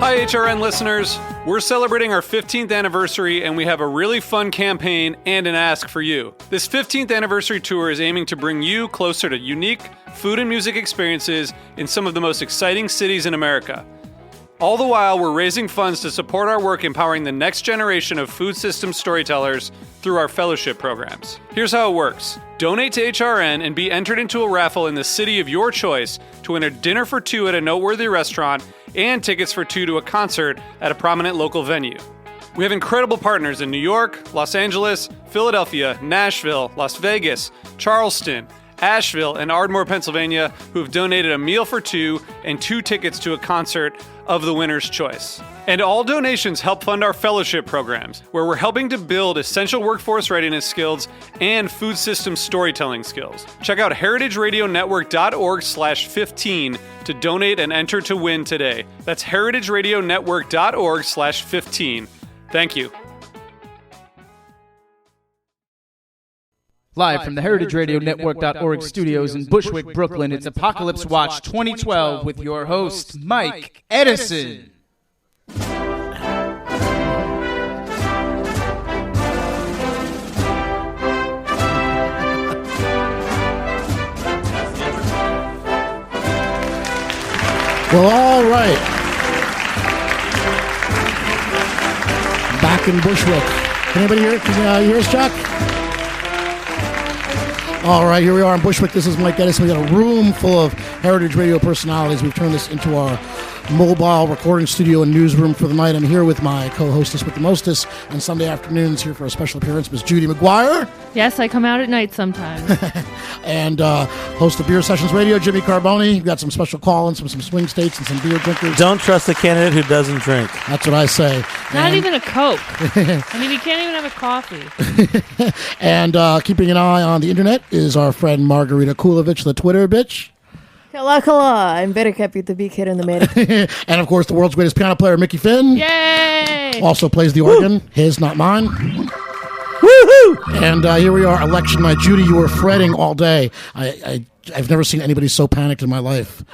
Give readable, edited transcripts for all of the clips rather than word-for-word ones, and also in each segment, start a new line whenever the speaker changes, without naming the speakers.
Hi, HRN listeners. We're celebrating our 15th anniversary, and we have a really fun campaign and an ask for you. This 15th anniversary tour is aiming to bring you closer to unique food and music experiences in some of the most exciting cities in America. All the while, we're raising funds to support our work empowering the next generation of food system storytellers through our fellowship programs. Here's how it works. Donate to HRN and be entered into a raffle in the city of your choice to win a dinner for two at a noteworthy restaurant and tickets for two to a concert at a prominent local venue. We have incredible partners in New York, Los Angeles, Philadelphia, Nashville, Las Vegas, Charleston, Asheville, and Ardmore, Pennsylvania, who have donated a meal for two and two tickets to a concert of the winner's choice. And all donations help fund our fellowship programs, where we're helping to build essential workforce readiness skills and food system storytelling skills. Check out heritageradionetwork.org/15 to donate and enter to win today. That's heritageradionetwork.org/15. Thank you.
Live from the heritageradionetwork.org studios in Bushwick, Brooklyn, it's Apocalypse Watch 2012 with your host, Mike Edison.
Well, all right. Back in Bushwick. Can anybody hear? Can you hear us, Chuck? All right, here we are in Bushwick. This is Mike Edison. We got a room full of Heritage Radio personalities. We've turned this into our mobile recording studio and newsroom for the night. I'm here with my co-hostess with the mostest on Sunday afternoons here for a special appearance, Miss Judy McGuire.
Yes, I come out at night sometimes.
And host of Beer Sessions Radio, Jimmy Carboni. We've got some special call-ins from some swing states and some beer drinkers.
Don't trust a candidate who doesn't drink.
That's what I say.
Not even a Coke. I mean, you can't even have a coffee.
And keeping an eye on the internet is our friend Margarita Kulovich, the Twitter bitch.
Kala kala, I'm very happy to be here in the middle.
And of course, the world's greatest piano player, Mickey Finn.
Yay!
Also plays the organ. His, not mine. Woohoo! And here we are, election night. Judy, you were fretting all day. I've never seen anybody so panicked in my life.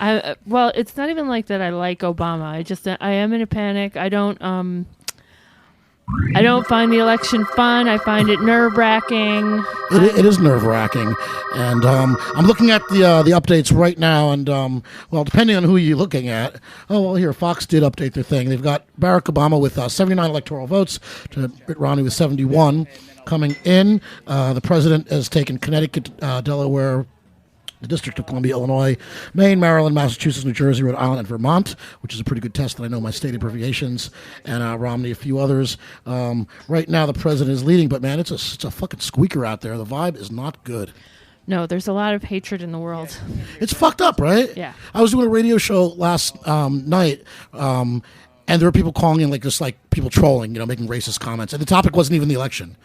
Well, it's not even like that I like Obama. I am in a panic. I don't find the election fun. I find it nerve-wracking.
It is nerve-wracking. And I'm looking at the updates right now, and, well, depending on who you're looking at. Oh, well, here, Fox did update their thing. They've got Barack Obama with 79 electoral votes to Mitt Romney with 71 coming in. The president has taken Connecticut, Delaware, the District of Columbia, Illinois, Maine, Maryland, Massachusetts, New Jersey, Rhode Island, and Vermont, which is a pretty good test that I know my state abbreviations, and Romney, a few others. Right now, the president is leading, but, man, it's a fucking squeaker out there. The vibe is not good.
No, there's a lot of hatred in the world.
It's fucked up, right?
Yeah.
I was doing a radio show last night, and there were people calling in, just people trolling, making racist comments, and the topic wasn't even the election.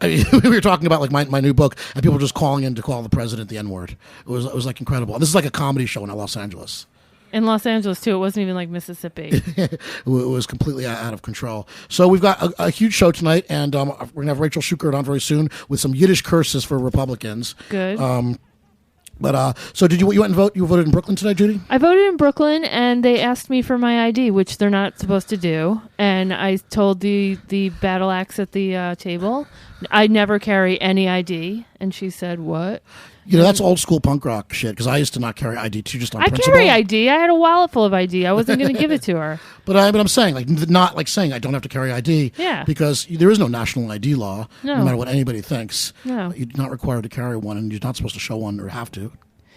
I mean, we were talking about my new book, and people were just calling in to call the president the N-word. It was incredible. This is like a comedy show in Los Angeles.
In Los Angeles too. It wasn't even like Mississippi.
It was completely out of control. So we've got a huge show tonight, and we're gonna have Rachel Schukert on very soon with some Yiddish curses for Republicans.
Good.
So you went and vote? You voted in Brooklyn today, Judy?
I voted in Brooklyn, and they asked me for my ID, which they're not supposed to do. And I told the battle axe at the table, I never carry any ID. And she said, "What?"
That's old school punk rock shit, because I used to not carry ID too, just on principle.
I carry ID. I had a wallet full of ID. I wasn't going to give it to her.
But I'm saying, not like saying I don't have to carry ID.
Yeah.
Because there is no national ID law,
no
matter what anybody thinks.
No.
You're not required to carry one, and you're not supposed to show one or have to.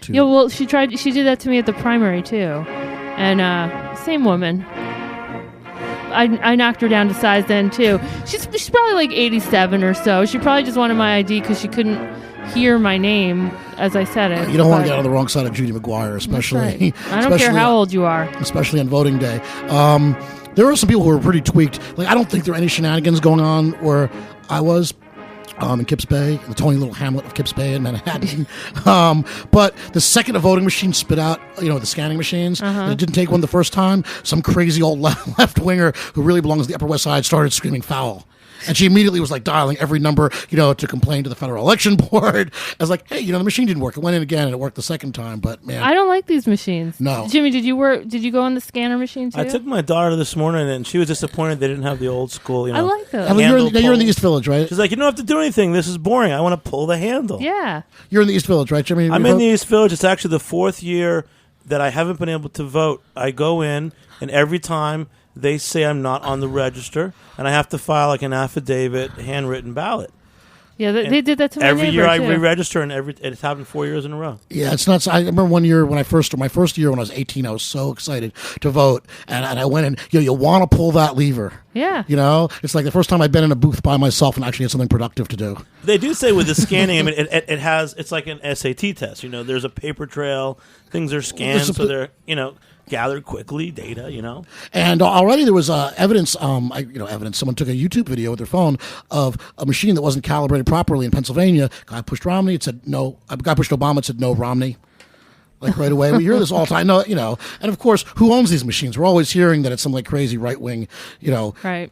Yeah, well, she did that to me at the primary, too. And same woman. I knocked her down to size then, too. She's probably like 87 or so. She probably just wanted my ID because she couldn't hear my name as I said it.
You don't want to get on the wrong side of Judy McGuire, especially.
Right. I don't care how old you are. Especially
on voting day. There were some people who were pretty tweaked. I don't think there are any shenanigans going on where I was. In Kips Bay, the tiny little hamlet of Kips Bay in Manhattan. But the second a voting machine spit out, the scanning machines, and it didn't take one the first time, some crazy old left-winger who really belongs to the Upper West Side started screaming foul. And she immediately was like dialing every number, to complain to the Federal Election Board. I was like, hey, the machine didn't work. It went in again and it worked the second time, but man.
I don't like these machines.
No.
Jimmy, did you go on the scanner machine too?
I took my daughter this morning, and she was disappointed they didn't have the old school,
I like those.
You're in the East Village, right?
She's like, you don't have to do anything. This is boring. I want to pull the handle.
Yeah.
You're in the East Village, right, Jimmy?
I'm in the East Village. It's actually the fourth year that I haven't been able to vote. I go in, and every time they say I'm not on the register, and I have to file like an affidavit, handwritten ballot.
Yeah, they did that to my
every
neighbor,
year I
too.
re-register, and it's happened 4 years in a row.
Yeah, it's nuts. I remember one year my first year when I was 18, I was so excited to vote, and I went in. You want to pull that lever.
Yeah.
It's like the first time I'd been in a booth by myself and actually had something productive to do.
They do say with the scanning, I mean, it's like an SAT test. There's a paper trail. Things are scanned, so they're gathered quickly, data,
And already there was evidence, evidence. Someone took a YouTube video with their phone of a machine that wasn't calibrated properly in Pennsylvania. Guy pushed Romney, it said no. Guy pushed Obama, it said no Romney. Like right away. We hear this all the time. No, and of course, who owns these machines? We're always hearing that it's some like crazy right wing,
Right.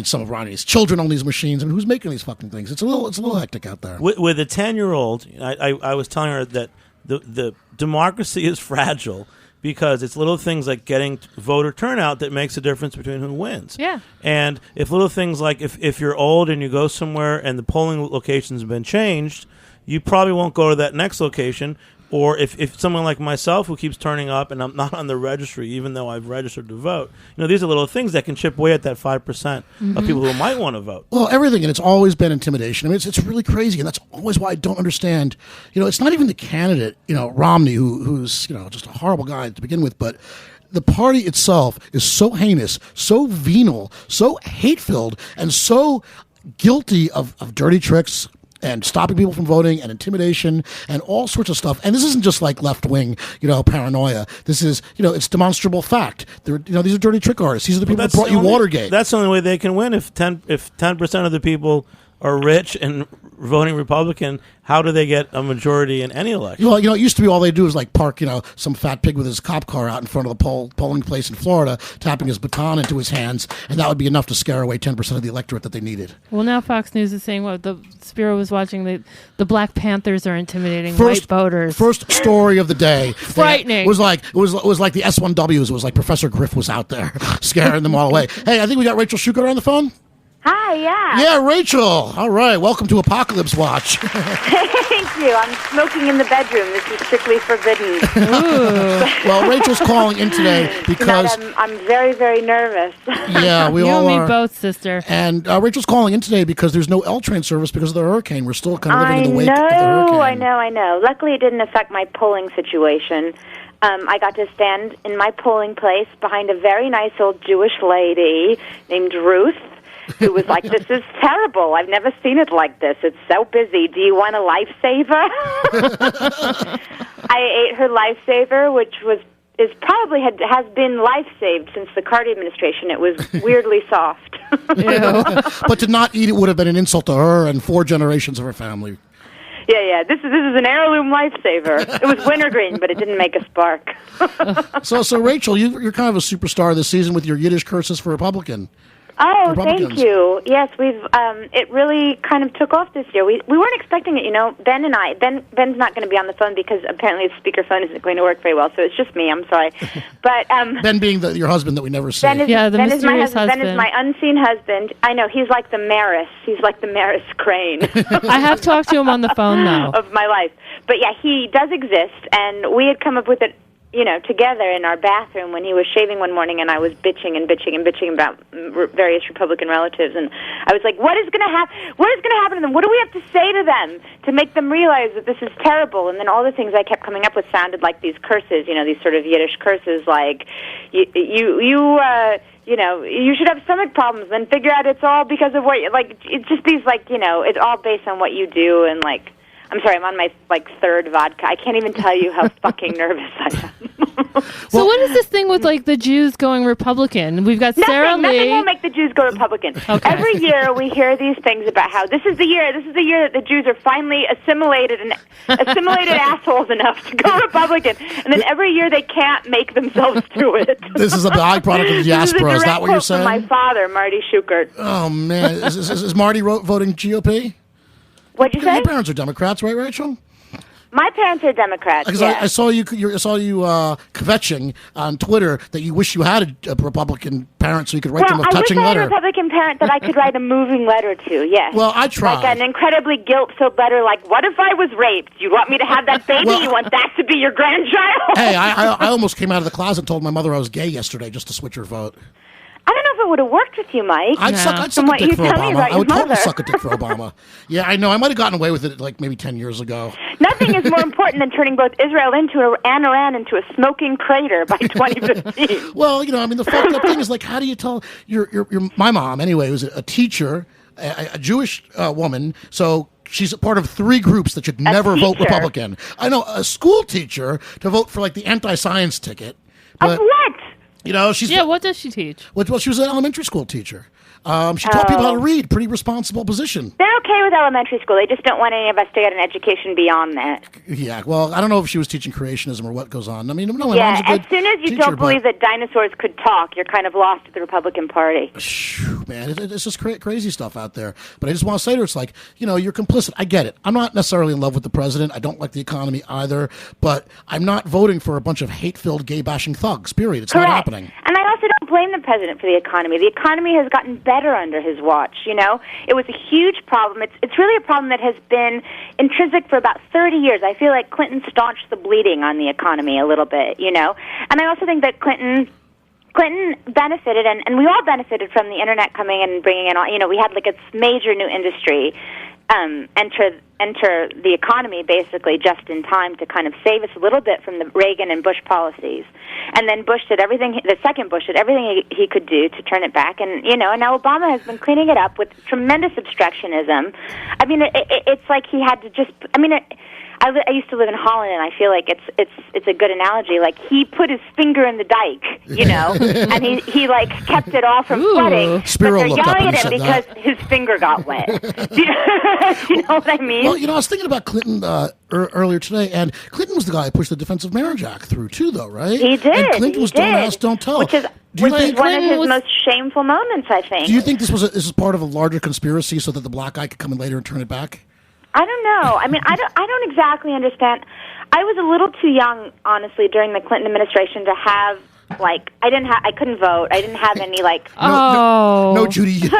Some of Ronnie's children own these machines. I mean, who's making these fucking things? It's a little hectic out there.
With a 10-year-old, I was telling her that the democracy is fragile because it's little things like getting voter turnout that makes a difference between who wins.
Yeah.
And if little things like if you're old and you go somewhere and the polling location's been changed, you probably won't go to that next location. Or if someone like myself who keeps turning up and I'm not on the registry, even though I've registered to vote, these are little things that can chip away at that 5% of people who might want to vote.
Well, everything, and it's always been intimidation. I mean, it's really crazy, and that's always why I don't understand. It's not even the candidate, Romney, who's just a horrible guy to begin with, but the party itself is so heinous, so venal, so hate-filled, and so guilty of dirty tricks and stopping people from voting and intimidation and all sorts of stuff. And this isn't just like left-wing, paranoia. This is, it's demonstrable fact. These are dirty trick artists. These are the people that brought you Watergate.
That's the only way they can win. If 10% of the people are rich and voting Republican, how do they get a majority in any election?
Well, it used to be all they do is like park, some fat pig with his cop car out in front of the polling place in Florida, tapping his baton into his hands, and that would be enough to scare away 10% of the electorate that they needed.
Well, now Fox News is saying what Spiro was watching the Black Panthers are intimidating white voters.
First story of the day.
Frightening.
It was like the S1Ws. It was like Professor Griff was out there scaring them all away. Hey, I think we got Rachel Schuker on the phone.
Hi, yeah.
Yeah, Rachel. All right. Welcome to Apocalypse Watch.
Thank you. I'm smoking in the bedroom. This is strictly forbidden.
Well, Rachel's calling in today because
I'm very, very nervous.
Yeah, we
you
all
and
are.
me both, sister.
And Rachel's calling in today because there's no L train service because of the hurricane. We're still kind of living in the wake of the hurricane.
I know. Luckily, it didn't affect my polling situation. I got to stand in my polling place behind a very nice old Jewish lady named Ruth, who was like, "This is terrible. I've never seen it like this. It's so busy. Do you want a lifesaver?" I ate her lifesaver, which has been life-saved since the Carter administration. It was weirdly soft.
But to not eat it would have been an insult to her and 4 generations of her family.
Yeah. This is an heirloom lifesaver. It was wintergreen, but it didn't make a spark.
So Rachel, you're kind of a superstar this season with your Yiddish curses for Republicans.
Oh, thank you. Yes, it really kind of took off this year. We weren't expecting it, Ben and I. Ben's not going to be on the phone because apparently his speakerphone isn't going to work very well, so it's just me. I'm sorry. But
Ben being your husband that we never see.
the mysterious husband.
Ben is my unseen husband. I know, he's like the Maris. He's like the Maris Crane.
I have talked to him on the phone now.
Of my life. But yeah, he does exist, and we had come up with it, together in our bathroom when he was shaving one morning, and I was bitching about various Republican relatives, and I was like, what is going to happen? What is going to happen to them? What do we have to say to them to make them realize that this is terrible? And then all the things I kept coming up with sounded like these curses, these sort of Yiddish curses, like you should have stomach problems, then figure out it's all because of what, it's just these, it's all based on what you do, and I'm sorry, I'm on my, 3rd vodka. I can't even tell you how fucking nervous I am.
So what is this thing with like the Jews going Republican? We've got Sarah Lee.
Nothing will make the Jews go Republican.
Okay.
Every year we hear these things about how this is the year that the Jews are finally assimilated assholes enough to go Republican, and then every year they can't make themselves do it.
This is a byproduct of the diaspora. Is that what you're saying?
From my father, Marty Schukert.
Oh man, is Marty voting GOP?
What'd you say?
Your parents are Democrats, right, Rachel?
My parents are Democrats.
Because
yeah.
I saw you kvetching on Twitter that you wish you had a Republican parent so you could write them a touching
I wish I
letter.
had a Republican parent that I could write a moving letter to. Yes.
Well, I tried.
Like an incredibly guilt-filled letter, like, "What if I was raped? You want me to have that baby? You want that to be your grandchild?"
Hey, I almost came out of the closet and told my mother I was gay yesterday just to switch her vote.
I don't know if it would have worked with you, Mike.
I'd suck a dick for Obama. I would totally suck a dick for Obama. Yeah, I know. I might have gotten away with it like maybe 10 years ago.
Nothing is more important than turning both Israel and Iran into a smoking crater by 2015.
Well, I mean, the fucked up thing is like, how do you tell my mom anyway was a teacher, a Jewish woman, so she's a part of 3 groups that should never vote Republican. I know, a school teacher to vote for like the anti-science ticket.
Of what?
She's
what does she teach?
Well, she was an elementary school teacher. She taught people how to read. Pretty responsible position.
They're okay with elementary school. They just don't want any of us to get an education beyond that.
Yeah, well, I don't know if she was teaching creationism or what goes on. I mean, no, my
yeah,
mom's a good
as soon as you
teacher,
don't believe that dinosaurs could talk, you're kind of lost at the Republican Party.
Man, it's just crazy stuff out there. But I just want to say to her, it's like, you're complicit. I get it. I'm not necessarily in love with the president. I don't like the economy either. But I'm not voting for a bunch of hate-filled, gay-bashing thugs, period. It's
Correct.
not happening.
And I also don't blame the president for the economy. The economy has gotten better under his watch, It was a huge problem. It's really a problem that has been intrinsic for about 30 years. I feel like Clinton staunched the bleeding on the economy a little bit, And I also think that Clinton benefited, and we all benefited from the internet coming and bringing in all, we had like a major new industry enter the economy basically just in time to kind of save us a little bit from the Reagan and Bush policies. And then the second Bush did everything he could do to turn it back. And, and now Obama has been cleaning it up with tremendous obstructionism. I mean, it's like he had to just, I used to live in Holland, and I feel like it's a good analogy. Like, he put his finger in the dike, and he like kept it off from flooding.
Spiro
but they're
looked up
yelling
and
at him
said
because his finger got wet. Do you know what I mean?
Well, I was thinking about Clinton earlier today, and Clinton was the guy who pushed the Defensive Marriage Act through, too, though, right?
He did.
And Clinton was don't ask, don't tell.
Which is one of his most shameful moments, I think.
Do you think this is part of a larger conspiracy so that the black guy could come in later and turn it back?
I don't know. I mean, I don't exactly understand. I was a little too young, honestly, during the Clinton administration to have, like, I couldn't vote. I didn't have any, like...
No, Judy.
No.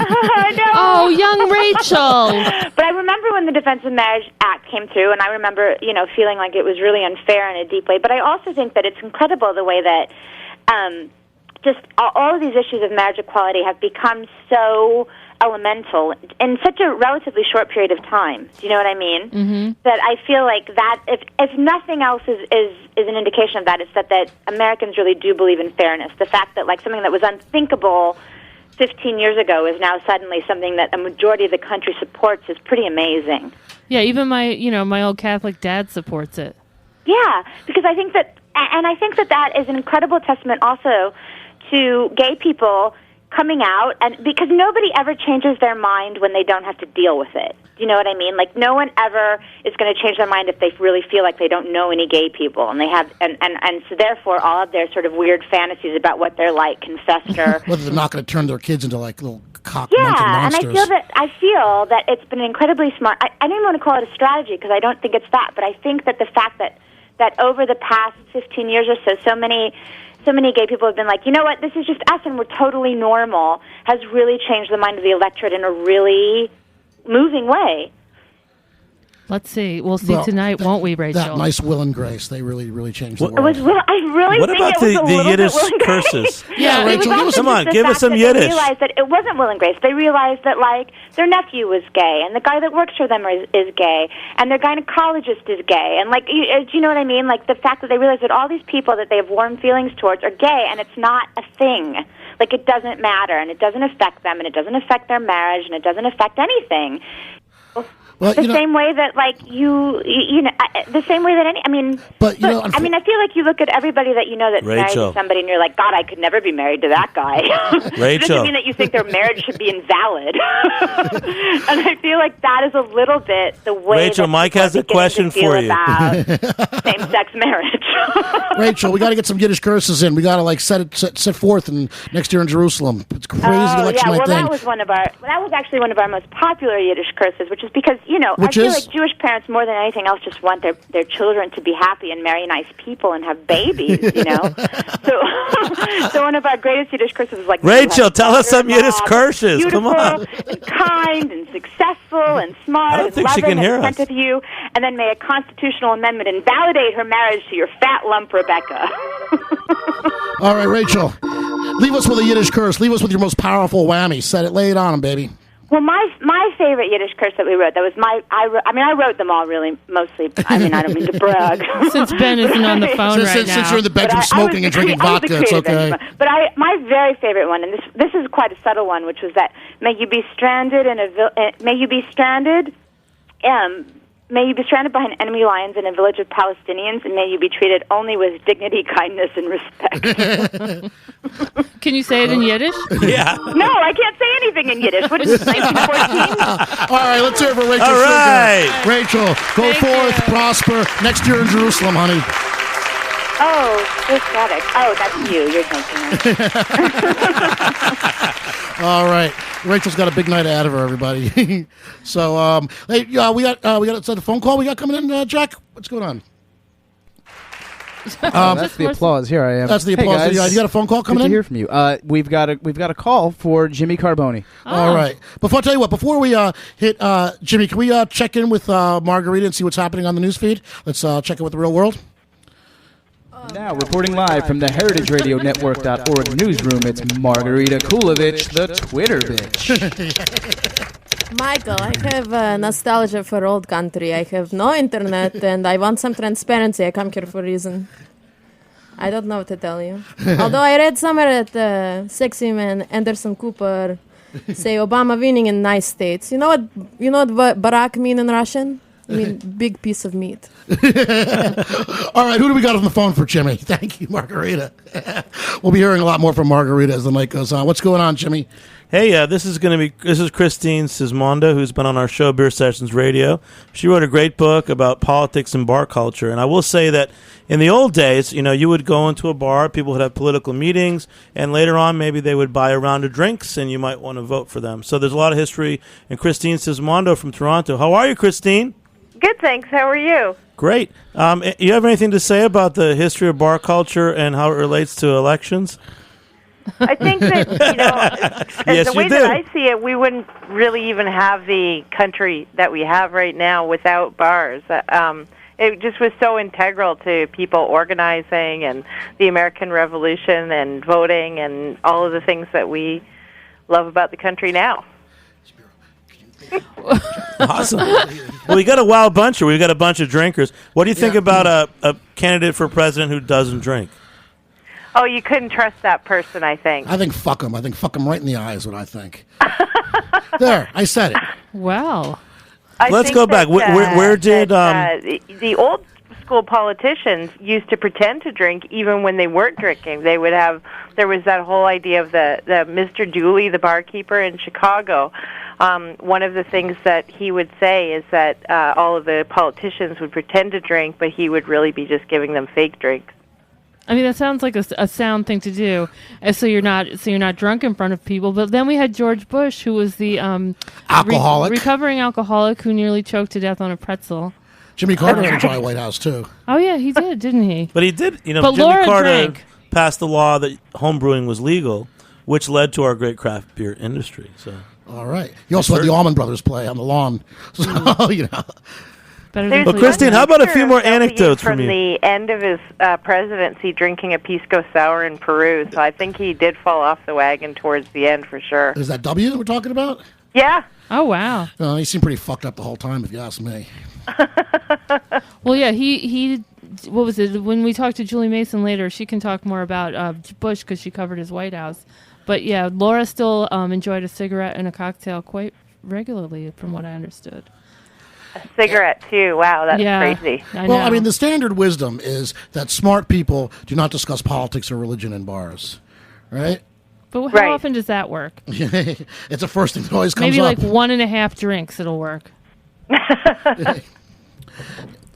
Oh, young Rachel.
But I remember when the Defensive Marriage Act came through, and I remember, feeling like it was really unfair in a deep way. But I also think that it's incredible the way that just all of these issues of marriage equality have become so elemental in such a relatively short period of time. Do you know what I mean? Mm-hmm. That I feel like that, if nothing else is an indication of that, it's that Americans really do believe in fairness. The fact that, like, something that was unthinkable 15 years ago is now suddenly something that a majority of the country supports is pretty amazing.
Yeah, even my old Catholic dad supports it.
Yeah, because I think that is an incredible testament also to gay people coming out, and because nobody ever changes their mind when they don't have to deal with it. Do you know what I mean? Like, no one ever is going to change their mind if they really feel like they don't know any gay people, and they have, and so therefore all of their sort of weird fantasies about what they're like can fester.
Whether they're not going to turn their kids into like little monsters.
And I feel that it's been incredibly smart. I don't even want to call it a strategy because I don't think it's that, but I think that the fact that over the past 15 years or so many gay people have been like, you know what, this is just us and we're totally normal, has really changed the mind of the electorate in a really moving way.
Let's see. We'll see tonight, won't we, Rachel?
That nice Will and Grace. They really changed the world.
I really
what
think
about
it was
the
a little
Yiddish
bit Will and Grace.
curses?
Yeah, Rachel,
give us some Yiddish.
They realized that it wasn't Will and Grace. They realized that, like, their nephew was gay, and the guy that works for them is gay, and their gynecologist is gay, and, like, do you know what I mean? Like, the fact that they realized that all these people that they have warm feelings towards are gay, and it's not a thing. Like, it doesn't matter, and it doesn't affect them, and it doesn't affect their marriage, and it doesn't affect anything.
Well,
the same way that, like, the same way that I mean, I feel like you look at everybody that you know that's married to somebody, and you're like, God, I could never be married to that guy. It doesn't mean that you think their marriage should be invalid. And I feel like that is a little bit the way
Rachel,
that
Mike has a question for you.
Same-sex marriage.
Rachel, we got to get some Yiddish curses in. We got to like set forth next year in Jerusalem. It's crazy election night thing.
That was actually one of our most popular Yiddish curses, which is because I feel like Jewish parents more than anything else just want their children to be happy and marry nice people and have babies. So one of our greatest Yiddish curses is like,
Rachel, tell us some Yiddish curses. Come on.
And kind and successful and smart.
I don't think she can hear us.
With you, and then may a constitutional amendment invalidate her marriage to your fat lump Rebecca.
All right, Rachel, leave us with a Yiddish curse. Leave us with your most powerful whammy. Lay it on them, baby.
Well, my favorite Yiddish curse that we wrote, that was I wrote them all really, mostly. I mean, I don't mean to brag.
Since Ben isn't on the phone right now.
Since you're in the bedroom smoking and drinking vodka, it's okay.
But my very favorite one, and this is quite a subtle one, which was that may you be stranded behind enemy lines in a village of Palestinians, and may you be treated only with dignity, kindness, and respect.
Can you say it in Yiddish?
Yeah.
No, I can't say anything in Yiddish. What is this, 1914?
All right, let's hear it for Rachel.
All right.
Rachel, go forth, prosper. Next year in Jerusalem, honey.
Oh, aesthetic. Oh, that's you. You're thinking.
All right. Rachel's got a big night ahead of her, everybody. So, hey, we got a phone call we got coming in, Jack. What's going on?
That's the applause. Here I am.
That's the applause.
Hey guys.
You got a phone call coming
Good
in?
to hear from you. We've got a call for Jimmy Carboni.
Oh. All right. Before we hit Jimmy, can we check in with Margarita and see what's happening on the news feed? Let's check in with the real world.
Now, reporting live from the HeritageRadioNetwork.org newsroom, it's Margarita Kulovich, the Twitter bitch.
Michael, I have nostalgia for old country. I have no internet, and I want some transparency. I come here for a reason. I don't know what to tell you. Although I read somewhere that Sexy Man Anderson Cooper say Obama winning in nice states. You know what Barack mean in Russian? I mean, big piece of meat.
All right, who do we got on the phone for Jimmy? Thank you, Margarita. We'll be hearing a lot more from Margarita as the night goes on. What's going on, Jimmy?
Hey, this is Christine Sismonda, who's been on our show, Beer Sessions Radio. She wrote a great book about politics and bar culture. And I will say that in the old days, you would go into a bar, people would have political meetings, and later on maybe they would buy a round of drinks, and you might want to vote for them. So there's a lot of history. And Christine Sismondo from Toronto. How are you, Christine?
Good, thanks. How are you?
Great. You have anything to say about the history of bar culture and how it relates to elections?
I think that,
Yes,
the way that I see it, we wouldn't really even have the country that we have right now without bars. It just was so integral to people organizing and the American Revolution and voting and all of the things that we love about the country now.
Awesome. Well, we got a wild bunch here. We've got a bunch of drinkers. What do you think about a candidate for president who doesn't drink?
Oh, you couldn't trust that person, I think.
I think fuck him. I think fuck him right in the eye is what I think. There, I said it.
Wow.
Let's go back. Where did...
the old school politicians used to pretend to drink even when they weren't drinking. They would have... There was that whole idea of the Mr. Dooley, the barkeeper in Chicago. One of the things that he would say is that all of the politicians would pretend to drink, but he would really be just giving them fake drinks.
I mean, that sounds like a sound thing to do. So you're not drunk in front of people. But then we had George Bush, who was the
alcoholic,
recovering alcoholic, who nearly choked to death on a pretzel.
Jimmy Carter had a dry White House too.
Oh yeah, he did, didn't he?
But he did.
But
Jimmy
Laura
Carter
drank.
passed the law that homebrewing was legal, which led to our great craft beer industry. So.
All right. You also had the Allman Brothers play on the lawn. So,
But Christine, how about a few more anecdotes from you?
From the end of his presidency, drinking a Pisco Sour in Peru, so I think he did fall off the wagon towards the end for sure.
Is that W that we're talking about?
Yeah.
Oh, wow.
He seemed pretty fucked up the whole time, if you ask me.
Well, yeah, he what was it? When we talk to Julie Mason later, she can talk more about Bush because she covered his White House. But yeah, Laura still enjoyed a cigarette and a cocktail quite regularly, from what I understood.
A cigarette, too. Wow, that's crazy.
I mean, the standard wisdom is that smart people do not discuss politics or religion in bars, right?
But how often does that work?
It's the first thing that always comes
Maybe
up.
like 1.5 drinks, it'll work.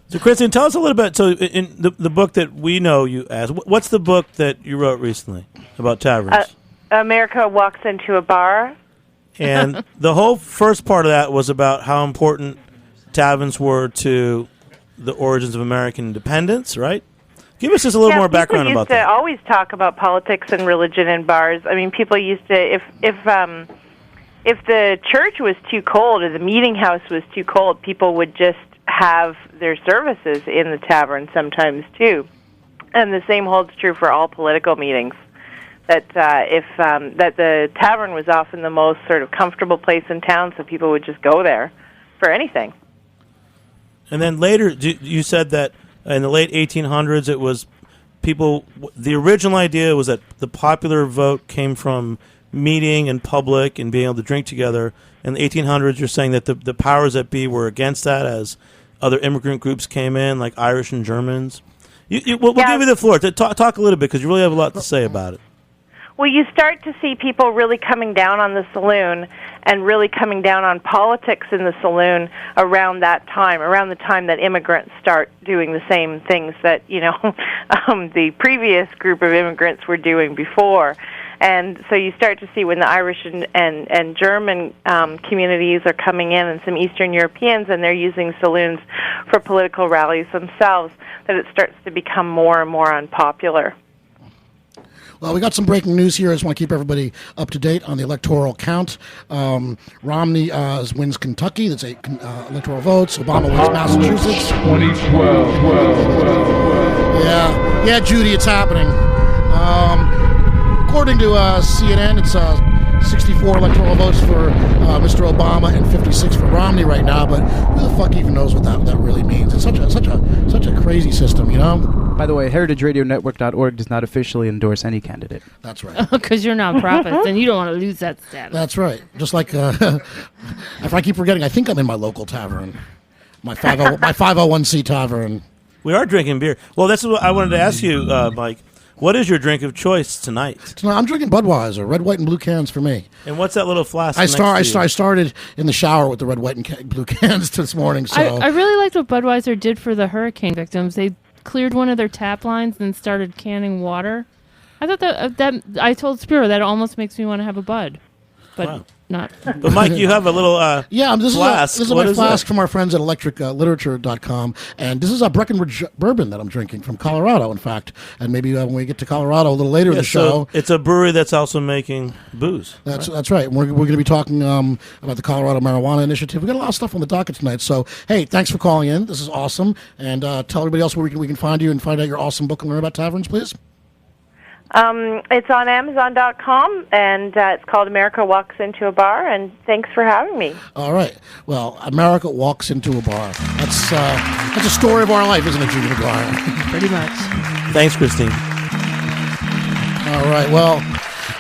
So, Kristen, tell us a little bit. So, in the book that we know you as, what's the book that you wrote recently about taverns?
America Walks Into a Bar.
And the whole first part of that was about how important taverns were to the origins of American independence, right? Give us just a little more background about that.
People used to always talk about politics and religion in bars. I mean, people used to, if the church was too cold or the meeting house was too cold, people would just have their services in the tavern sometimes too. And the same holds true for all political meetings. That that the tavern was often the most sort of comfortable place in town, so people would just go there for anything.
And then later, you said that in the late 1800s, it was people. The original idea was that the popular vote came from meeting in public and being able to drink together. In the 1800s, you're saying that the powers that be were against that as other immigrant groups came in, like Irish and Germans. We'll give you the floor to talk a little bit because you really have a lot to say about it.
Well, you start to see people really coming down on the saloon and really coming down on politics in the saloon around that time, around the time that immigrants start doing the same things that, the previous group of immigrants were doing before. And so you start to see when the Irish and German communities are coming in and some Eastern Europeans, and they're using saloons for political rallies themselves, that it starts to become more and more unpopular.
Well, we got some breaking news here. I just want to keep everybody up to date on the electoral count. Romney wins Kentucky. That's 8 electoral votes. Obama wins Massachusetts.
2012.
Yeah, Judy, it's happening. According to CNN, it's 64 electoral votes for Mr. Obama and 56 for Romney right now. But who the fuck even knows what that really means? It's such a crazy system, you know.
By the way, heritageradionetwork.org does not officially endorse any candidate.
That's right.
Because you're nonprofits and you don't want to lose that status.
That's right. Just like, if I keep forgetting, I think I'm in my local tavern, my 501c tavern.
We are drinking beer. Well, that's what I wanted to ask you, Mike. What is your drink of choice tonight?
Tonight, I'm drinking Budweiser, red, white, and blue cans for me.
And what's that little flask?
I started in the shower with the red, white, and blue cans this morning. So
I really liked what Budweiser did for the hurricane victims. They cleared one of their tap lines and started canning water. I thought that I told Spiro that almost makes me want to have a Bud, but not.
But Mike, you have a little flask.
This is my flask from our friends at electricliterature.com, and this is a Breckenridge bourbon that I'm drinking from Colorado, in fact. And maybe when we get to Colorado a little later in the show,
it's a brewery that's also making booze.
That's right. We're going to be talking about the Colorado Marijuana Initiative. We got a lot of stuff on the docket tonight. So hey, thanks for calling in. This is awesome, and tell everybody else where we can find you and find out your awesome book and learn about taverns, please.
It's on Amazon.com, and it's called America Walks Into a Bar, and thanks for having me.
All right. Well, America Walks Into a Bar. That's a story of our life, isn't it, Judy McGuire?
Pretty much.
Thanks, Christine.
All right. Well,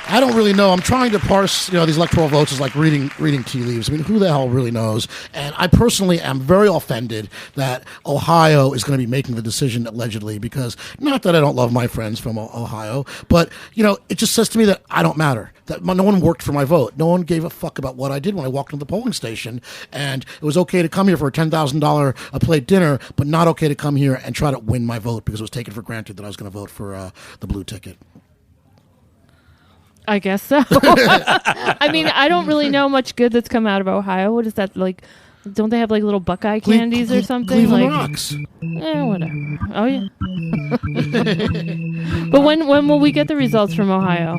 I don't really know. I'm trying to parse, these electoral votes is like reading tea leaves. I mean, who the hell really knows? And I personally am very offended that Ohio is going to be making the decision allegedly, because not that I don't love my friends from Ohio, but, it just says to me that I don't matter. That no one worked for my vote. No one gave a fuck about what I did when I walked into the polling station. And it was okay to come here for a $10,000 a plate dinner, but not okay to come here and try to win my vote because it was taken for granted that I was going to vote for the blue ticket.
I guess so. I mean, I don't really know much good that's come out of Ohio. What is that like? Don't they have like little Buckeye candies or something?
Cleveland Rocks.
Whatever. Oh yeah. But when will we get the results from Ohio?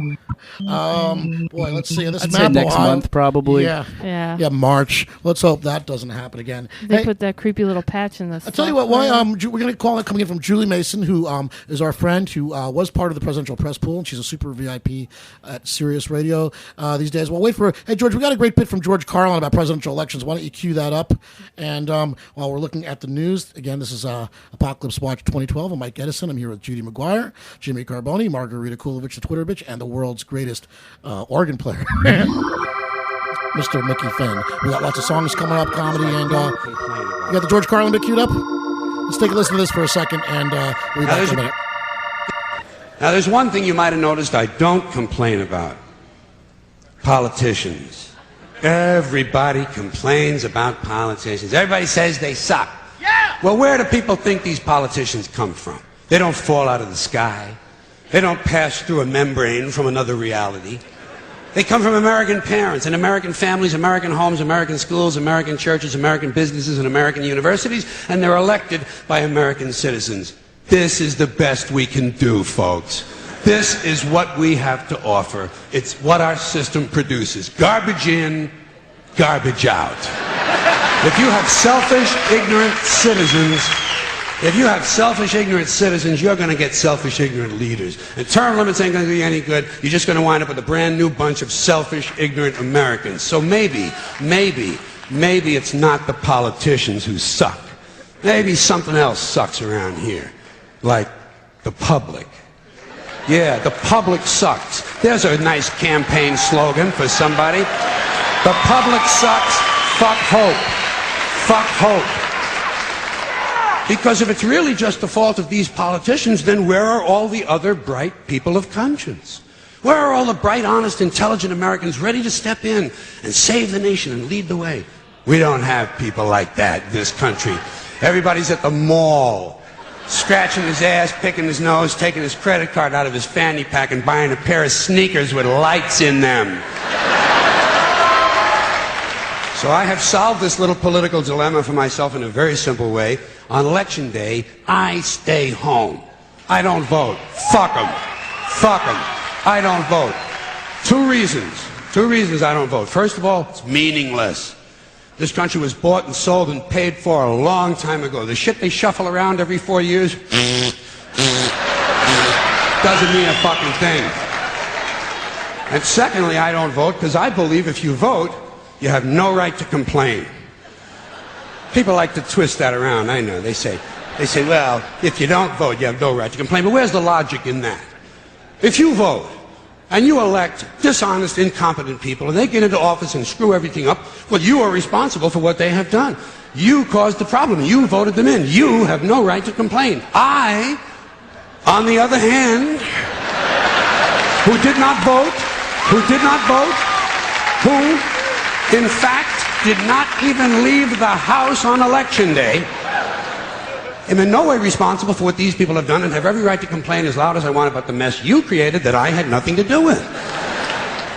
Boy, let's see. This
I'd
map
say next
Ohio,
month, probably.
Yeah.
March. Let's hope that doesn't happen again.
They put that creepy little patch in the.
I'll tell you what. Why? We're going to call it coming in from Julie Mason, who is our friend, who was part of the presidential press pool, and she's a super VIP at Sirius Radio these days. We'll wait for. Hey, George, we got a great bit from George Carlin about presidential elections. Why don't you cue that up? And while we're looking at the news, again, this is Apocalypse Watch 2012. I'm Mike Edison. I'm here with Judy McGuire, Jimmy Carboni, Margarita Kulovich, the Twitter bitch, and the world's greatest organ player. Mr. Mickey Finn. We got lots of songs coming up, comedy, and you got the George Carlin bit queued up? Let's take a listen to this for a second, and we'll be back in a minute.
Now, there's one thing you might have noticed I don't complain about. Politicians. Everybody complains about politicians. Everybody says they suck. Yeah! Well, where do people think these politicians come from? They don't fall out of the sky. They don't pass through a membrane from another reality. They come from American parents and American families, American homes, American schools, American churches, American businesses, and American universities, and they're elected by American citizens. This is the best we can do, folks. This is what we have to offer. It's what our system produces. Garbage in, garbage out. If you have selfish, ignorant citizens, you're going to get selfish, ignorant leaders. And term limits ain't going to do you any good. You're just going to wind up with a brand new bunch of selfish, ignorant Americans. So maybe it's not the politicians who suck. Maybe something else sucks around here. Like the public. Yeah, the public sucks. There's a nice campaign slogan for somebody. The public sucks. Fuck hope. Fuck hope. Because if it's really just the fault of these politicians, then where are all the other bright people of conscience? Where are all the bright, honest, intelligent Americans ready to step in and save the nation and lead the way? We don't have people like that in this country. Everybody's at the mall, scratching his ass, picking his nose, taking his credit card out of his fanny pack and buying a pair of sneakers with lights in them. So I have solved this little political dilemma for myself in a very simple way. On Election Day, I stay home. I don't vote. Fuck them. Fuck them. I don't vote. Two reasons I don't vote. First of all, it's meaningless. This country was bought and sold and paid for a long time ago. The shit they shuffle around every 4 years doesn't mean a fucking thing. And secondly, I don't vote because I believe if you vote, you have no right to complain. People like to twist that around, I know. They say, well, if you don't vote, you have no right to complain. But where's the logic in that? If you vote, and you elect dishonest, incompetent people, and they get into office and screw everything up, well, you are responsible for what they have done. You caused the problem. You voted them in. You have no right to complain. I, on the other hand, who did not vote, who, in fact, did not even leave the house on Election Day, am in no way responsible for what these people have done and have every right to complain as loud as I want about the mess you created that I had nothing to do with.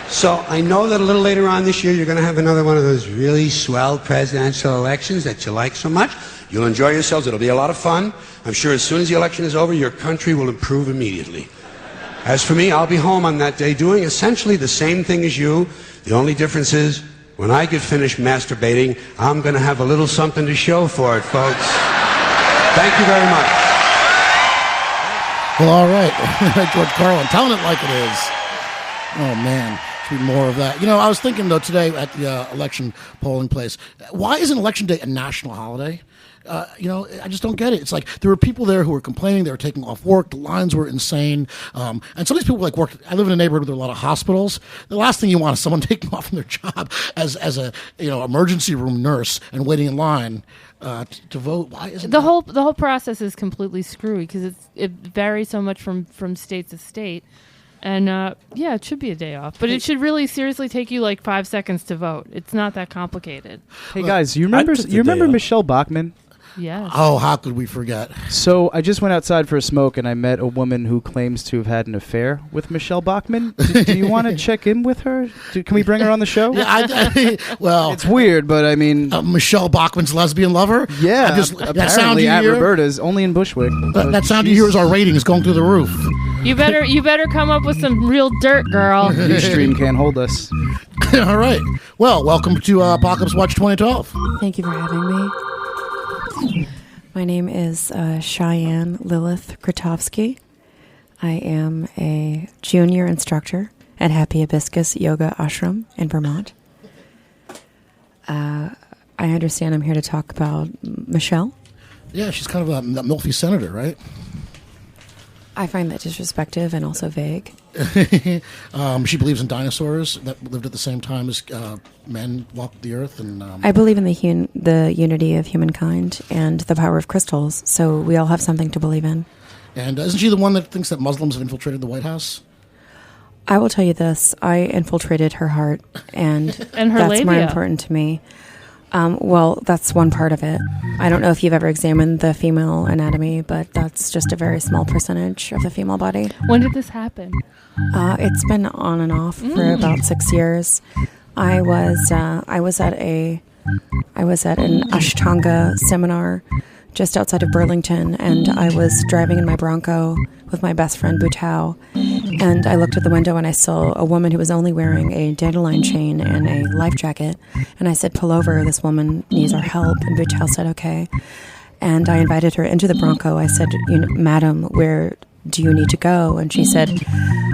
So I know that a little later on this year you're going to have another one of those really swell presidential elections that you like so much. You'll enjoy yourselves. It'll be a lot of fun. I'm sure as soon as the election is over, your country will improve immediately. As for me, I'll be home on that day doing essentially the same thing as you. The only difference is when I get finished masturbating, I'm going to have a little something to show for it, folks. Thank you very much.
Well, all right. George Carlin, telling it like it is. Oh, man. Should be more of that. You know, I was thinking, though, today at the election polling place, why isn't Election Day a national holiday? You know, I just don't get it. It's like there were people there who were complaining. They were taking off work. The lines were insane. And some of these people like work. I live in a neighborhood where there are a lot of hospitals. The last thing you want is someone taking off from their job as a emergency room nurse and waiting in line to vote. Why isn't
the whole process is completely screwy because it varies so much from state to state. And yeah, it should be a day off, but it should really seriously take you like 5 seconds to vote. It's not that complicated.
Hey guys, you remember Michelle Bachmann?
Yes.
Oh, how could we forget?
So I just went outside for a smoke and I met a woman who claims to have had an affair with Michelle Bachmann. Do you want to check in with her? Can we bring her on the show?
Yeah, well,
it's weird, but I mean,
Michelle Bachmann's lesbian lover.
Yeah,
that sound you
at
hear,
Roberta's only in Bushwick.
That sound you hear is our ratings going through the roof.
You better come up with some real dirt, girl.
Ustream can't hold us.
All right. Well, welcome to Apocalypse Watch 2012.
Thank you for having me. My name is Cheyenne Lilith Kratowski. I am a junior instructor at Happy Hibiscus Yoga Ashram in Vermont. I understand I'm here to talk about Michelle.
Yeah, she's kind of a milfy senator, right?
I find that disrespectful and also vague.
She believes in dinosaurs that lived at the same time as men walked the earth. And
I believe in the unity of humankind and the power of crystals, so we all have something to believe in.
And isn't she the one that thinks that Muslims have infiltrated the White House?
I will tell you this. I infiltrated her heart, and,
And her
that's
labia.
more important to me. Well, that's one part of it. I don't know if you've ever examined the female anatomy, but that's just a very small percentage of the female body.
When did this happen?
It's been on and off for about 6 years. I was at an Ashtanga seminar just outside of Burlington, and I was driving in my Bronco with my best friend Butao, and I looked at the window and I saw a woman who was only wearing a dandelion chain and a life jacket, and I said, "Pull over, this woman needs our help," and Butao said, "Okay." And I invited her into the Bronco. I said, "Madam, where do you need to go?" And she said,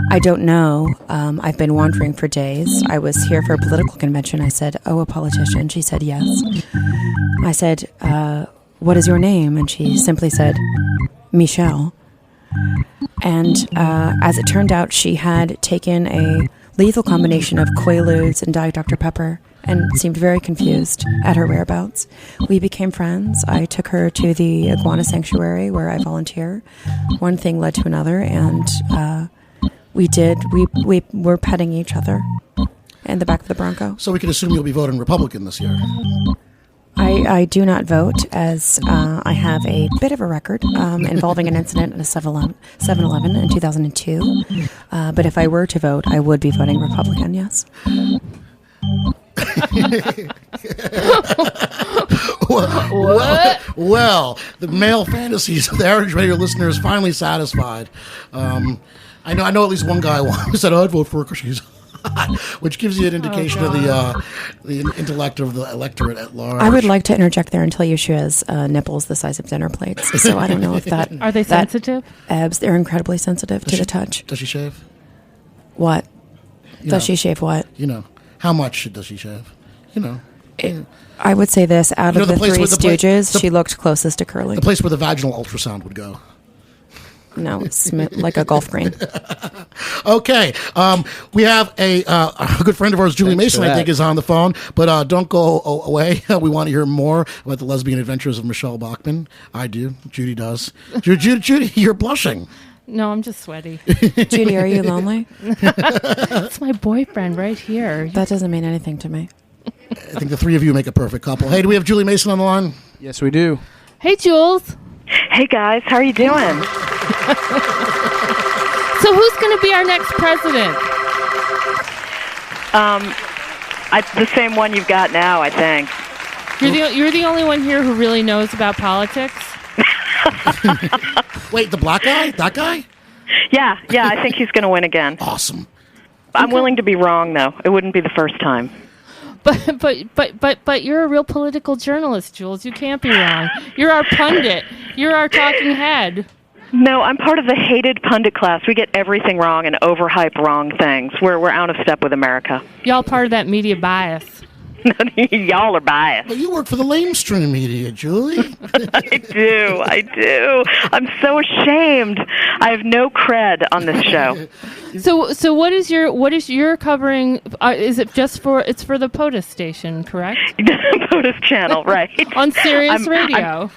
"I don't know. I've been wandering for days. I was here for a political convention." I said, "Oh, a politician?" She said, "Yes." I said, "What is your name?" And she simply said, "Michelle." And as it turned out, she had taken a lethal combination of Quaaludes and Diet Dr. Pepper and seemed very confused at her whereabouts. We became friends. I took her to the iguana sanctuary where I volunteer. One thing led to another, and we were petting each other in the back of the Bronco.
So we can assume you'll be voting Republican this year.
I do not vote, as I have a bit of a record involving an incident at a 7-Eleven in 2002. But if I were to vote, I would be voting Republican, yes.
Well, the male fantasies of the average radio listener is finally satisfied. I know at least one guy who said, "I'd vote for her because she's hot," which gives you an indication of the intellect of the electorate at large.
I would like to interject there and tell you she has nipples the size of dinner plates. So I don't know if that...
Are they sensitive?
Abs, they're incredibly sensitive to the touch.
Does she shave?
What? Does she shave what?
How much does she shave?
I would say this, out of the
place
Three
where
Stooges, she looked closest to curly.
The place where the vaginal ultrasound would go.
No, it's like a golf green.
Okay. We have a good friend of ours, Julie Mason, I think, is on the phone. But don't go away. We want to hear more about the lesbian adventures of Michelle Bachmann. I do. Judy does. Judy, you're blushing.
No, I'm just sweaty.
Judy, are you lonely?
It's my boyfriend right here.
That doesn't mean anything to me.
I think the three of you make a perfect couple. Hey, do we have Julie Mason on the line?
Yes, we do.
Hey, Jules.
Hey guys, how are you doing?
So who's going to be our next president?
The same one you've got now, I think.
You're the only one here who really knows about politics?
Wait, the black guy? That guy?
Yeah, I think he's going to win again.
Awesome.
I'm willing to be wrong, though. It wouldn't be the first time.
But you're a real political journalist, Jules. You can't be wrong. You're our pundit. You're our talking head.
No, I'm part of the hated pundit class. We get everything wrong and overhype wrong things. We're out of step with America.
Y'all part of that media bias.
Y'all are biased.
But you work for the lamestream media, Julie.
I do. I'm so ashamed. I have no cred on this show.
So what is your covering? Is it just for the POTUS station, correct?
POTUS channel, right?
On Sirius Radio.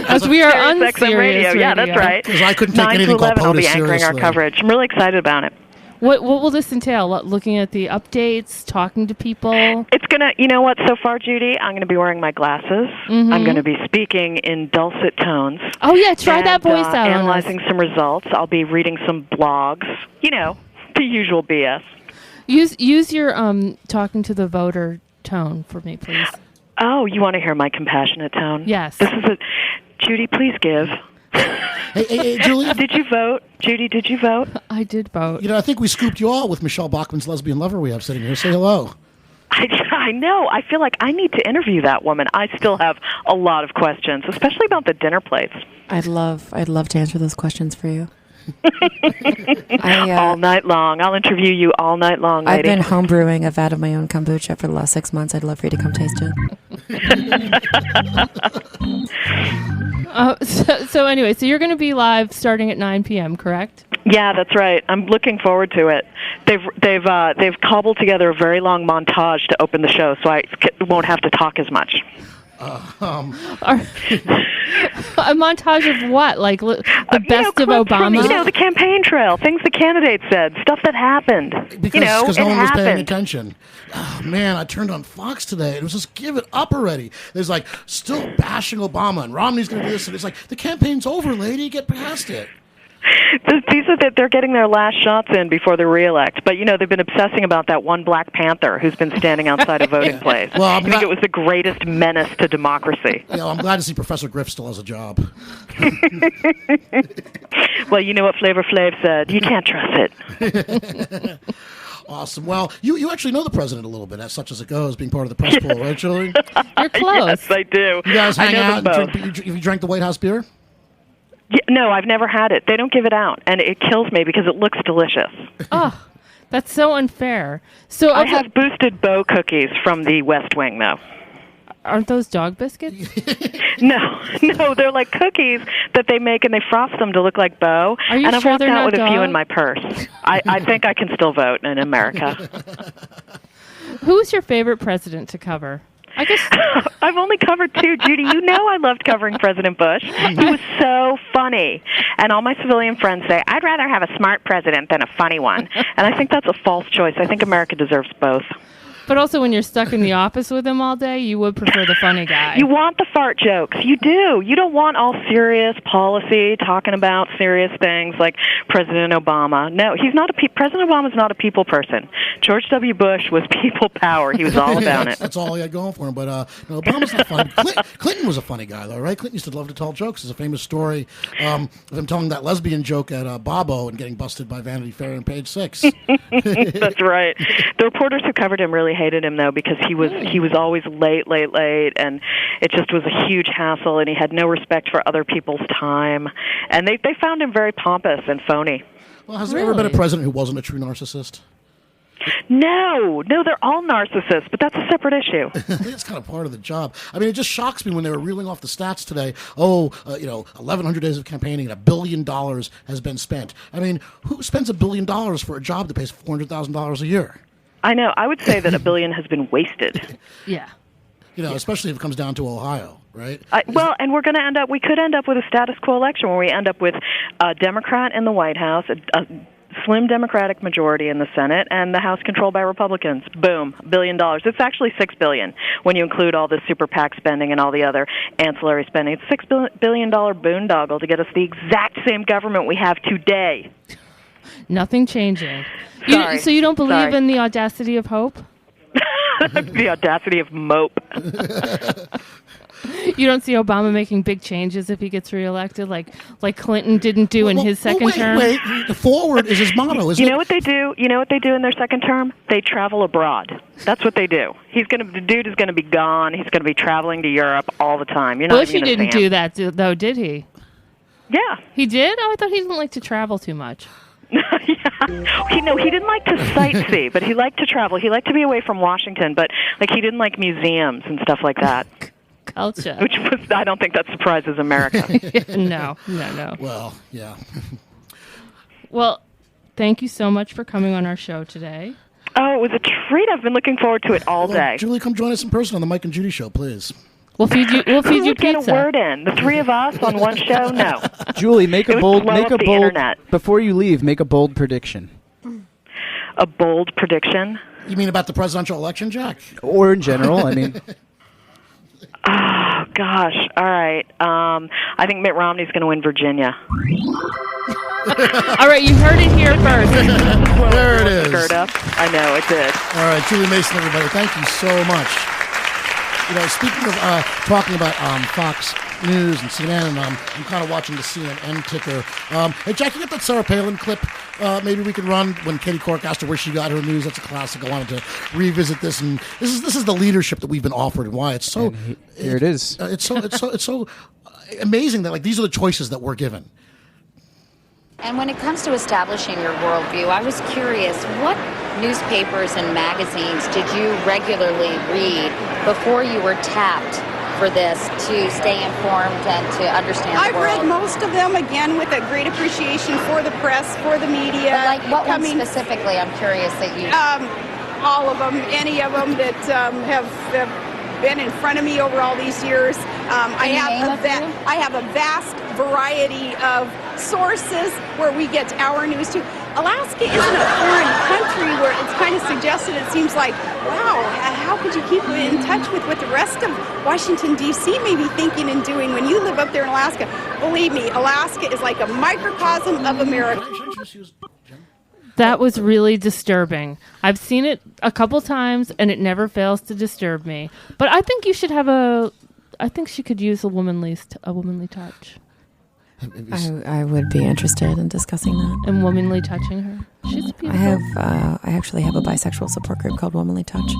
As
we are on
Sirius XM
Sirius Radio.
Yeah, that's right.
Because I couldn't take
9 to
anything called
11, I'll be
POTUS
anchoring
seriously.
our coverage. I'm really excited about it.
What will this entail? Looking at the updates, talking to people?
It's gonna, you know what? So far, Judy, I'm gonna be wearing my glasses.
Mm-hmm.
I'm gonna be speaking in dulcet tones.
Oh yeah, try that voice out.
Analyzing some results. I'll be reading some blogs. The usual BS.
Use your talking to the voter tone for me, please.
Oh, you want to hear my compassionate tone?
Yes.
This is Judy, please give.
Hey, Julie.
Did you vote? Judy, did you vote?
I did vote.
I think we scooped you all with Michelle Bachmann's lesbian lover we have sitting here. Say hello.
I know. I feel like I need to interview that woman. I still have a lot of questions, especially about the dinner plates.
I'd love to answer those questions for you.
All night long. I'll interview you all night long, lady.
I've been homebrewing a vat of my own kombucha for the last 6 months. I'd love for you to come taste it.
So anyway, so you're going to be live starting at 9 p.m., correct?
Yeah, that's right. I'm looking forward to it. They've cobbled together a very long montage to open the show, so I won't have to talk as much.
A montage of what? Like the best of Obama?
From, the campaign trail, things the candidates said, stuff that happened.
Because no one was paying
happened.
attention. Oh, man, I turned on Fox today. It was just, give it up already. There's like, still bashing Obama, and Romney's going to do this. And it's like, the campaign's over, lady. Get past it.
These are they're getting their last shots in before the reelect. But, they've been obsessing about that one Black Panther who's been standing outside a voting place.
Well,
I think it was the greatest menace to democracy.
I'm glad to see Professor Griff still has a job.
Well, you know what Flavor Flav said. You can't trust it.
Awesome. Well, you actually know the president a little bit, as such as it goes, being part of the press pool, right, Julie?
You're close.
Yes, I do.
You guys hang out?
Both.
You drank the White House beer?
Yeah, no, I've never had it. They don't give it out, and it kills me because it looks delicious.
Oh, that's so unfair. So
I have boosted Bo cookies from the West Wing, though.
Aren't those dog biscuits?
No, they're like cookies that they make, and they frost them to look like Bo.
Are you
and I've
sure
walked
they're
out
not
with a few
dog?
in my purse. I think I can still vote in America.
Who's your favorite president to cover? I guess
I've only covered two. Judy, I loved covering President Bush. He was so funny. And all my civilian friends say, I'd rather have a smart president than a funny one. And I think that's a false choice. I think America deserves both.
But also, when you're stuck in the office with him all day, you would prefer the funny guy.
You want the fart jokes. You do. You don't want all serious policy, talking about serious things like President Obama. No, he's not President Obama's not a people person. George W. Bush was people power. He was all about it.
That's all he had going for him. But no, Obama's not funny. Clinton was a funny guy, though, right? Clinton used to love to tell jokes. There's a famous story of him telling that lesbian joke at Bobo and getting busted by Vanity Fair on page 6.
That's right. The reporters who covered him really hated him, though, because he was always late, and it just was a huge hassle, and he had no respect for other people's time. And they found him very pompous and phony.
Well, has there ever been a president who wasn't a true narcissist?
No, they're all narcissists, but that's a separate issue.
It's kind of part of the job. I mean, it just shocks me when they were reeling off the stats today. 1,100 days of campaigning and $1 billion has been spent. I mean, who spends $1 billion for a job that pays $400,000 a year?
I know. I would say that $1 billion has been wasted.
Yeah.
Especially if it comes down to Ohio, right?
And we could end up with a status quo election where we end up with a Democrat in the White House, a slim Democratic majority in the Senate, and the House controlled by Republicans. Boom, $1 billion. It's actually $6 billion when you include all the super PAC spending and all the other ancillary spending. It's $6 billion boondoggle to get us the exact same government we have today.
Nothing changing.
Sorry.
So you don't believe in the audacity of hope?
The audacity of mope.
You don't see Obama making big changes if he gets reelected, like Clinton didn't do in his second term?
Wait. Forward is his motto, isn't it?
You know what they do? You know what they do in their second term? They travel abroad. That's what they do. The dude is going to be gone. He's going to be traveling to Europe all the time. You're not
Bush,
even
he
gonna
didn't
see him.
do that, though, did he?
Yeah.
He did? Oh, I thought he didn't like to travel too much.
He didn't like to sightsee, but he liked to travel. He liked to be away from Washington, but he didn't like museums and stuff like that.
Culture.
Which I don't think that surprises America.
No.
Well, yeah.
Well, thank you so much for coming on our show today.
Oh, it was a treat. I've been looking forward to it all day.
Julie, come join us in person on the Mike and Judy show, please.
We'll feed you
Who
pizza.
Get a word in. The three of us on one show? No.
Julie, make a bold
internet.
before you leave, make a bold prediction.
A bold prediction?
You mean about the presidential election, Jack?
Or in general, I mean.
Oh, gosh. All right. I think Mitt Romney's going to win Virginia.
All right, you heard it here first.
There it is.
Stirred up. I know, it did.
All right, Julie Mason, everybody, thank you so much. Speaking of talking about Fox News and CNN, and I'm kind of watching the CNN ticker. Hey, Jack, you got that Sarah Palin clip? Maybe we can run when Katie Couric asked her where she got her news. That's a classic. I wanted to revisit this, and this is the leadership that we've been offered, and why it's so.
Here it is.
It's so amazing that these are the choices that we're given.
And when it comes to establishing your worldview, I was curious, what newspapers and magazines did you regularly read before you were tapped over this to stay informed and to understand the
I've
world?
read most of them, again, with a great appreciation for the press, for the media.
But like what one specifically? I'm curious that you...
all of them, any of them that have been in front of me over all these years. I have a vast variety of sources where we get our news too. Alaska isn't a foreign country where it's kind of suggested. It seems like, wow, how could you keep in touch with what the rest of Washington, D.C. may be thinking and doing when you live up there in Alaska? Believe me, Alaska is like a microcosm of America.
That was really disturbing. I've seen it a couple times, and it never fails to disturb me. But I think you should have I think she could use a womanly touch.
I would be interested in discussing that.
And womanly touching her. She's beautiful.
I actually have a bisexual support group called Womanly Touch.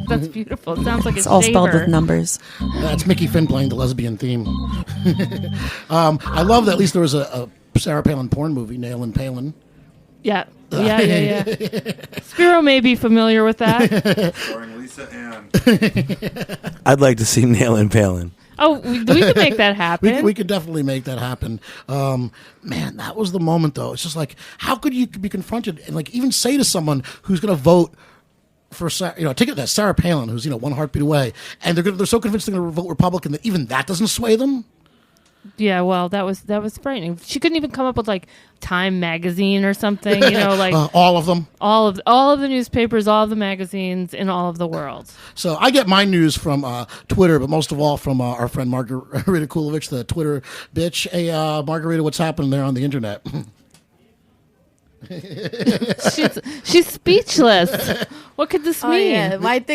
That's beautiful. It sounds like
it's all spelled with numbers.
That's Mickey Finn playing the lesbian theme. I love that at least there was a Sarah Palin porn movie, Nailin' Palin.
Yeah. Spiro may be familiar with that.
Starring Lisa Ann.
I'd like to see Nailin' Palin.
Oh, we could make that happen.
We could definitely make that happen. Man, that was the moment, though. It's just like, how could you be confronted and like even say to someone who's going to vote for, take that Sarah Palin, who's one heartbeat away, and they're so convinced they're going to vote Republican that even that doesn't sway them.
Yeah, well, that was frightening. She couldn't even come up with like Time magazine or something, like
all of them,
all of the newspapers, all of the magazines in all of the world.
So I get my news from Twitter, but most of all from our friend Margarita Kulovich, the Twitter bitch. Hey, Margarita, what's happening there on the internet?
she's speechless. What could this mean?
Yeah. White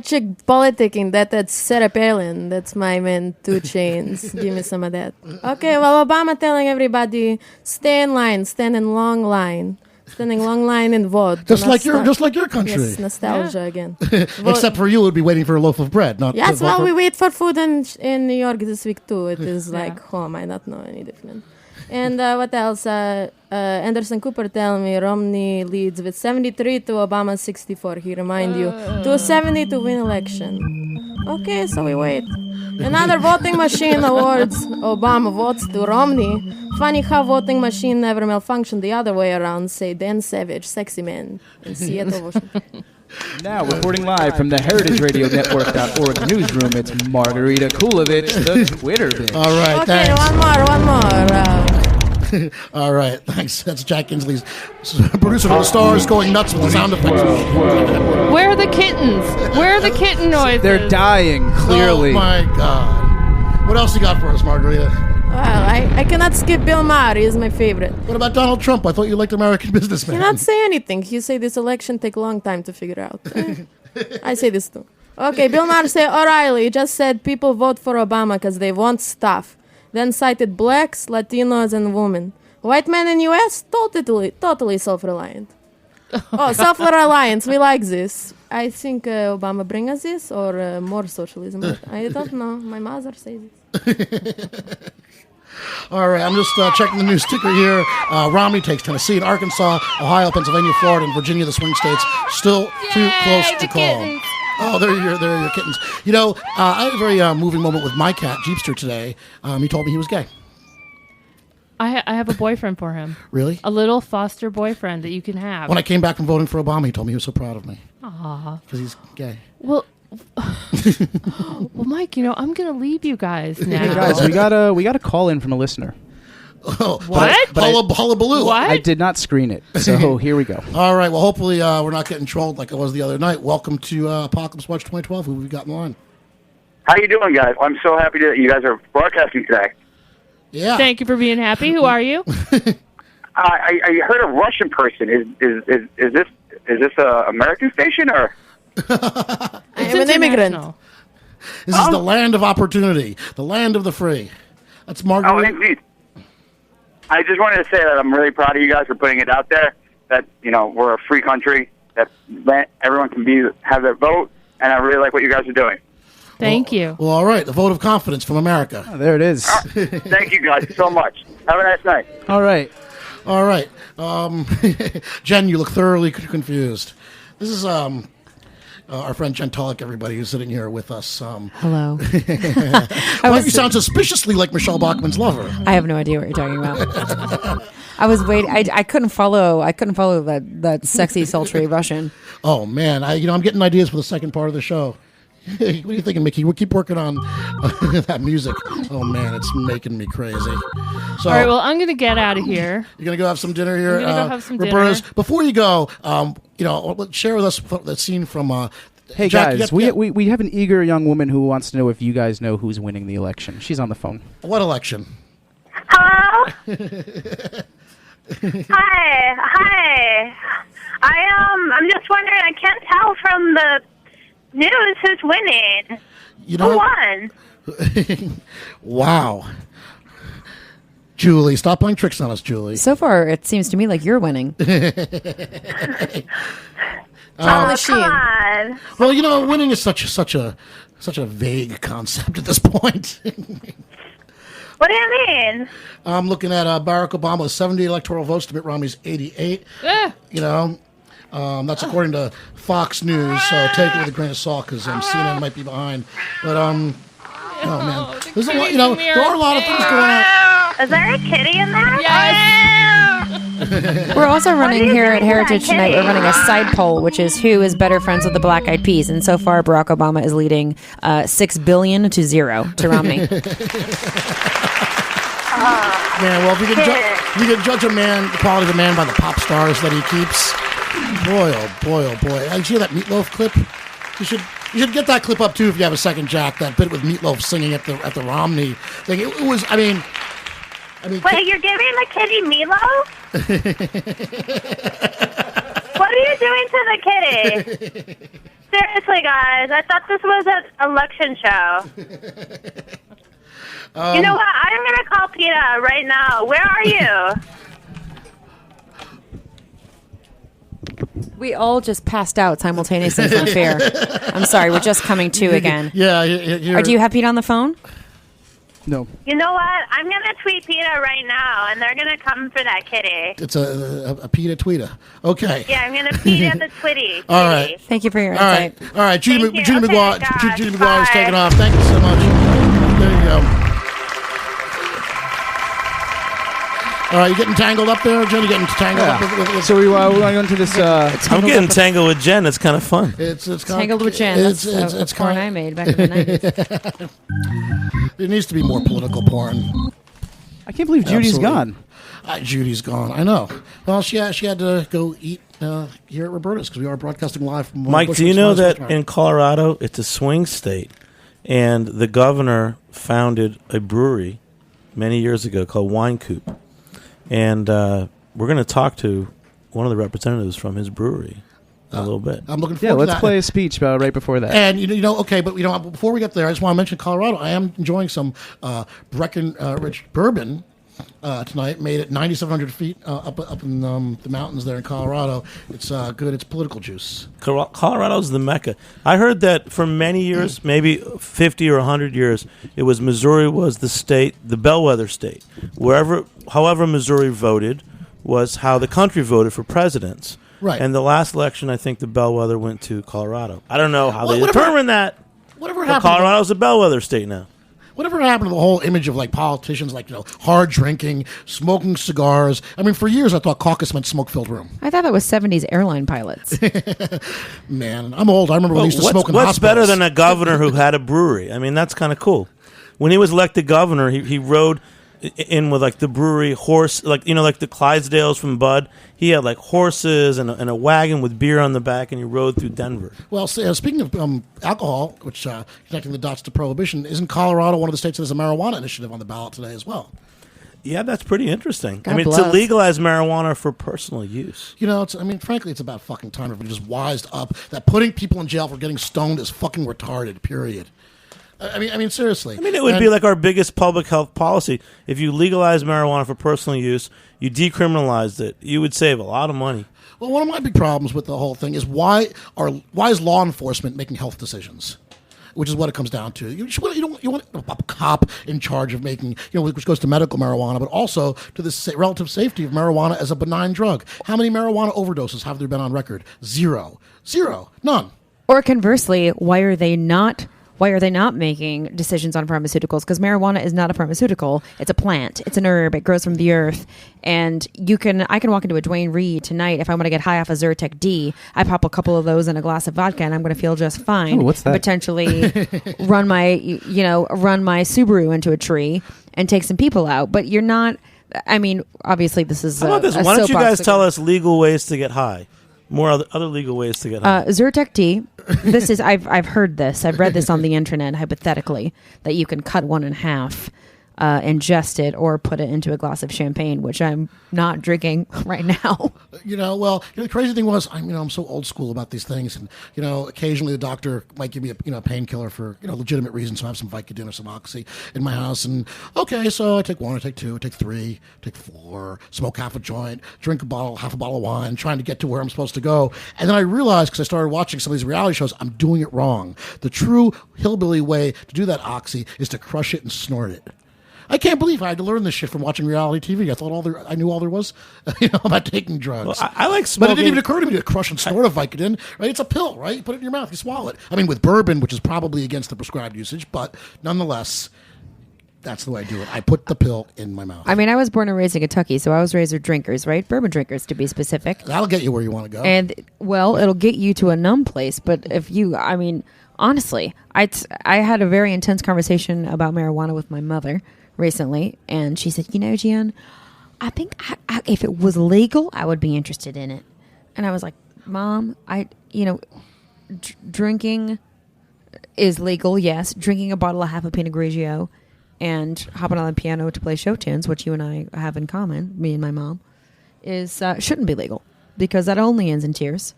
chick politicking. That's Sarah Palin. That's my man. 2 Chainz. Give me some of that. Okay. Well, Obama telling everybody stay in line, stand in long line, standing long line and vote.
Just like your country.
Yes, nostalgia again.
Except for you, would be waiting for a loaf of bread. Not
yes. Well, we wait for food in New York this week too. It is like home. I don't know any different. And what else? Anderson Cooper tell me Romney leads with 73 to Obama 64. He remind you 270 to win election. Okay, so we wait. Another voting machine awards Obama votes to Romney. Funny how voting machine never malfunctioned the other way around, say Dan Savage, sexy man in Seattle, Washington.
Now, reporting live from the HeritageRadioNetwork.org newsroom, it's Margarita Kulovich, the Twitter bitch.
All right,
okay,
thanks.
one more.
All right, thanks. That's Jack Kinsley's producer of the stars going nuts with the sound effects.
Where are the kittens? Where are the kitten noises?
They're dying, clearly.
Oh, my God. What else you got for us, Margarita?
Well, I cannot skip Bill Maher. He is my favorite.
What about Donald Trump? I thought you liked American businessmen.
He cannot say anything. He say this election take a long time to figure out. I say this too. Okay, Bill Maher say O'Reilly just said people vote for Obama because they want stuff. Then cited blacks, Latinos, and women. White men in U.S. totally self-reliant. Self-reliance. We like this. I think Obama bring us this or more socialism. But I don't know. My mother says it.
All right, I'm just checking the news ticker here. Romney takes Tennessee and Arkansas, Ohio, Pennsylvania, Florida, and Virginia, the swing states. Still too close to call.
Kittens.
Oh, there are your kittens. I had a very moving moment with my cat, Jeepster, today. He told me he was gay.
I have a boyfriend for him.
Really?
A little foster boyfriend that you can have.
When I came back from voting for Obama, he told me he was so proud of me.
Aww.
Because he's gay.
Well, Mike, I'm going to leave you guys now.
Hey guys, we got a call in from a listener.
Oh,
what?
Hullabaloo.
What?
I did not screen it, so here we go.
All right, well, hopefully we're not getting trolled like I was the other night. Welcome to Apocalypse Watch 2012. Who we got in line?
How you doing, guys? I'm so happy that you guys are broadcasting today.
Yeah.
Thank you for being happy. Who are you?
I heard a Russian person. Is this a American station or?
I am an immigrant.
This is the land of opportunity, the land of the free. That's Margaret.
Oh, indeed. I just wanted to say that I'm really proud of you guys for putting it out there. That we're a free country. That everyone can have their vote, and I really like what you guys are doing.
Thank you.
Well, all right. The vote of confidence from America.
Oh, there it is.
Thank you guys so much. Have a nice night.
All right.
All right. Jen, you look thoroughly confused. This is our friend Gentolic, everybody who's sitting here with us.
Hello.
You sound suspiciously like Michelle Bachmann's lover.
I have no idea what you're talking about. I was waiting. I couldn't follow. I couldn't follow that sexy, sultry Russian.
Oh man, I'm getting ideas for the second part of the show. What are you thinking, Mickey? We'll keep working on that music. Oh man, it's making me crazy. So,
all right, well, I'm gonna get out of here.
You're gonna go have some dinner here.
I'm gonna go have some
Roberta's.
dinner.
Before you go, share with us the scene from.
Hey
Jack,
guys, we have an eager young woman who wants to know if you guys know who's winning the election. She's on the phone.
What election?
Hello. Hi. I'm just wondering. I can't tell from the news who's winning. Who won?
Wow. Julie, stop playing tricks on us, Julie.
So far, it seems to me like you're winning.
Come on.
Well, winning is such a vague concept at this point.
What do you mean?
I'm looking at Barack Obama's 70 electoral votes to Mitt Romney's 88. That's according to Fox News, so take it with a grain of salt because CNN might be behind. But oh man, there's a lot. There are a lot of things going on.
Is there a kitty in there?
Yes.
We're also running here at Heritage tonight. We're running a side poll, which is who is better friends with the Black Eyed Peas, and so far Barack Obama is leading 6 billion to 0 to Romney.
Man, well, if you can judge the quality of a man by the pop stars that he keeps, boy, oh boy. Did you hear that Meatloaf clip? You should get that clip up too if you have a second, Jack. That bit with Meatloaf singing at the Romney thing. It was, I mean.
Wait, you're giving the kitty meatloaf? What are you doing to the kitty? Seriously, guys, I thought this was an election show. You know what? I'm going to call PETA right now. Where are you?
We all just passed out simultaneously from fear. I'm sorry, we're just coming to again.
Yeah.
Do you have Pete on the phone?
No.
You know what? I'm going to tweet PETA right now, and they're going to come for that kitty.
It's a PETA tweeter. Okay.
Yeah, I'm going to PETA the Twitty.
All right.
Thank you for your insight.
All right. Judy McGuire is
Bye.
taking off. Thank you so much. There you go. All right, you getting tangled up there, Jen? You getting tangled up?
So we want to go into this.
I'm getting tangled with Jen. It's kind of fun.
It's
Tangled with Jen. It's porn I made back in the 90s.
There needs to be more political porn.
I can't believe Judy's gone.
Judy's gone. I know. Well, she had to go eat here at Roberta's because we are broadcasting live from
Mike, do you know that in Colorado it's a swing state, and the governor founded a brewery many years ago called Wine Coop, and we're going to talk to one of the representatives from his brewery in a little bit.
I'm looking forward to that.
Let's play a speech right before that.
And okay, but before we get there, I just want to mention Colorado. I am enjoying some Breckenridge bourbon tonight. Made it 9,700 feet up in the mountains there in Colorado. It's good. It's political juice.
Colorado's the Mecca. I heard that for many years, maybe 50 or 100 years, Missouri was the state, the bellwether state. However Missouri voted was how the country voted for presidents.
Right.
And the last election, I think the bellwether went to Colorado. I don't know how they determined that.
Whatever happened?
Colorado's a bellwether state now.
Whatever happened to the whole image of politicians hard drinking, smoking cigars? I mean, for years I thought caucus meant smoke-filled room.
I thought that was 70s airline pilots.
Man, I'm old. I remember when they used to smoke in
What's
hospitals.
better than a governor who had a brewery? I mean, that's kind of cool. When he was elected governor, he rode in with the brewery horse, the Clydesdales from Bud. He had horses and a wagon with beer on the back, and he rode through Denver.
Well, speaking of alcohol, which connecting the dots to prohibition, isn't Colorado one of the states that has a marijuana initiative on the ballot today as well?
Yeah, that's pretty interesting.
God bless.
To legalize marijuana for personal use.
Frankly, it's about fucking time everybody just wised up that putting people in jail for getting stoned is fucking retarded, period. I mean, seriously.
It would be our biggest public health policy. If you legalize marijuana for personal use, you decriminalized it, you would save a lot of money.
Well, one of my big problems with the whole thing is why is law enforcement making health decisions? Which is what it comes down to. You want a cop in charge of making, which goes to medical marijuana, but also to the relative safety of marijuana as a benign drug. How many marijuana overdoses have there been on record? Zero. None.
Or conversely, why are they not making decisions on pharmaceuticals? Because marijuana is not a pharmaceutical. It's a plant. It's an herb. It grows from the earth. And I can walk into a Duane Reade tonight if I want to get high off a Zyrtec D. I pop a couple of those in a glass of vodka, and I'm going to feel just fine.
Ooh, what's that?
Potentially run my Subaru into a tree and take some people out. But you're not. I mean, obviously, this is.
How about this? Why don't you guys tell us legal ways to get high? More other legal ways to get high.
Zyrtec D. This is I've heard this. I've read this on the internet hypothetically that you can cut one in half, ingest it, or put it into a glass of champagne, which I'm not drinking right now.
The crazy thing was, I'm so old school about these things, and occasionally the doctor might give me a painkiller for legitimate reasons. So I have some Vicodin or some Oxy in my house, and okay, so I take one, I take two, I take three, I take four, smoke half a joint, drink half a bottle of wine, trying to get to where I'm supposed to go, and then I realized because I started watching some of these reality shows, I'm doing it wrong. The true hillbilly way to do that Oxy is to crush it and snort it. I can't believe I had to learn this shit from watching reality TV. I thought I knew all there was about taking drugs.
Well, I like smoking.
But it didn't even occur to me to crush and snort a Vicodin. Right? It's a pill, right? You put it in your mouth, you swallow it. I mean, with bourbon, which is probably against the prescribed usage, but nonetheless, that's the way I do it. I put the pill in my mouth.
I mean, I was born and raised in Kentucky, so I was raised with drinkers, right? Bourbon drinkers, to be specific.
That'll get you where you want to go.
And, well, it'll get you to a numb place, but honestly, I had a very intense conversation about marijuana with my mother recently, and she said, Gian, I think if it was legal, I would be interested in it. And I was like, Mom, drinking is legal, yes. Drinking a bottle of half a Pinot Grigio and hopping on the piano to play show tunes, which you and I have in common, me and my mom, shouldn't be legal because that only ends in tears.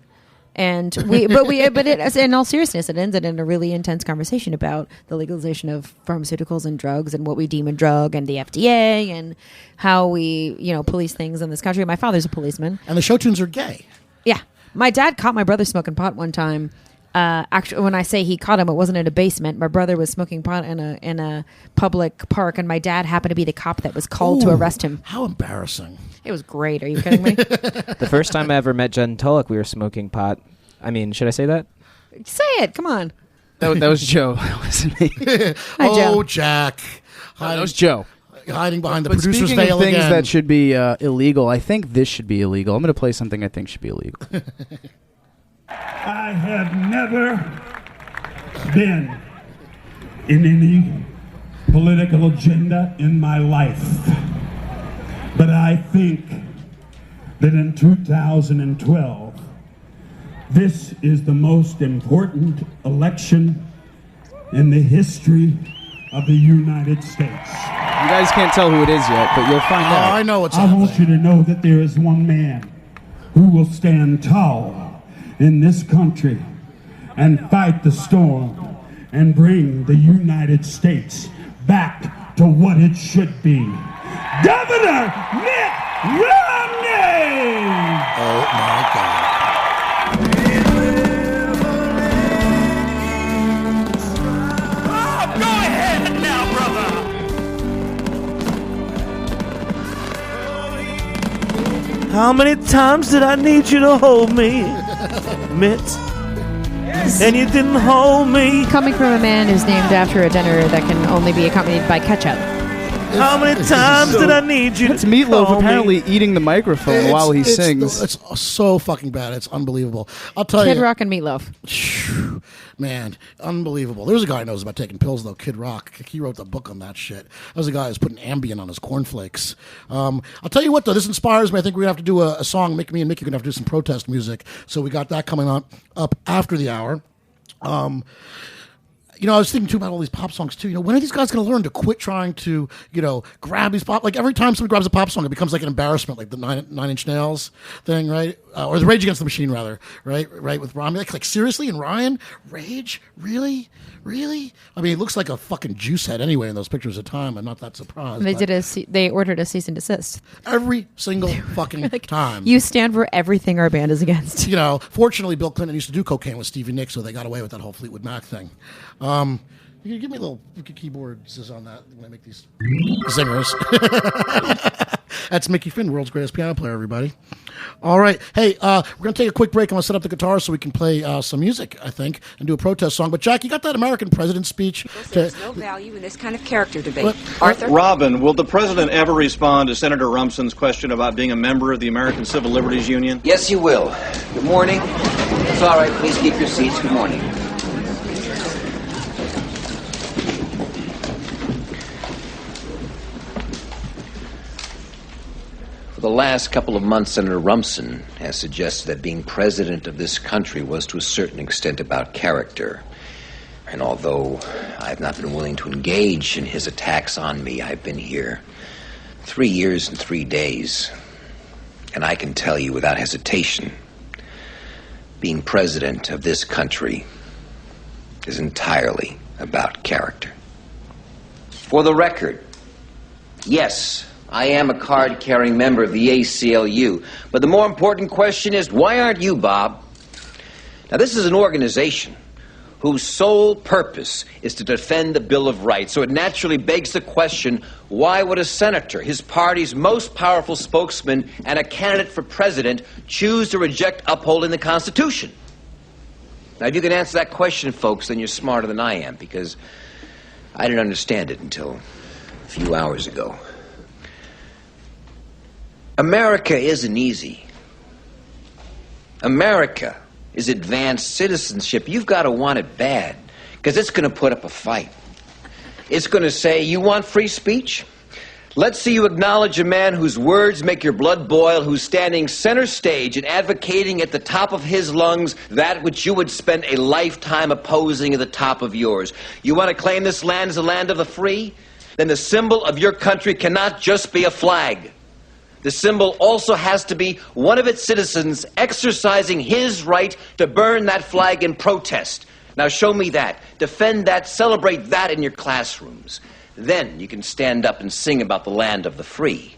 And in all seriousness, it ended in a really intense conversation about the legalization of pharmaceuticals and drugs and what we deem a drug and the FDA and how we, police things in this country. My father's a policeman.
And the show tunes are gay.
Yeah. My dad caught my brother smoking pot one time. Actually, when I say he caught him, it wasn't in a basement. My brother was smoking pot in a public park, and my dad happened to be the cop that was called to arrest him.
How embarrassing.
It was great. Are you kidding me?
The first time I ever met Jen Tulloch, we were smoking pot. I mean, should I say that?
Say it. Come on.
That was Joe. That wasn't me.
Hi, Joe.
Jack.
That was Joe.
Hiding behind the
But
producer's
speaking
veil
of things
again.
that should be illegal, I think this should be illegal. I'm going to play something I think should be illegal.
I have never been in any political agenda in my life. But I think that in 2012, this is the most important election in the history of the United States.
You guys can't tell who it is yet, but you'll find out.
I know what's
I want you to know that there is one man who will stand tall in this country and fight the storm and bring the United States back to what it should be. Governor Mitt Romney!
Oh, my God.
Oh, go ahead now, brother!
How many times did I need you to hold me, Mitt? And you didn't hold me.
Coming from a man who's named after a dinner that can only be accompanied by ketchup.
How many times did I need you?
It's Meatloaf apparently eating the microphone while he sings.
It's so fucking bad. It's unbelievable. I'll tell you.
Kid Rock and Meatloaf.
Man, unbelievable. There's a guy who knows about taking pills, though, Kid Rock. He wrote the book on that shit. That was a guy who's putting Ambien on his cornflakes. I'll tell you what, though, this inspires me. I think we're going to have to do a song. Me and Mickey are going to have to do some protest music. So we got that coming up after the hour. I was thinking too about all these pop songs too. When are these guys going to learn to quit trying to, grab these pop? Like every time someone grabs a pop song, it becomes like an embarrassment, like the Nine Inch Nails thing, right? Or the Rage Against the Machine, rather, right? Right with Ryan. Like seriously, and Ryan, Rage, really? I mean, he looks like a fucking juice head anyway in those pictures of time. I'm not that surprised.
They ordered a cease and desist
every single fucking time.
You stand for everything our band is against.
Fortunately, Bill Clinton used to do cocaine with Stevie Nicks, so they got away with that whole Fleetwood Mac thing. You can give me a little keyboards on that when I make these zingers. That's Mickey Finn, world's greatest piano player, everybody. All right. Hey, we're going to take a quick break. I'm going to set up the guitar so we can play some music, I think, and do a protest song. But, Jack, you got that American president speech?
There's no value in this kind of character debate. Arthur?
Robin, will the president ever respond to Senator Rumson's question about being a member of the American Civil Liberties Union?
Yes, he will. Good morning. It's all right. Please keep your seats. Good morning. For the last couple of months, Senator Rumson has suggested that being president of this country was to a certain extent about character. And although I've not been willing to engage in his attacks on me, I've been here 3 years and 3 days. And I can tell you without hesitation, being president of this country is entirely about character. For the record, yes, I am a card-carrying member of the ACLU, but the more important question is, why aren't you, Bob? Now, this is an organization whose sole purpose is to defend the Bill of Rights, so it naturally begs the question, why would a senator, his party's most powerful spokesman and a candidate for president, choose to reject upholding the Constitution? Now, if you can answer that question, folks, then you're smarter than I am, because I didn't understand it until a few hours ago. America isn't easy. America is advanced citizenship. You've got to want it bad, because it's going to put up a fight. It's going to say, you want free speech? Let's see you acknowledge a man whose words make your blood boil, who's standing center stage and advocating at the top of his lungs that which you would spend a lifetime opposing at the top of yours. You want to claim this land as the land of the free? Then the symbol of your country cannot just be a flag. The symbol also has to be one of its citizens exercising his right to burn that flag in protest. Now show me that. Defend that. Celebrate that in your classrooms. Then you can stand up and sing about the land of the free.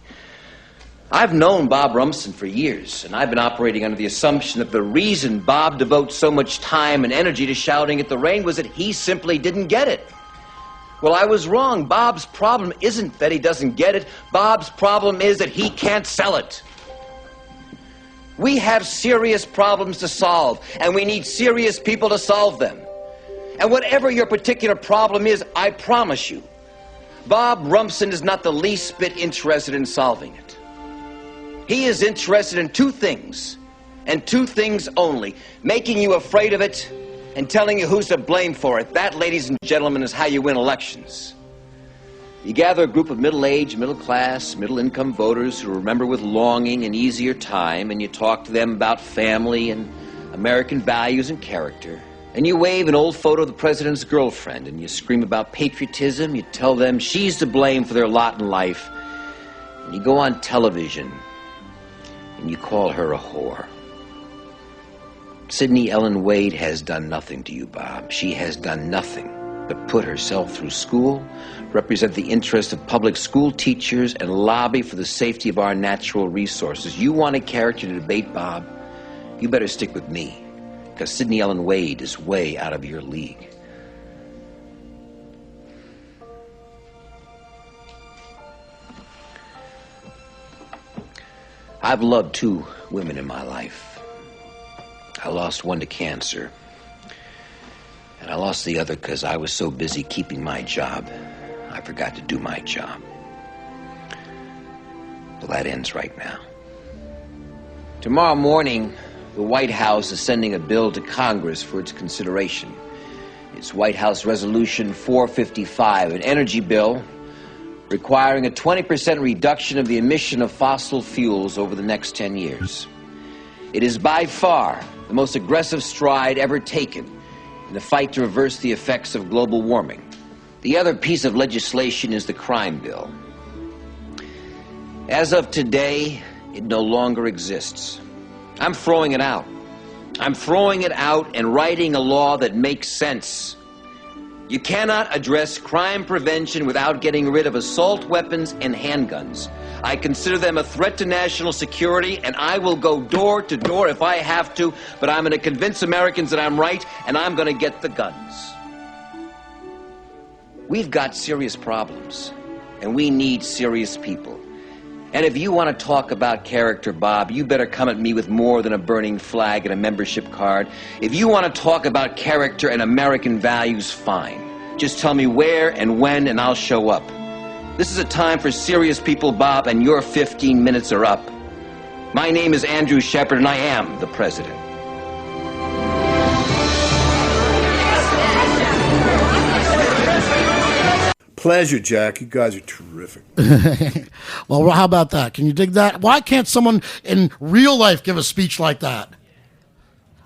I've known Bob Rumson for years, and I've been operating under the assumption that the reason Bob devotes so much time and energy to shouting at the rain was that he simply didn't get it. Well, I was wrong. Bob's problem isn't that he doesn't get it. Bob's problem is that he can't sell it. We have serious problems to solve, and we need serious people to solve them. And whatever your particular problem is, I promise you, Bob Rumson is not the least bit interested in solving it. He is interested in two things, and two things only: making you afraid of it and telling you who's to blame for it. That, ladies and gentlemen, is how you win elections. You gather a group of middle-aged, middle-class, middle-income voters who remember with longing an easier time, and you talk to them about family and American values and character. And you wave an old photo of the president's girlfriend, and you scream about patriotism. You tell them she's to blame for their lot in life. And you go on television, and you call her a whore. Sidney Ellen Wade has done nothing to you, Bob. She has done nothing but put herself through school, represent the interests of public school teachers, and lobby for the safety of our natural resources. You want a character to debate, Bob? You better stick with me, because Sidney Ellen Wade is way out of your league. I've loved two women in my life. I lost one to cancer, and I lost the other because I was so busy keeping my job, I forgot to do my job. Well, that ends right now. Tomorrow morning, the White House is sending a bill to Congress for its consideration. It's White House Resolution 455, an energy bill requiring a 20% reduction of the emission of fossil fuels over the next 10 years. It is by far the most aggressive stride ever taken in the fight to reverse the effects of global warming. The other piece of legislation is the crime bill. As of today, it no longer exists. I'm throwing it out. I'm throwing it out and writing a law that makes sense. You cannot address crime prevention without getting rid of assault weapons and handguns. I consider them a threat to national security, and I will go door to door if I have to, but I'm going to convince Americans that I'm right, and I'm going to get the guns. We've got serious problems, and we need serious people. And if you want to talk about character, Bob, you better come at me with more than a burning flag and a membership card. If you want to talk about character and American values, fine. Just tell me where and when, and I'll show up. This is a time for serious people, Bob, and your 15 minutes are up. My name is Andrew Shepard, and I am the president.
Pleasure, Jack. You guys are terrific.
Well, how about that? Can you dig that? Why can't someone in real life give a speech like that?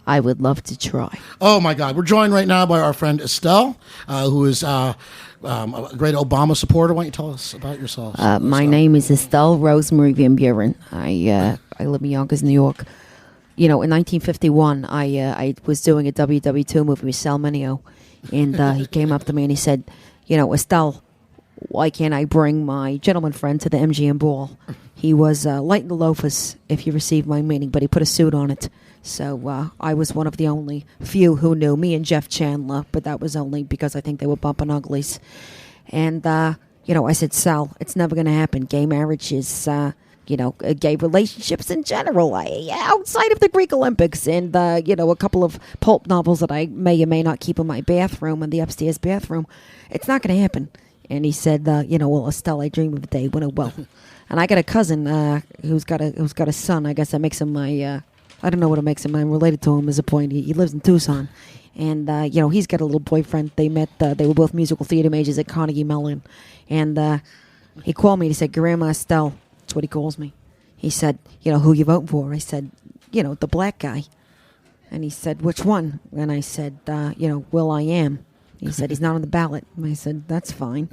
I would love to try.
Oh, my God. We're joined right now by our friend Estelle, who is a great Obama supporter. Why don't you tell us about yourself?
My name is Estelle Rosemary Van Buren. I live in Yonkers, New York. You know, in 1951, I was doing a WW2 movie with Sal Mineo, and he came up to me and he said, you know, Estelle, why can't I bring my gentleman friend to the MGM ball? He was light in the loafers, if you received my meaning, but he put a suit on it. So I was one of the only few who knew, me and Jeff Chandler, but that was only because I think they were bumping uglies. And, you know, I said, Sal, it's never going to happen. Gay marriage is, you know, gay relationships in general, outside of the Greek Olympics and, you know, a couple of pulp novels that I may or may not keep in my bathroom, in the upstairs bathroom. It's not going to happen. And he said, you know, well, Estelle, I dream of a day when it will. And I got a cousin who's got a son. I guess that makes him my, I don't know what it makes him. I'm related to him as a point. He lives in Tucson. And, you know, he's got a little boyfriend. They met, they were both musical theater majors at Carnegie Mellon. And he called me and he said, Grandma Estelle, that's what he calls me. He said, you know, who you voting for? I said, you know, the black guy. And he said, which one? And I said, you know, Will.I.am. He said, he's not on the ballot. And I said, that's fine.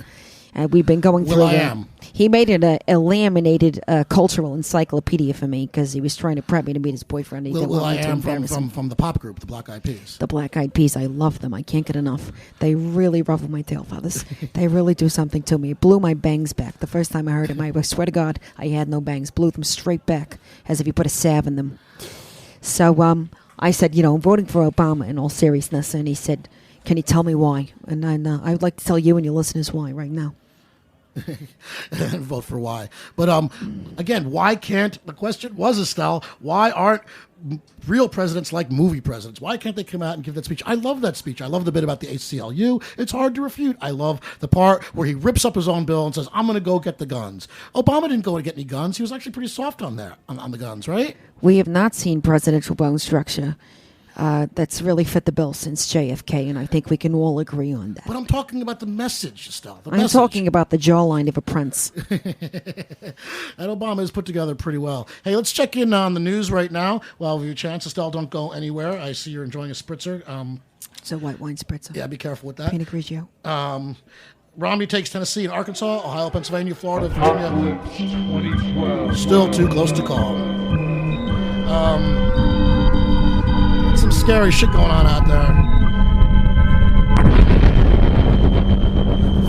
And we've been going through
Will.I.am.
He made it a laminated cultural encyclopedia for me because he was trying to prep me to meet his boyfriend. He didn't want me to
Will.I.am
embarrass him.
from the pop group, the Black Eyed Peas.
The Black Eyed Peas, I love them. I can't get enough. They really ruffle my tail feathers. They really do something to me. It blew my bangs back. The first time I heard them, I swear to God, I had no bangs. Blew them straight back as if you put a salve in them. So I said, you know, I'm voting for Obama in all seriousness. And he said, can you tell me why? And I would like to tell you and your listeners why right now.
Vote for why. But again, why can't, the question was, Estelle, why aren't real presidents like movie presidents? Why can't they come out and give that speech? I love that speech. I love the bit about the ACLU. It's hard to refute. I love the part where he rips up his own bill and says, I'm going to go get the guns. Obama didn't go and get any guns. He was actually pretty soft on that, on the guns, right?
We have not seen presidential bone structure that's really fit the bill since JFK, and I think we can all agree on that.
But I'm talking about the message, Estelle.
I'm talking about the jawline of a prince.
And Obama is put together pretty well. Hey, let's check in on the news right now. Well, if you have a chance, Estelle, don't go anywhere. I see you're enjoying a spritzer.
It's a white wine spritzer.
Yeah, be careful with that.
Pinot Grigio.
Romney takes Tennessee and Arkansas, Ohio, Pennsylvania, Florida, Virginia. Still too close to call. Some scary shit going on out there.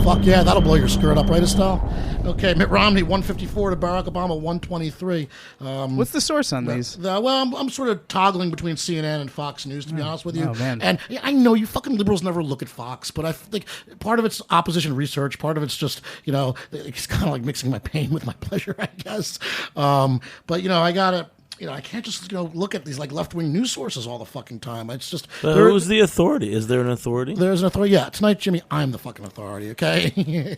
Fuck yeah, that'll blow your skirt up, right, Estelle? Okay, Mitt Romney, 154 to Barack Obama, 123.
What's the source on these?
Well, I'm sort of toggling between CNN and Fox News, to be honest with you.
Oh, man.
And I know you fucking liberals never look at Fox, but I think part of it's opposition research, part of it's just, you know, it's kind of like mixing my pain with my pleasure, I guess. But, you know, I gotta... You know, I can't just, you know, look at these like left-wing news sources all the fucking time. It's just...
Who's the authority? Is there an authority?
There's an authority. Yeah, tonight, Jimmy, I'm the fucking authority, okay? You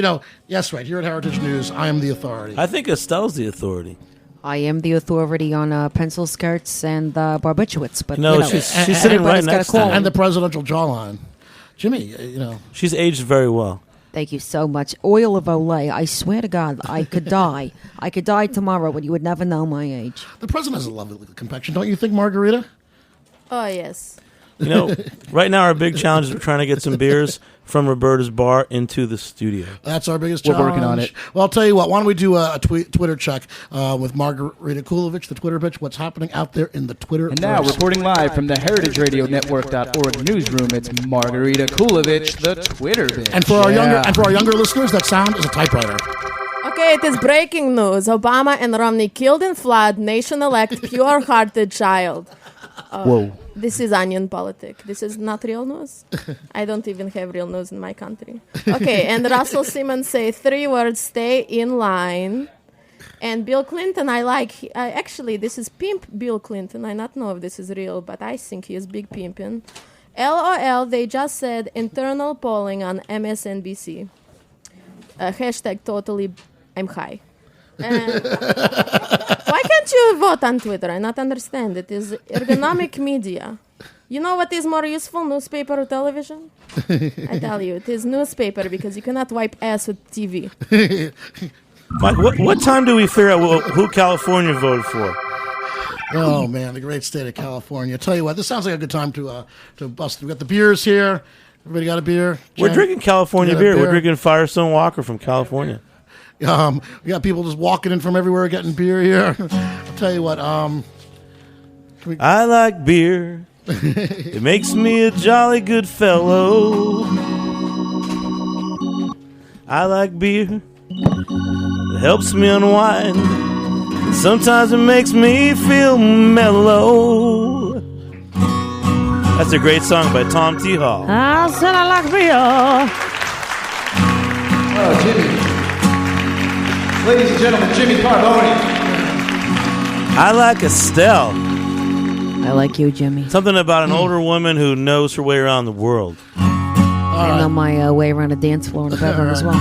know, yes, right, here at Heritage News, I am the authority.
I think Estelle's the authority.
I am the authority on pencil skirts and barbiturates, but
No,
you know,
she's sitting right next to
And the presidential jawline. Jimmy, you know...
She's aged very well.
Thank you so much. Oil of Olay. I swear to God, I could die. I could die tomorrow, but you would never know my age.
The president has a lovely complexion, don't you think, Margarita?
Oh, yes.
You know, right now our big challenge is we're trying to get some beers from Roberta's bar into the studio.
That's our biggest
We're
challenge.
working on it.
Well, I'll tell you what. Why don't we do a Twitter check with Margarita Kulovich, the Twitter bitch. What's happening out there in the Twitter?
And now, reporting live from the HeritageRadioNetwork.org newsroom, it's Margarita Kulovich, the Twitter bitch.
And for our younger listeners, that sound is a typewriter.
Okay, it is breaking news. Obama and Romney killed in flood, nation-elect, pure-hearted child.
Whoa.
This is onion politic. This is not real news. I don't even have real news in my country. Okay, and Russell Simmons say 3 words, stay in line. And Bill Clinton, I like. Actually, this is pimp Bill Clinton. I not know if this is real, but I think he is big pimpin'. LOL, they just said internal polling on MSNBC. Hashtag totally, I'm high. And why can't you vote on Twitter? I not understand. It is ergonomic media. You know what is more useful, newspaper or television? I tell you, it is newspaper because you cannot wipe ass with TV.
Mike, what time do we figure out who California voted for?
Oh man, the great state of California. I tell you what, this sounds like a good time to bust. We got the beers here. Everybody got a beer?
We're
Jen?
drinking California beer. We're drinking Firestone Walker from California.
We got people just walking in from everywhere getting beer here. I'll tell you what.
I like beer. It makes me a jolly good fellow. I like beer. It helps me unwind. Sometimes it makes me feel mellow. That's a great song by Tom T. Hall.
I said I like beer.
Oh, Jimmy. Ladies and gentlemen, Jimmy Carbone.
I like Estelle.
I like you, Jimmy.
Something about an older woman who knows her way around the world.
I know my way around a dance floor in a bedroom as well.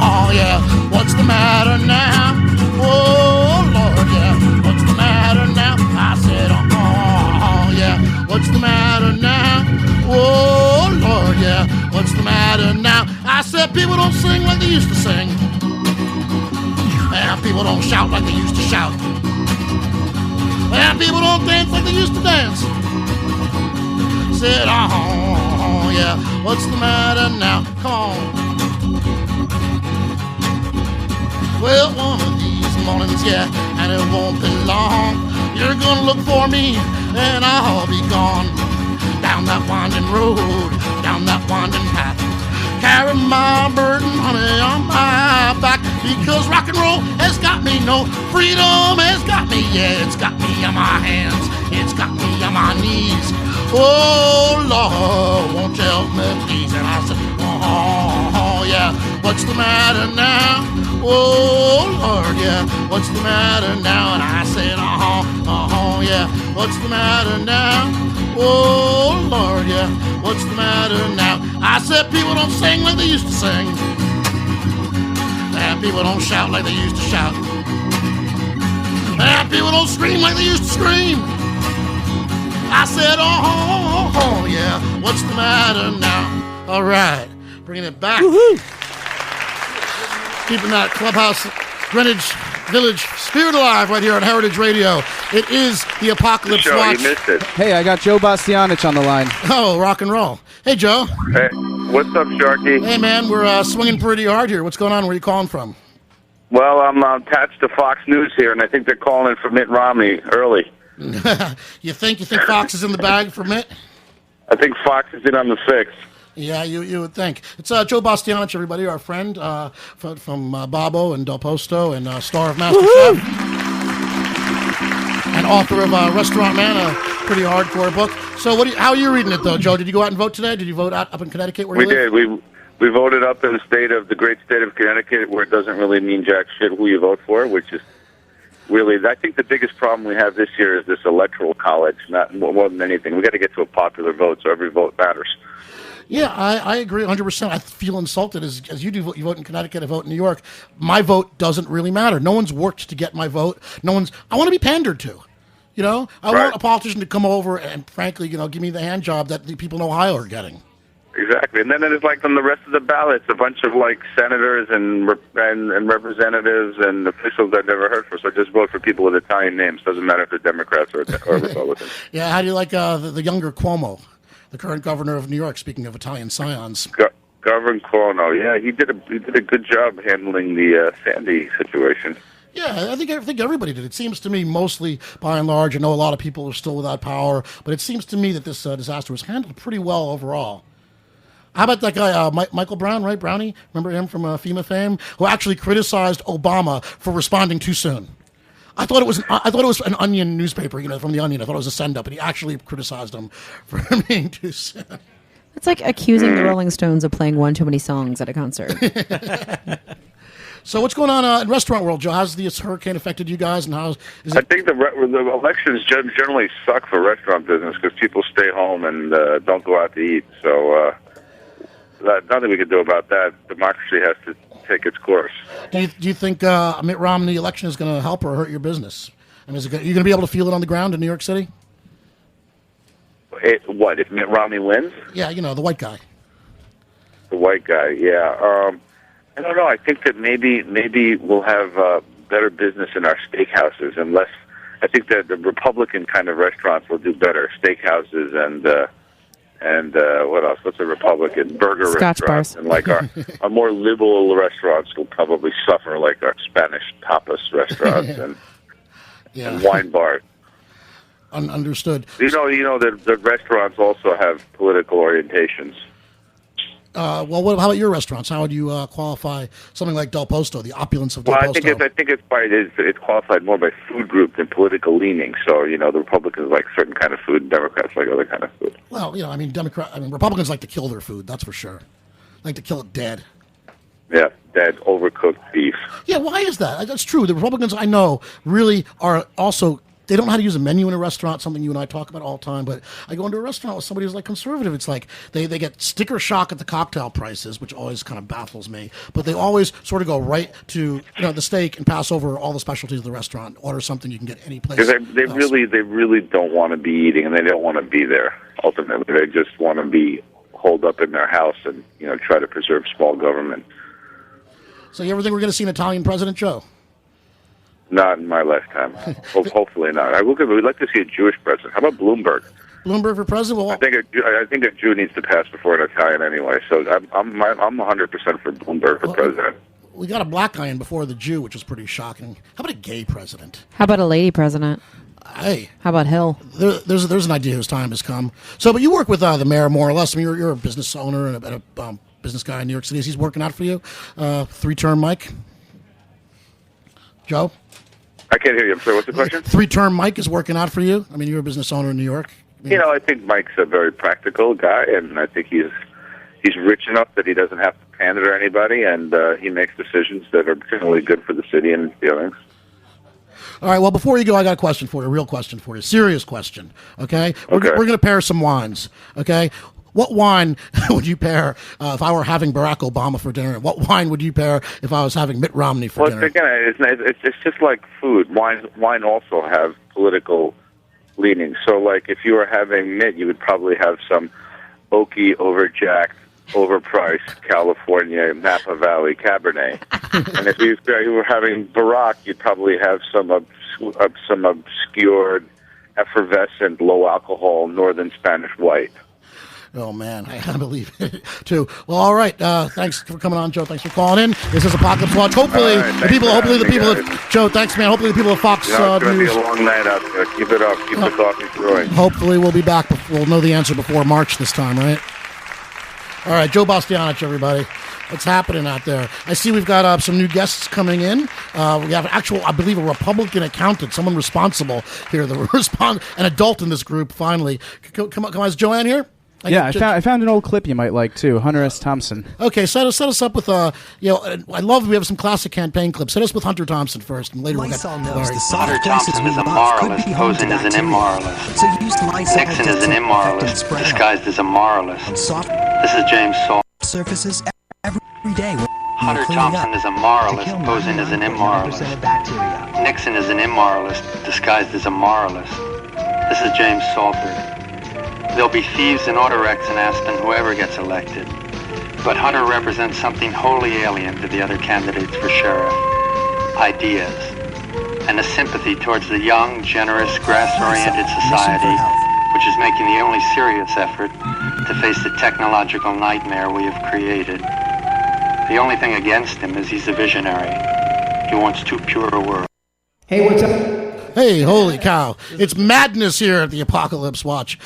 Oh, yeah. What's the matter now? Oh, Lord, yeah. What's the matter now? I said, oh, yeah. What's the matter now? Oh, Lord, yeah. What's the matter now? I said people don't sing like they used to sing. And people don't shout like they used to shout. And people don't dance like they used to dance. Said, oh, yeah. What's the matter now? Come on. Well, one of these mornings, yeah, and it won't be long. You're gonna look for me, and I'll be gone. Down that winding road, down that winding path. Carry my burden, honey, on my back. Because rock and roll has got me, no freedom has got me. Yeah, it's got me on my hands, it's got me on my knees. Oh, Lord, won't you help me, please? And I said, oh, yeah, what's the matter now? Oh, Lord, yeah, what's the matter now? And I said, yeah, what's the matter now? Oh, Lord, yeah, what's the matter now? I said people don't sing like they used to sing. And people don't shout like they used to shout. And people don't scream like they used to scream. I said, oh, yeah, what's the matter now? All right, bringing it back. Woo-hoo. Keeping that Clubhouse Greenwich Village spirit alive right here on Heritage Radio. It is the Apocalypse Watch.
You missed it.
Hey, I got Joe Bastianich on the line.
Oh, rock and roll. Hey, Joe.
Hey, what's up, Sharky?
Hey, man, we're swinging pretty hard here. What's going on? Where are you calling from?
Well, I'm attached to Fox News here, and I think they're calling in for Mitt Romney early.
You think Fox is in the bag for Mitt?
I think Fox is in on the 6th.
Yeah, you would think. It's Joe Bastianich, everybody, our friend from Bobo and Del Posto and star of MasterChef. And author of Restaurant Man, a pretty hardcore book. So how are you reading it, though, Joe? Did you go out and vote today? Did you vote out up in Connecticut where you live?
We did. We voted up in the great state of Connecticut, where it doesn't really mean jack shit who you vote for, which is really, I think the biggest problem we have this year is this electoral college, not more than anything. We got to get to a popular vote, so every vote matters.
Yeah, I agree 100%. I feel insulted as you do. You vote in Connecticut, I vote in New York. My vote doesn't really matter. No one's worked to get my vote. I want to be pandered to. You know, I want a politician to come over and, frankly, give me the hand job that the people in Ohio are getting.
Exactly, and then it's like on the rest of the ballots, a bunch of senators and representatives and officials I've never heard for. So just vote for people with Italian names. Doesn't matter if they're Democrats or Republicans.
Yeah, how do you like the younger Cuomo, the current governor of New York? Speaking of Italian scions,
Governor Cuomo. Yeah, he did a good job handling the Sandy situation.
Yeah, I think everybody did. It seems to me, mostly by and large. I know a lot of people are still without power, but it seems to me that this disaster was handled pretty well overall. How about that guy, Michael Brown, right? Brownie? Remember him from FEMA fame? Who actually criticized Obama for responding too soon. I thought it was an Onion newspaper, from the Onion. I thought it was a send-up, and he actually criticized him for being too soon.
It's like accusing the Rolling Stones of playing one too many songs at a concert.
So what's going on in restaurant world, Joe? How's this hurricane affected you guys, and how's?
I think the elections generally suck for restaurant business because people stay home and don't go out to eat. So nothing we can do about that. Democracy has to take its course.
Do you think Mitt Romney election is going to help or hurt your business? I mean, are you going to be able to feel it on the ground in New York City?
What, if Mitt Romney wins?
Yeah, the white guy.
The white guy, yeah. I don't know. I think that maybe we'll have better business in our steakhouses, and less. I think that the Republican kind of restaurants will do better. Steakhouses and what else? What's a Republican burger
Scotch
restaurants?
bars.
And like our more liberal restaurants will probably suffer, like our Spanish tapas restaurants and wine bars.
Understood.
You know that the restaurants also have political orientations.
Well, how about your restaurants? How would you qualify something like Del Posto, the opulence of Del Posto?
I think it's qualified more by food group than political leaning. So the Republicans like certain kind of food, and Democrats like other kind of food.
Well, Republicans like to kill their food. That's for sure. Like to kill it dead.
Yeah, dead, overcooked beef.
Yeah, why is that? That's true. The Republicans I know really are also. They don't know how to use a menu in a restaurant, something you and I talk about all the time. But I go into a restaurant with somebody who's like conservative. It's like they get sticker shock at the cocktail prices, which always kind of baffles me. But they always sort of go right to the steak and pass over all the specialties of the restaurant. Order something you can get any place.
Because they really don't want to be eating, and they don't want to be there. Ultimately, they just want to be holed up in their house and try to preserve small government.
So you ever think we're going to see an Italian president, Joe?
Not in my lifetime. Hopefully not. We'd like to see a Jewish president. How about Bloomberg?
Bloomberg for president? Well,
I think a Jew needs to pass before an Italian anyway. So I'm 100% for Bloomberg for president.
We got a black guy in before the Jew, which is pretty shocking. How about a gay president?
How about a lady president?
Hey,
how about Hill?
There's an idea whose time has come. So, but you work with the mayor more or less. I mean, you're a business owner and a business guy in New York City. Is he working out for you? 3-term Mike? Joe?
I can't hear you. I'm sorry. What's the question?
3-term Mike is working out for you? I mean, you're a business owner in New York.
I think Mike's a very practical guy, and I think he's rich enough that he doesn't have to pander to anybody, and he makes decisions that are generally good for the city and its feelings.
All right, well, before you go, I got a question for you, a real question for you, serious question, okay? We're going to pair some wines, okay? What wine would you pair if I were having Barack Obama for dinner? What wine would you pair if I was having Mitt Romney for dinner?
Again, it's just like food. Wine also have political leanings. So, like, if you were having Mitt, you would probably have some oaky, overjacked, overpriced California Napa Valley Cabernet. And if you were having Barack, you'd probably have some obscured, effervescent, low-alcohol Northern Spanish white.
Oh, man, I can't believe it, too. Well, all right. Thanks for coming on, Joe. Thanks for calling in. This is Apocalypse Watch. Hopefully, the people of Joe, thanks, man. Hopefully, the people of Fox
It's going to
News.
be a long night out there. Keep it up. Keep the coffee brewing.
Hopefully, we'll be back. We'll know the answer before March this time, right? All right, Joe Bastianich, everybody. What's happening out there? I see we've got some new guests coming in. We have I believe, a Republican accountant, someone responsible here, an adult in this group, finally. Come on, is Joanne here?
Yeah, I found an old clip you might like, too. Hunter S. Thompson.
Okay, set us up with, I love we have some classic campaign clips. Set us with Hunter Thompson first, and later we'll get
Hunter Thompson is a moralist posing as an immoralist. Nixon is an immoralist disguised as a moralist. This is James Saul.
Surfaces every day.
Hunter Thompson is a moralist posing as an immoralist. Nixon is an immoralist disguised as a moralist. This is James Salford. There'll be thieves in Autorex and Aspen whoever gets elected. But Hunter represents something wholly alien to the other candidates for sheriff. Ideas. And a sympathy towards the young, generous, grass-oriented society, which is making the only serious effort to face the technological nightmare we have created. The only thing against him is he's a visionary. He wants too pure a world.
Hey, what's up?
Hey, holy cow. It's madness here at the Apocalypse Watch.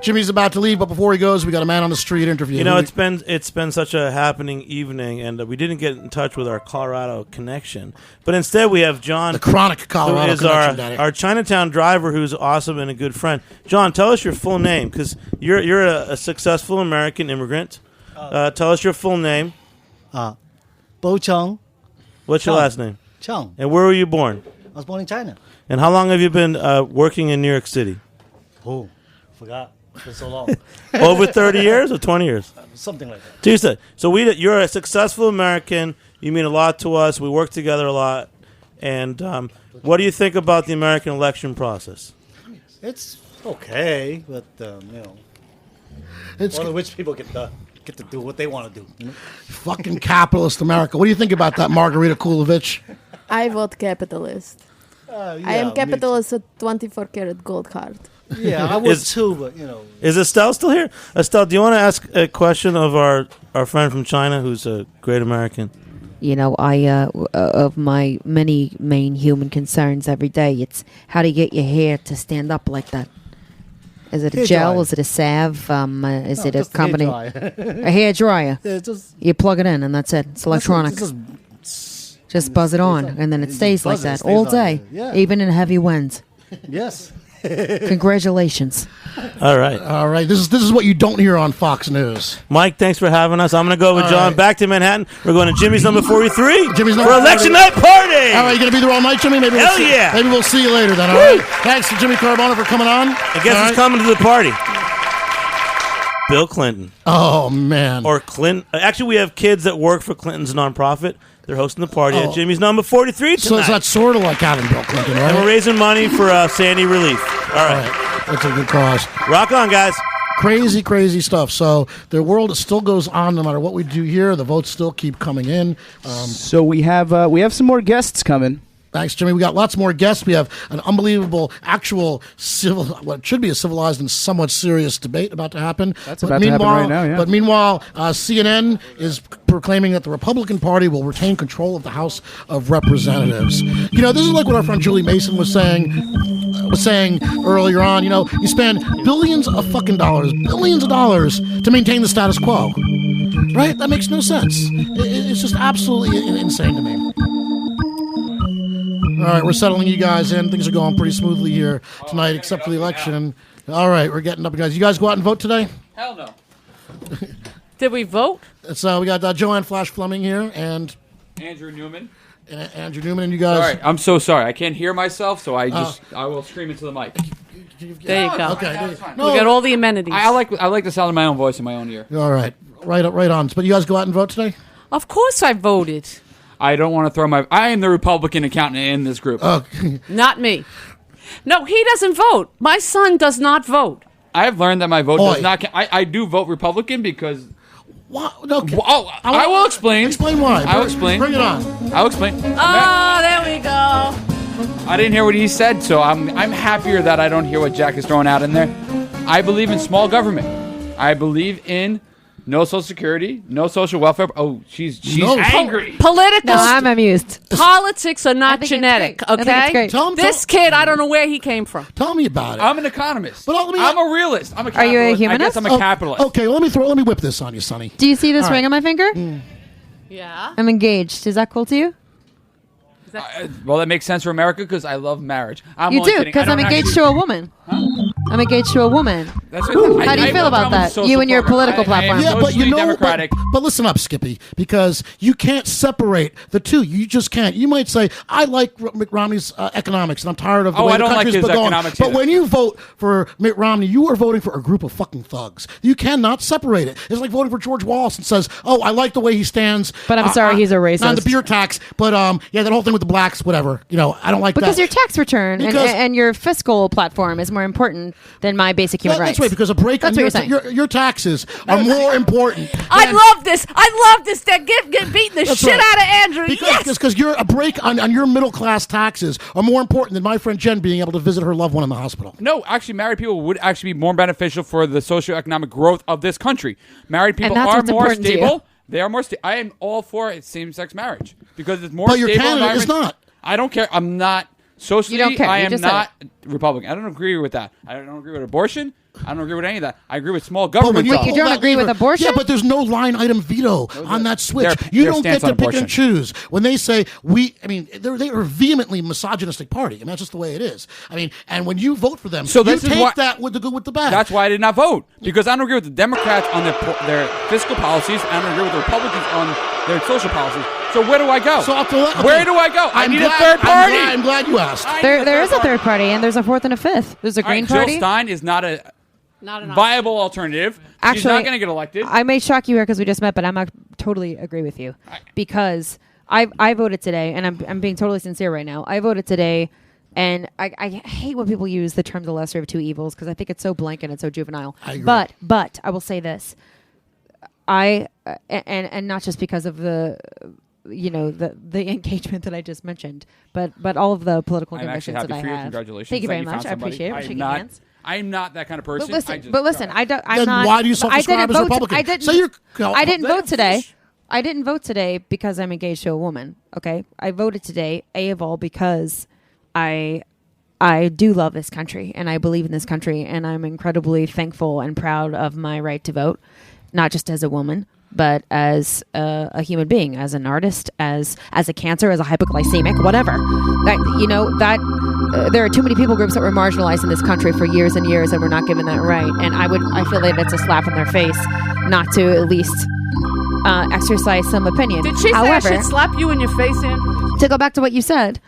Jimmy's about to leave, but before he goes, we got a man on the street interview.
You know, it's been such a happening evening, and we didn't get in touch with our Colorado connection. But instead, we have John.
The chronic Colorado
who is
connection, Daddy.
our Chinatown driver who's awesome and a good friend. John, tell us your full name, because you're a successful American immigrant. Tell us your full name.
Bo Chung.
What's your
Chung.
last name?
Chung.
And where were you born?
I was born in China.
And how long have you been working in New York City?
Oh, forgot. It's been so long.
Over 30 years or 20 years?
Something like that.
Tuesday. So you're a successful American. You mean a lot to us. We work together a lot. And what do you think about the American election process?
It's okay, but you know,
It's
only rich people get to do what they want to do. You know?
fucking capitalist America. What do you think about that, Margarita Kulovich?
I vote capitalist. I am capitalist with 24-karat gold card.
Yeah, I would too, but you know.
Is Estelle still here? Estelle, do you want to ask a question of our friend from China who's a great American?
You know, of my many main human concerns every day, it's how to get your hair to stand up like that. Is it a
Hair
gel?
dryer.
Is it a salve? Is it a
just a hair
company?
dryer.
A hair dryer.
Yeah, just
You plug it in and that's it. It's electronic. Just buzz it on, and then it stays like that all day, even in heavy winds.
Yes.
Congratulations.
All right.
All right. This is what you don't hear on Fox News.
Mike, thanks for having us. I'm going to go with
All
John
right.
back to Manhattan. We're going to Jimmy's number 43
Jimmy's
for
number
election
43.
night party.
All right, you going to be there all night, Jimmy? Maybe
Hell yeah.
Maybe we'll see you later then, all right? Thanks to Jimmy Carbona for coming on.
I guess
All
who's
right.
coming to the party? Bill Clinton.
Oh, man.
Or Clinton. Actually, we have kids that work for Clinton's nonprofit. They're hosting the party
Oh.
at Jimmy's number 43 tonight.
So that's sort of like having Bill Clinton, right?
And we're raising money for Sandy relief. All right.
That's a good cause.
Rock on, guys.
Crazy, crazy stuff. So the world still goes on no matter what we do here. The votes still keep coming in.
So we have some more guests coming.
Thanks, Jimmy. We got lots more guests. We have an unbelievable, actual what should be a civilized and somewhat serious debate about to happen.
That's about to happen right now, yeah.
But meanwhile, CNN is proclaiming that the Republican Party will retain control of the House of Representatives. You know, this is like what our friend Julie Mason was saying earlier on. You know, you spend billions of dollars to maintain the status quo. Right? That makes no sense. It's just absolutely insane to me. All right, we're settling you guys in. Things are going pretty smoothly here tonight, except for the election. All right, we're getting up, guys. You guys go out and vote today?
Hell no.
Did we vote?
So we got Joanne Flash Fleming here and
Andrew Newman.
Andrew Newman, and you guys.
All right, I'm so sorry. I can't hear myself, so I will scream into the mic.
There you go.
Okay.
We got all the amenities.
I like the sound of my own voice in my own ear.
All right, right on. But you guys go out and vote today?
Of course I voted.
I don't want to throw my. I am the Republican accountant in this group.
Not me. No, he doesn't vote. My son does not vote.
I have learned that my vote does not. I do vote Republican because.
What? Okay.
Oh, I will explain.
Explain why.
I will explain.
Bring it on.
I'll explain.
Oh, there we go.
I didn't hear what he said, so I'm happier that I don't hear what Jack is throwing out in there. I believe in small government. I believe in no Social Security, no social welfare. Oh, she's angry.
Political.
No, I'm amused.
Politics are not
it's
genetic.
great. I think it's
Okay.
great.
This kid, I don't know where he came from.
Tell me about it.
I'm an economist.
But
I'm a realist. I'm a capitalist.
Are you a
I guess
humanist?
I'm a capitalist.
Okay, let me whip this on you, Sonny.
Do you see this
All
ring
right.
on my finger?
Yeah.
I'm engaged. Is that cool to you?
Well, that makes sense for America because I love marriage. I'm
You
only
do,
kidding.
because
I
I'm
don't
engaged
actually-
to a woman. I'm engaged to a woman.
That's
How do you feel about that? You and your political platform.
Yeah, but you know,
Democratic.
but listen up, Skippy, because you can't separate the two. You just can't. You might say, I like Mitt Romney's economics, and I'm tired of the
Oh,
way
I
the
don't like
country's
his
going.
economics
But
either.
when you vote for Mitt Romney, you are voting for a group of fucking thugs. You cannot separate it. It's like voting for George Wallace and says, oh, I like the way he stands.
But I'm sorry, he's a racist.
On the beer tax, but yeah, that whole thing with the blacks, whatever. You know, I don't like
Because
that.
your tax return and your fiscal platform is more important than my basic human rights.
That's right, because a break
That's
on
what you're saying.
your taxes are more important.
I love this. I love this. They're get beating the
That's
shit
right.
out of Andrew.
Because you're a break on your middle class taxes are more important than my friend Jen being able to visit her loved one in the hospital.
No, actually, married people would actually be more beneficial for the socioeconomic growth of this country. Married people
that's
are
what's
more
important to you.
stable. They are more stable. I am all for same-sex marriage because it's more
But your
stable
candidate is
environment.
not.
I don't care. I'm not Socially,
You don't care.
I
You
am
just said
not Republican. I don't agree with that. I don't agree with abortion. I don't agree with any of that. I agree with small government.
But
you don't agree with abortion?
Yeah, but there's no line item veto on that switch. You
their
don't get
stance
to
on
pick
abortion.
and choose. When they say they are a vehemently misogynistic party. I mean, that's just the way it is. I mean, and when you vote for them,
So
you
this is
take
why-
that with the good with the bad.
That's why I did not vote, because I don't agree with the Democrats on their fiscal policies. I don't agree with the Republicans on their social policies. So where do I go? Where do I go? I need a third party.
I'm glad you asked.
There is a third party, and there's a fourth and a fifth. There's a
All right,
Green Party.
Jill Stein is not a
an
viable alternative. She's
Actually,
not going to get elected.
I may shock you here because we just met, but I'm totally agree with you because I voted today, and I'm being totally sincere right now. I voted today, and I hate when people use the term "the lesser of two evils" because I think it's so blanket and so juvenile.
I agree.
But I will say this, and not just because of the engagement that I just mentioned, but all of the political
I'm actually
convictions
happy
that I
for you.
have.
Congratulations.
Thank you
that
very much.
found
I
somebody.
appreciate it. We're shaking hands.
I'm not that kind of person.
But listen, I'm
Then
not.
why do you
I
self-describe
didn't
as a
vote.
Republican?
I didn't.
Say you're-
I didn't
let him
vote today.
finish.
I didn't vote today because I'm engaged to a woman. Okay, I voted today. A of all because I do love this country and I believe in this country and I'm incredibly thankful and proud of my right to vote, not just as a woman, but as a human being, as an artist, as a cancer, as a hypoglycemic, whatever. There are too many people groups that were marginalized in this country for years and years, and we're not given that right. And I feel like it's a slap in their face not to at least exercise some opinion.
Did she say I should slap you in your face, Andrew?
To go back to what you said,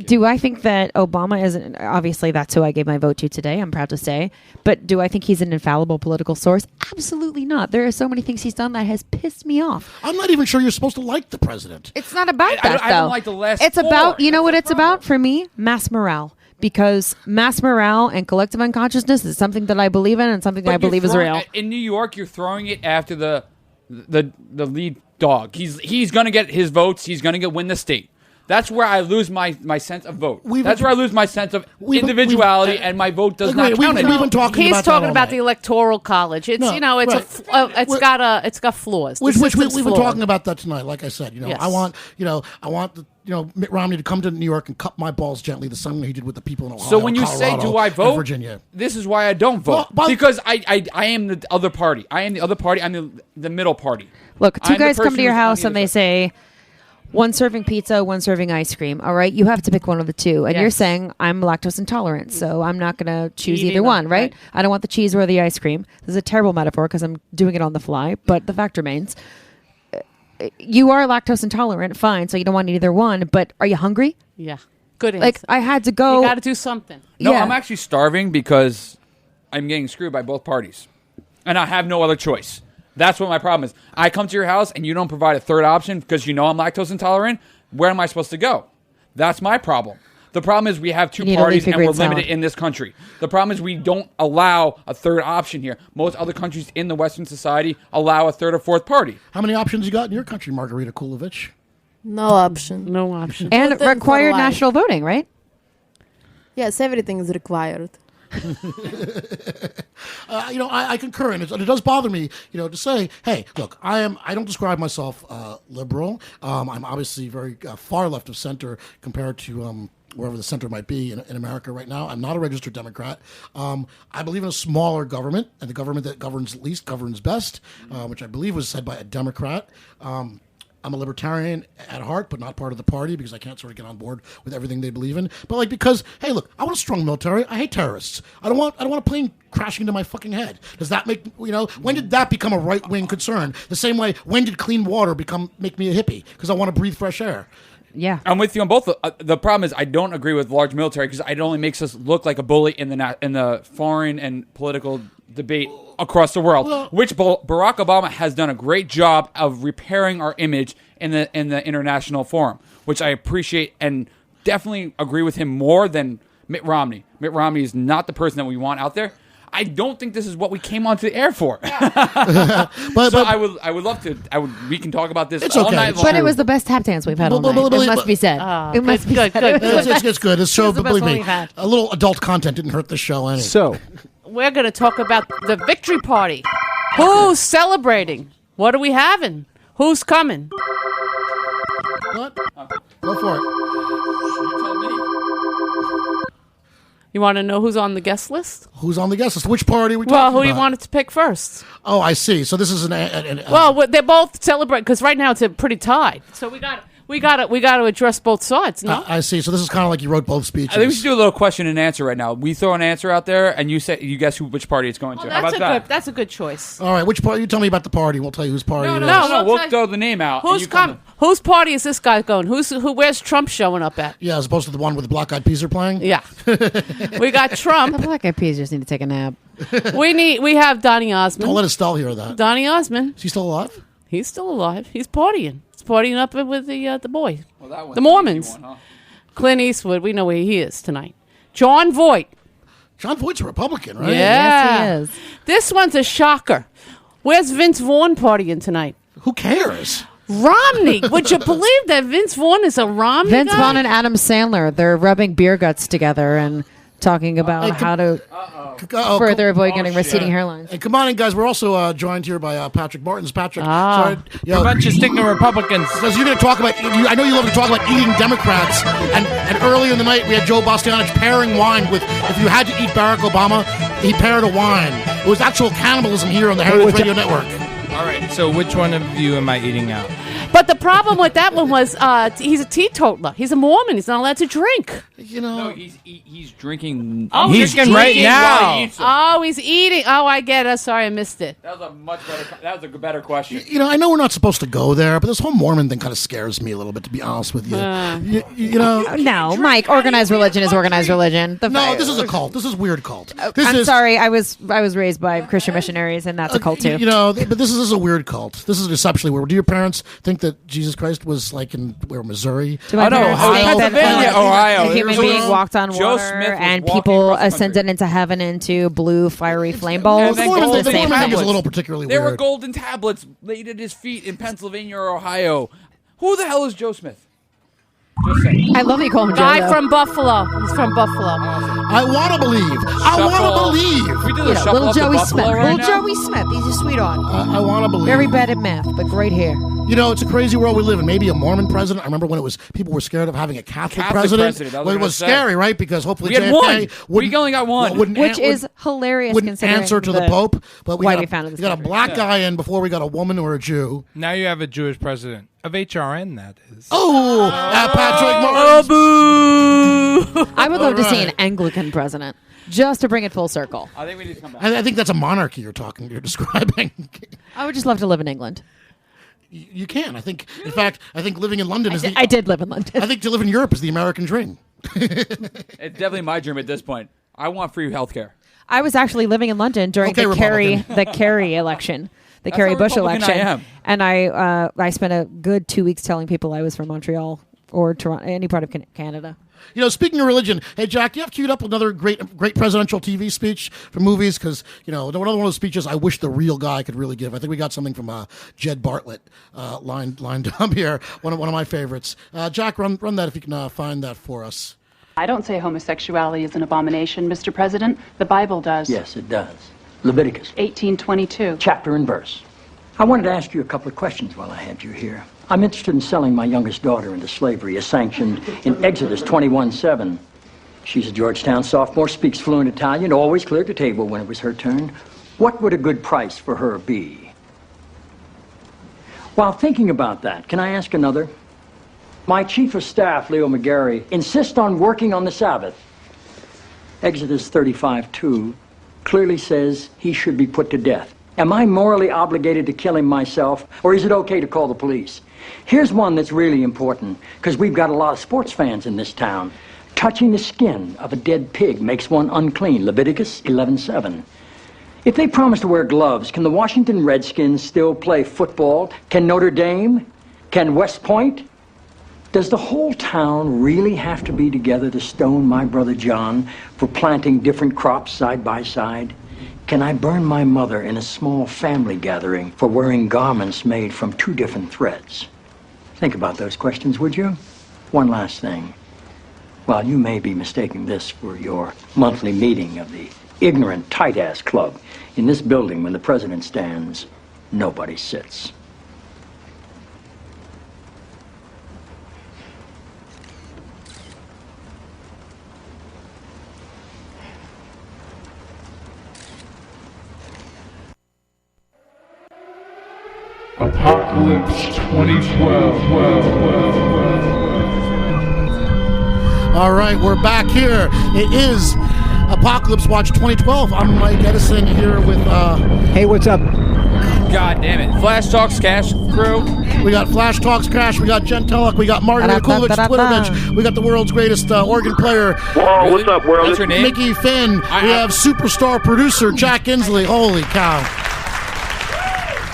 do I think that Obama isn't? Obviously, that's who I gave my vote to today. I'm proud to say. But do I think he's an infallible political source? Absolutely not. There are so many things he's done that has pissed me off.
I'm not even sure you're supposed to like the president.
It's not about that,
I
though.
don't like the last
It's
four.
about, you know what it's about for me? Mass morale. Because mass morale and collective unconsciousness is something that I believe in and something that I believe is real.
In New York, you're throwing it after the lead dog. He's going to get his votes. He's going to win the state. That's where I lose my sense of vote. That's where I lose my sense of individuality, and my vote does not count anymore.
He's talking about the electoral college. It's it's got flaws.
We've
System's
been
flawed.
talking about that tonight. Like I said,
Yes.
I want Mitt Romney to come to New York and cup my balls gently, the same way he did with the people in Ohio,
So when you say,
Colorado,
do I
and
vote?
Virginia?
This is why I don't vote. Because I am the other party. I am the other party. I'm the middle party.
Look, two
I'm the
guys come
person
to your
who's on
house
the
and
other
they say, one serving pizza, one serving ice cream. All right, you have to pick one of the two. And you're
Yes.
saying I'm lactose intolerant, so I'm not going to choose
Eat
either
either,
one, right?
right.
I don't want the cheese or the ice cream. This is a terrible metaphor because I'm doing it on the fly, but the fact remains. You are lactose intolerant, fine, so you don't want either one, but are you hungry?
Yeah. Good answer.
Like, I had to go.
You got to do something.
No,
Yeah.
I'm actually starving because I'm getting screwed by both parties. And I have no other choice. That's what my problem is. I come to your house and you don't provide a third option because you know I'm lactose intolerant. Where am I supposed to go? That's my problem. The problem is we have two
You need a
parties
leafy
and we're
green salad.
limited in this country. The problem is we don't allow a third option here. Most other countries in the Western society allow a third or fourth party.
How many options you got in your country, Margarita Kulovich?
No option.
No option.
And
Voting for
required
life.
national voting, right?
Yes, everything is required.
I concur, and it does bother me, to say, hey, look, I don't describe myself liberal. I'm obviously very far left of center compared to wherever the center might be in America right now. I'm not a registered Democrat. I believe in a smaller government, and the government that governs least governs best, which I believe was said by a Democrat. I'm a libertarian at heart, but not part of the party because I can't sort of get on board with everything they believe in. But because, hey, look, I want a strong military. I hate terrorists. I don't want a plane crashing into my fucking head. Does that make when did that become a right wing concern? The same way, when did clean water make me a hippie because I want to breathe fresh air?
Yeah,
I'm with you on both. The problem is I don't agree with large military because it only makes us look like a bully in the foreign and political debate across the world, which Barack Obama has done a great job of repairing our image in the international forum, which I appreciate and definitely agree with him more than Mitt Romney. Mitt Romney is not the person that we want out there. I don't think this is what we came onto the air for. I would love to. We can talk about this all night long.
But it was the best tap dance we've had all night. It must be said. It must be said.
It's good. It's so,
the best
believe
one
me,
we've had.
a little adult content didn't hurt the show any.
So,
We're going to talk about the victory party. Who's celebrating? What are we having? Who's coming?
What? Go for it.
You want to know who's on the guest list?
Who's on the guest list? Which party are we
Well,
talking
who do you
about?
want it to pick first?
Oh, I see. So this is
Well, they're both celebrate because right now it's a pretty tied. So we got to address both sides. No,
I see. So this is kind of like you wrote both speeches.
I think we should do a little question and answer right now. We throw an answer out there, and you guess which party it's going to. How about that?
That's a good choice.
All right, which party? You tell me about the party. We'll tell you whose party it is.
No. We'll throw the name out.
Who's coming? Whose party is this guy going? Where's Trump showing up at?
Yeah, as opposed to the one where the Black Eyed Peas are playing.
Yeah, we got Trump.
The Black Eyed Peas just need to take a nap.
We have Donny Osmond.
Don't let Estelle hear that.
Donny Osmond.
Is he still alive?
He's still alive. He's partying. He's partying up with the boy.
Well,
the Mormons.
One, huh?
Clint Eastwood. We know where he is tonight. John Voight.
John Voight's a Republican, right?
Yeah.
Yes, he is.
This one's a shocker. Where's Vince Vaughn partying tonight?
Who cares?
Romney. Would you believe that Vince Vaughn is a Romney
Vince
guy?
Vaughn and Adam Sandler, they're rubbing beer guts together and talking about how to further avoid getting receding hairlines.
Hey, come on in, guys. We're also joined here by Patrick Martins. Patrick,
Ah.
sorry,
A bunch of sticking Republicans.
Because you're going to talk about, I know you love to talk about eating Democrats. And earlier in the night, we had Joe Bastianich pairing wine with, if you had to eat Barack Obama, he paired a wine. It was actual cannibalism here on the Heritage Radio Network.
All right, so which one of you am I eating out?
But the problem with that one was he's a teetotaler. He's a Mormon. He's not allowed to drink.
You know,
No, he's drinking.
Oh,
He's drinking right now.
Oh, he's eating. Oh, I get it. Sorry, I missed it.
That was a much better. That was a better question.
You know, I know we're not supposed to go there, but this whole Mormon thing kind of scares me a little bit, to be honest with you. You know,
No, Mike, organized religion is organized religion.
no, this is a cult. This is a weird cult.
I'm sorry, I was raised by Christian missionaries, and that's a cult too.
You know, but this is a weird cult. This is exceptionally weird. Do your parents think that Jesus Christ was like in Missouri?
Do my parents think that
Ohio.
a human being walked on
Joe
water
Smith was
and
walking
people
across the country.
ascended into heaven into blue fiery flame balls?
then
It's
golden
the same
tablets.
thing.
is a little particularly
There
weird.
were golden tablets laid at his feet in Pennsylvania or Ohio. Who the hell is Joe Smith? Just saying.
I love that you call him Joe.
Guy
though.
from Buffalo. He's from Buffalo.
I want to believe. I want to believe.
We do the
You know,
shuffle
little
up to
Joey
Buffalo
Smith.
right
Little
now?
Joey Smith. He's a sweetheart.
I want to believe.
Very bad at math, but great hair.
You know, it's a crazy world we live in. Maybe a Mormon president. I remember when it was people were scared of having a Catholic president.
That was
Well, it was scary, right? Because hopefully
We had
JFK
one.
wouldn't-
We only got one.
wouldn't
Which
an-
is hilarious
wouldn't
considering
answer to the Pope. But we
why
got,
we founded this
we got a
country.
black guy in before we got a woman or a Jew.
Now you have a Jewish president of HRN, that is.
Oh, Patrick
Oh,
Martins.
boo!
I would love to see
All
an
right.
Anglican president, just to bring it full circle.
I think we need to come back.
I think that's a monarchy you're describing.
I would just love to live in England.
You can. I think. In fact, I think living in London is.
I did live in London.
I think to live in Europe is the American dream.
It's definitely my dream at this point. I want free health care.
I was actually living in London during
Okay,
the
Republican.
Kerry election, the
That's
Kerry
how
Bush
Republican
election,
I am.
and I spent a good 2 weeks telling people I was from Montreal or Toronto, any part of Canada.
You know, speaking of religion, hey Jack, you have queued up another great presidential TV speech from movies because you know another one of those speeches I wish the real guy could really give. I think we got something from Jed Bartlett lined up here. One of my favorites. Jack, run that if you can find that for us.
I don't say homosexuality is an abomination, Mr. President. The Bible does.
Yes, it does. Leviticus.
1822.
Chapter and verse. I wanted to ask you a couple of questions while I had you here. I'm interested in selling my youngest daughter into slavery, as sanctioned in Exodus 21:7. She's a Georgetown sophomore, speaks fluent Italian, always cleared the table when it was her turn. What would a good price for her be? While thinking about that, can I ask another? My chief of staff, Leo McGarry, insists on working on the Sabbath. Exodus 35:2 clearly says he should be put to death. Am I morally obligated to kill him myself, or is it okay to call the police? Here's one that's really important, because we've got a lot of sports fans in this town. Touching the skin of a dead pig makes one unclean, Leviticus 11:7. If they promise to wear gloves, can the Washington Redskins still play football? Can Notre Dame? Can West Point? Does the whole town really have to be together to stone my brother John for planting different crops side by side? Can I burn my mother in a small family gathering for wearing garments made from two different threads? Think about those questions, would you? One last thing. While you may be mistaking this for your monthly meeting of the ignorant tight-ass club, in this building when the president stands, nobody sits.
Apocalypse 2012.
All right, we're back here. It is Apocalypse Watch 2012. I'm Mike Edison here with...
Hey, what's up?
God damn it. Flash Talks Cash crew.
We got Flash Talks Crash. We got Jen Telek. We got Margaret Kulovich, Twitterbitch. We got the world's greatest organ player.
Whoa, what's up, world?
What's your name?
Mickey Finn. We have superstar producer Jack Inslee. Holy cow.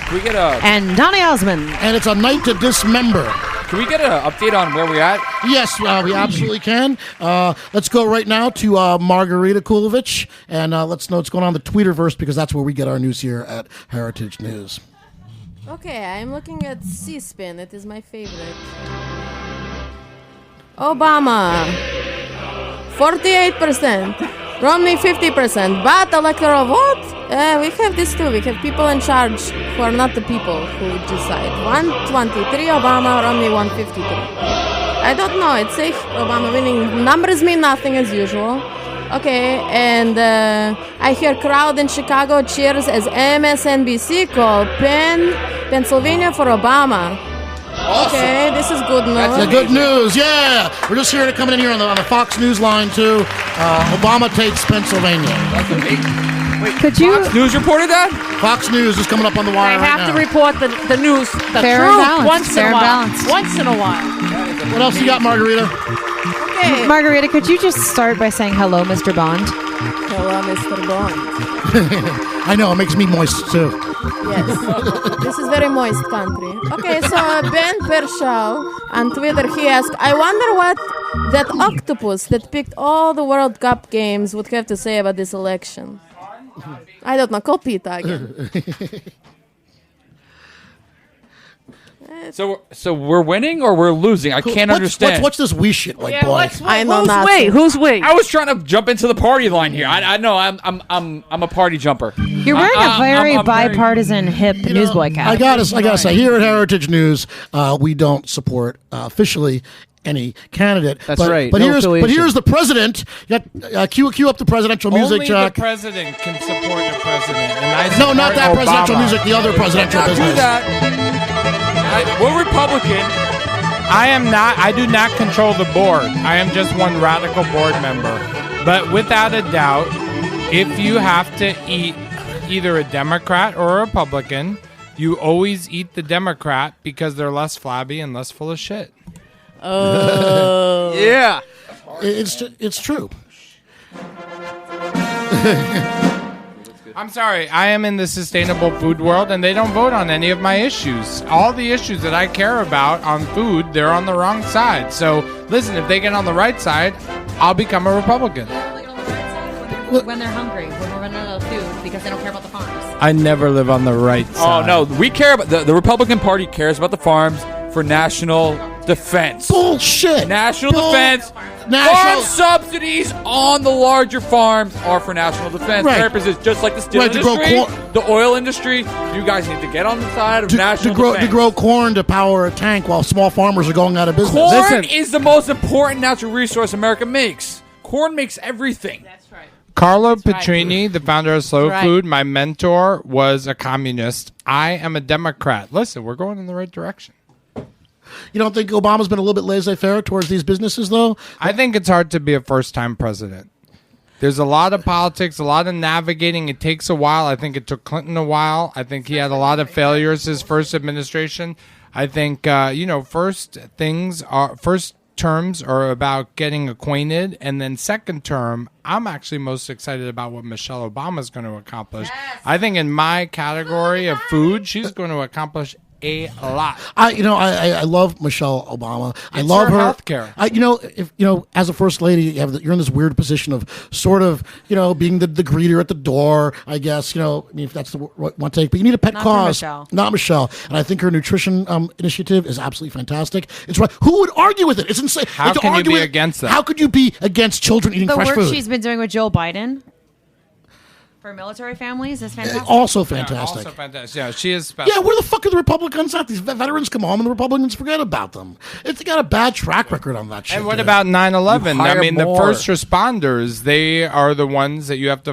Can we get a...
And Donny Osmond.
And it's a night to dismember.
Can we get an update on where we're at?
Yes, we absolutely can. Let's go right now to Margarita Kulovich, and let's know what's going on in the Tweeterverse, because that's where we get our news here at Heritage News.
Okay, I'm looking at C-SPAN. It is my favorite. Obama, 48%. Romney, 50%. But electoral vote? We have this too. We have people in charge who are not the people who decide. 123 Obama, Romney 153. I don't know. It's safe. Obama winning. Numbers mean nothing as usual. Okay, and I hear crowd in Chicago cheers as MSNBC call Pennsylvania for Obama.
Awesome.
Okay, this is good news.
That's the good news, yeah. We're just here to come in here on the Fox News line, too. Obama takes Pennsylvania.
That's amazing. Wait,
Could you...
Fox News reported that?
Fox News is coming up on the wire
They
right
have
now.
to report the news, the
Fair and
truth,
balanced,
once
fair
in a
and
while.
balanced.
Once in a while.
What else you got, Margarita?
Okay.
Margarita, could you just start by saying hello, Mr. Bond?
Hello, Mr. Bond.
I know, it makes me moist, too.
Yes. This is very moist country. Okay, so Ben Pershaw on Twitter, he asked, I wonder what that octopus that picked all the World Cup games would have to say about this election. I don't know. Call Pete again.
So we're winning or we're losing? I can't understand.
What's this we shit, white boy?
I know
Who's
nothing.
we? Who's we?
I was trying to jump into the party line here. I know I'm a party jumper.
You're wearing a very bipartisan hip newsboy cap.
I gotta say, here at Heritage News, we don't support officially any candidate.
That's right.
But
No
here's
affiliation.
the president. You got cue up the presidential music,
Only
Jack.
the president can support the president. And I
No, not that
support
presidential
Obama.
music. The other presidential
Do
business.
that. We're Republican.
I do not control the board. I am just one radical board member. But without a doubt, if you have to eat either a Democrat or a Republican, you always eat the Democrat because they're less flabby and less full of shit.
Oh.
Yeah.
It's true.
I'm sorry, I am in the sustainable food world and they don't vote on any of my issues. All the issues that I care about on food, they're on the wrong side. So, listen, if they get on the right side, I'll become a Republican.
When they're hungry, when we're running out of food because they don't care about the farms.
I never live on the right side.
Oh no, we care about the Republican Party cares about the farms for national defense.
Bullshit.
National defense.
National-
Farm subsidies on the larger farms are for national defense
Right.
purposes, just like the steel
Right, to grow
industry,
corn-
the oil industry. You guys need to get on the side of national
to
defense.
grow corn to power a tank while small farmers are going out of business.
Corn is the most important natural resource America makes. Corn makes everything. That's right.
Carlo Petrini, the founder of Slow
Right.
Food, my mentor, was a communist. I am a Democrat. Listen, we're going in the right direction.
You don't think Obama's been a little bit laissez-faire towards these businesses, though?
I think it's hard to be a first-time president. There's a lot of politics, a lot of navigating. It takes a while. I think it took Clinton a while. I think he had a lot of failures his first administration. I think, first terms are about getting acquainted, and then second term, I'm actually most excited about what Michelle Obama is going to accomplish. Yes. I think in my category of food, she's going to accomplish a lot.
I love Michelle Obama. I
It's
love
her
her
healthcare.
As a first lady, you're in this weird position of sort of, being the greeter at the door. I guess if that's the one take, but you need a pet
Not
cause,
Michelle.
not Michelle. And I think her nutrition initiative is absolutely fantastic. It's right. Who would argue with it? It's insane.
How
to
can you
argue
be
with it-
against that?
How could you be against children eating
The
fresh
work
food?
she's been doing with Joe Biden. For military families, that's fantastic.
Also fantastic.
Also fantastic. Yeah, she is special.
Yeah, where the fuck are the Republicans at? These veterans come home and the Republicans forget about them. It's got a bad track record on that shit.
And what
dude.
about 9/11?
You
I
hire
mean,
more.
the first responders, they are the ones that you have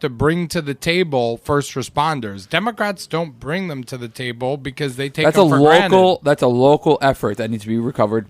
to bring to the table. First responders. Democrats don't bring them to the table because they take
That's
them for granted.
That's a local effort that needs to be recovered.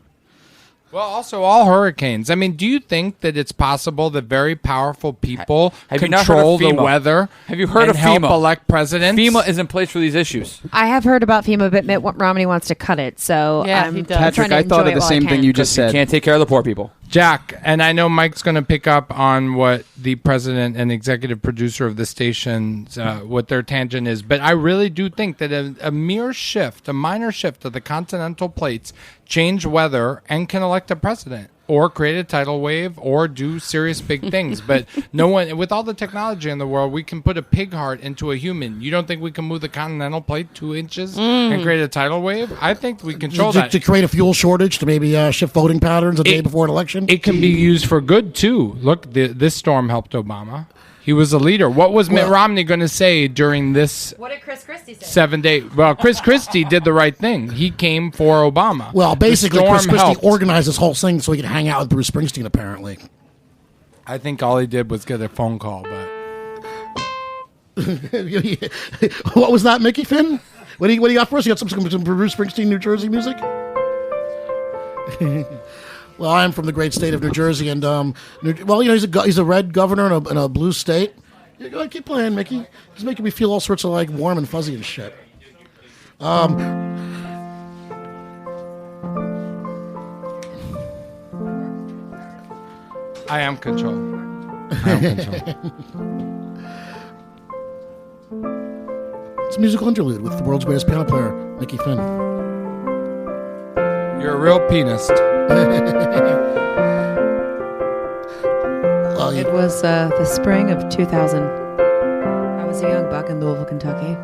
Well, also all hurricanes. I mean, do you think that it's possible that very powerful people
Have you not heard
control
of
the
FEMA?
weather?
Have you heard
and
of
help
FEMA?
elect presidents?
FEMA is in place for these issues.
I have heard about FEMA, but Mitt Romney wants to cut it. So
Yeah,
I'm
he does.
I'm trying to enjoy it while I can.
You can't take care of the poor people.
Jack, and I know Mike's going to pick up on what the president and executive producer of the station, what their tangent is, but I really do think that a mere shift, a minor shift of the continental plates, change weather and can elect a president or create a tidal wave or do serious big things. But no one, with all the technology in the world, we can put a pig heart into a human. You don't think we can move the continental plate 2 inches and create a tidal wave? I think we control that.
To create a fuel shortage, to maybe shift voting patterns a day before an election?
It can be used for good, too. Look, this storm helped Obama. He was a leader. What was Mitt Romney going to say during this
What did Chris Christie say?
7 day? Well, Chris Christie did the right thing. He came for Obama.
Well, basically,
The
Chris
storm
Christie
helped.
organized this whole thing so he could hang out with Bruce Springsteen, apparently.
I think all he did was get a phone call, but
What was that, Mickey Finn? What do you got for us? You got some Bruce Springsteen, New Jersey music? Well, I'm from the great state of New Jersey, and he's a red governor in a blue state. You go, keep playing, Mickey. He's making me feel all sorts of like warm and fuzzy and shit.
I am control. I am control.
It's a musical interlude with the world's greatest piano player, Mickey Finn.
You're a real pianist.
It was the spring of 2000. I was a young buck in Louisville, Kentucky.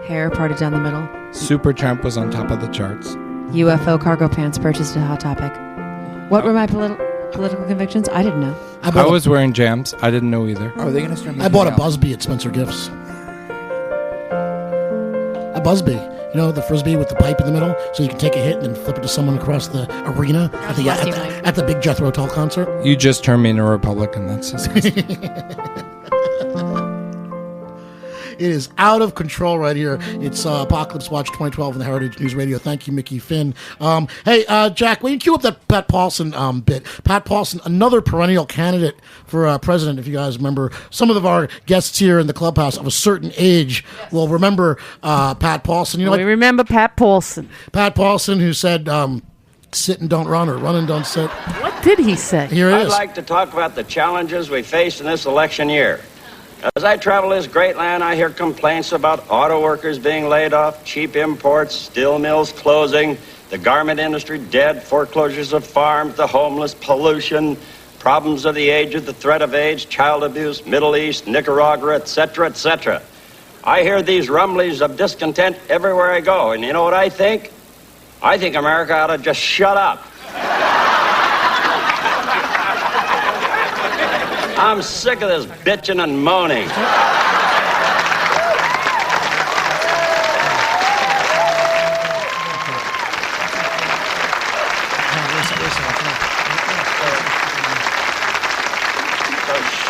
Hair parted down the middle.
Supertramp was on top of the charts.
UFO cargo pants purchased at Hot Topic. What were my political convictions? I didn't know.
I was wearing jams. I didn't know either.
Are they going to start?
I bought a Busby at Spencer Gifts. A Busby. You know, the Frisbee with the pipe in the middle, so you can take a hit and then flip it to someone across the arena at the big Jethro Tull concert.
You just turned me into a Republican. That's disgusting.
It is out of control right here. It's Apocalypse Watch 2012 on the Heritage News Radio. Thank you, Mickey Finn. Hey, Jack, will you cue up that Pat Paulson bit? Pat Paulson, another perennial candidate for president, if you guys remember. Some of our guests here in the clubhouse of a certain age will remember Pat Paulson. You know,
We remember Pat Paulson.
Pat Paulson, who said, sit and don't run, or run and don't sit.
What did he say?
Here it
I'd
is.
like to talk about the challenges we face in this election year. As I travel this great land, I hear complaints about auto workers being laid off, cheap imports, steel mills closing, the garment industry dead, foreclosures of farms, the homeless, pollution, problems of the aged, the threat of AIDS, child abuse, Middle East, Nicaragua, etc., etc. I hear these rumblings of discontent everywhere I go, and you know what I think? I think America ought to just shut up. I'm sick of this bitching and moaning. So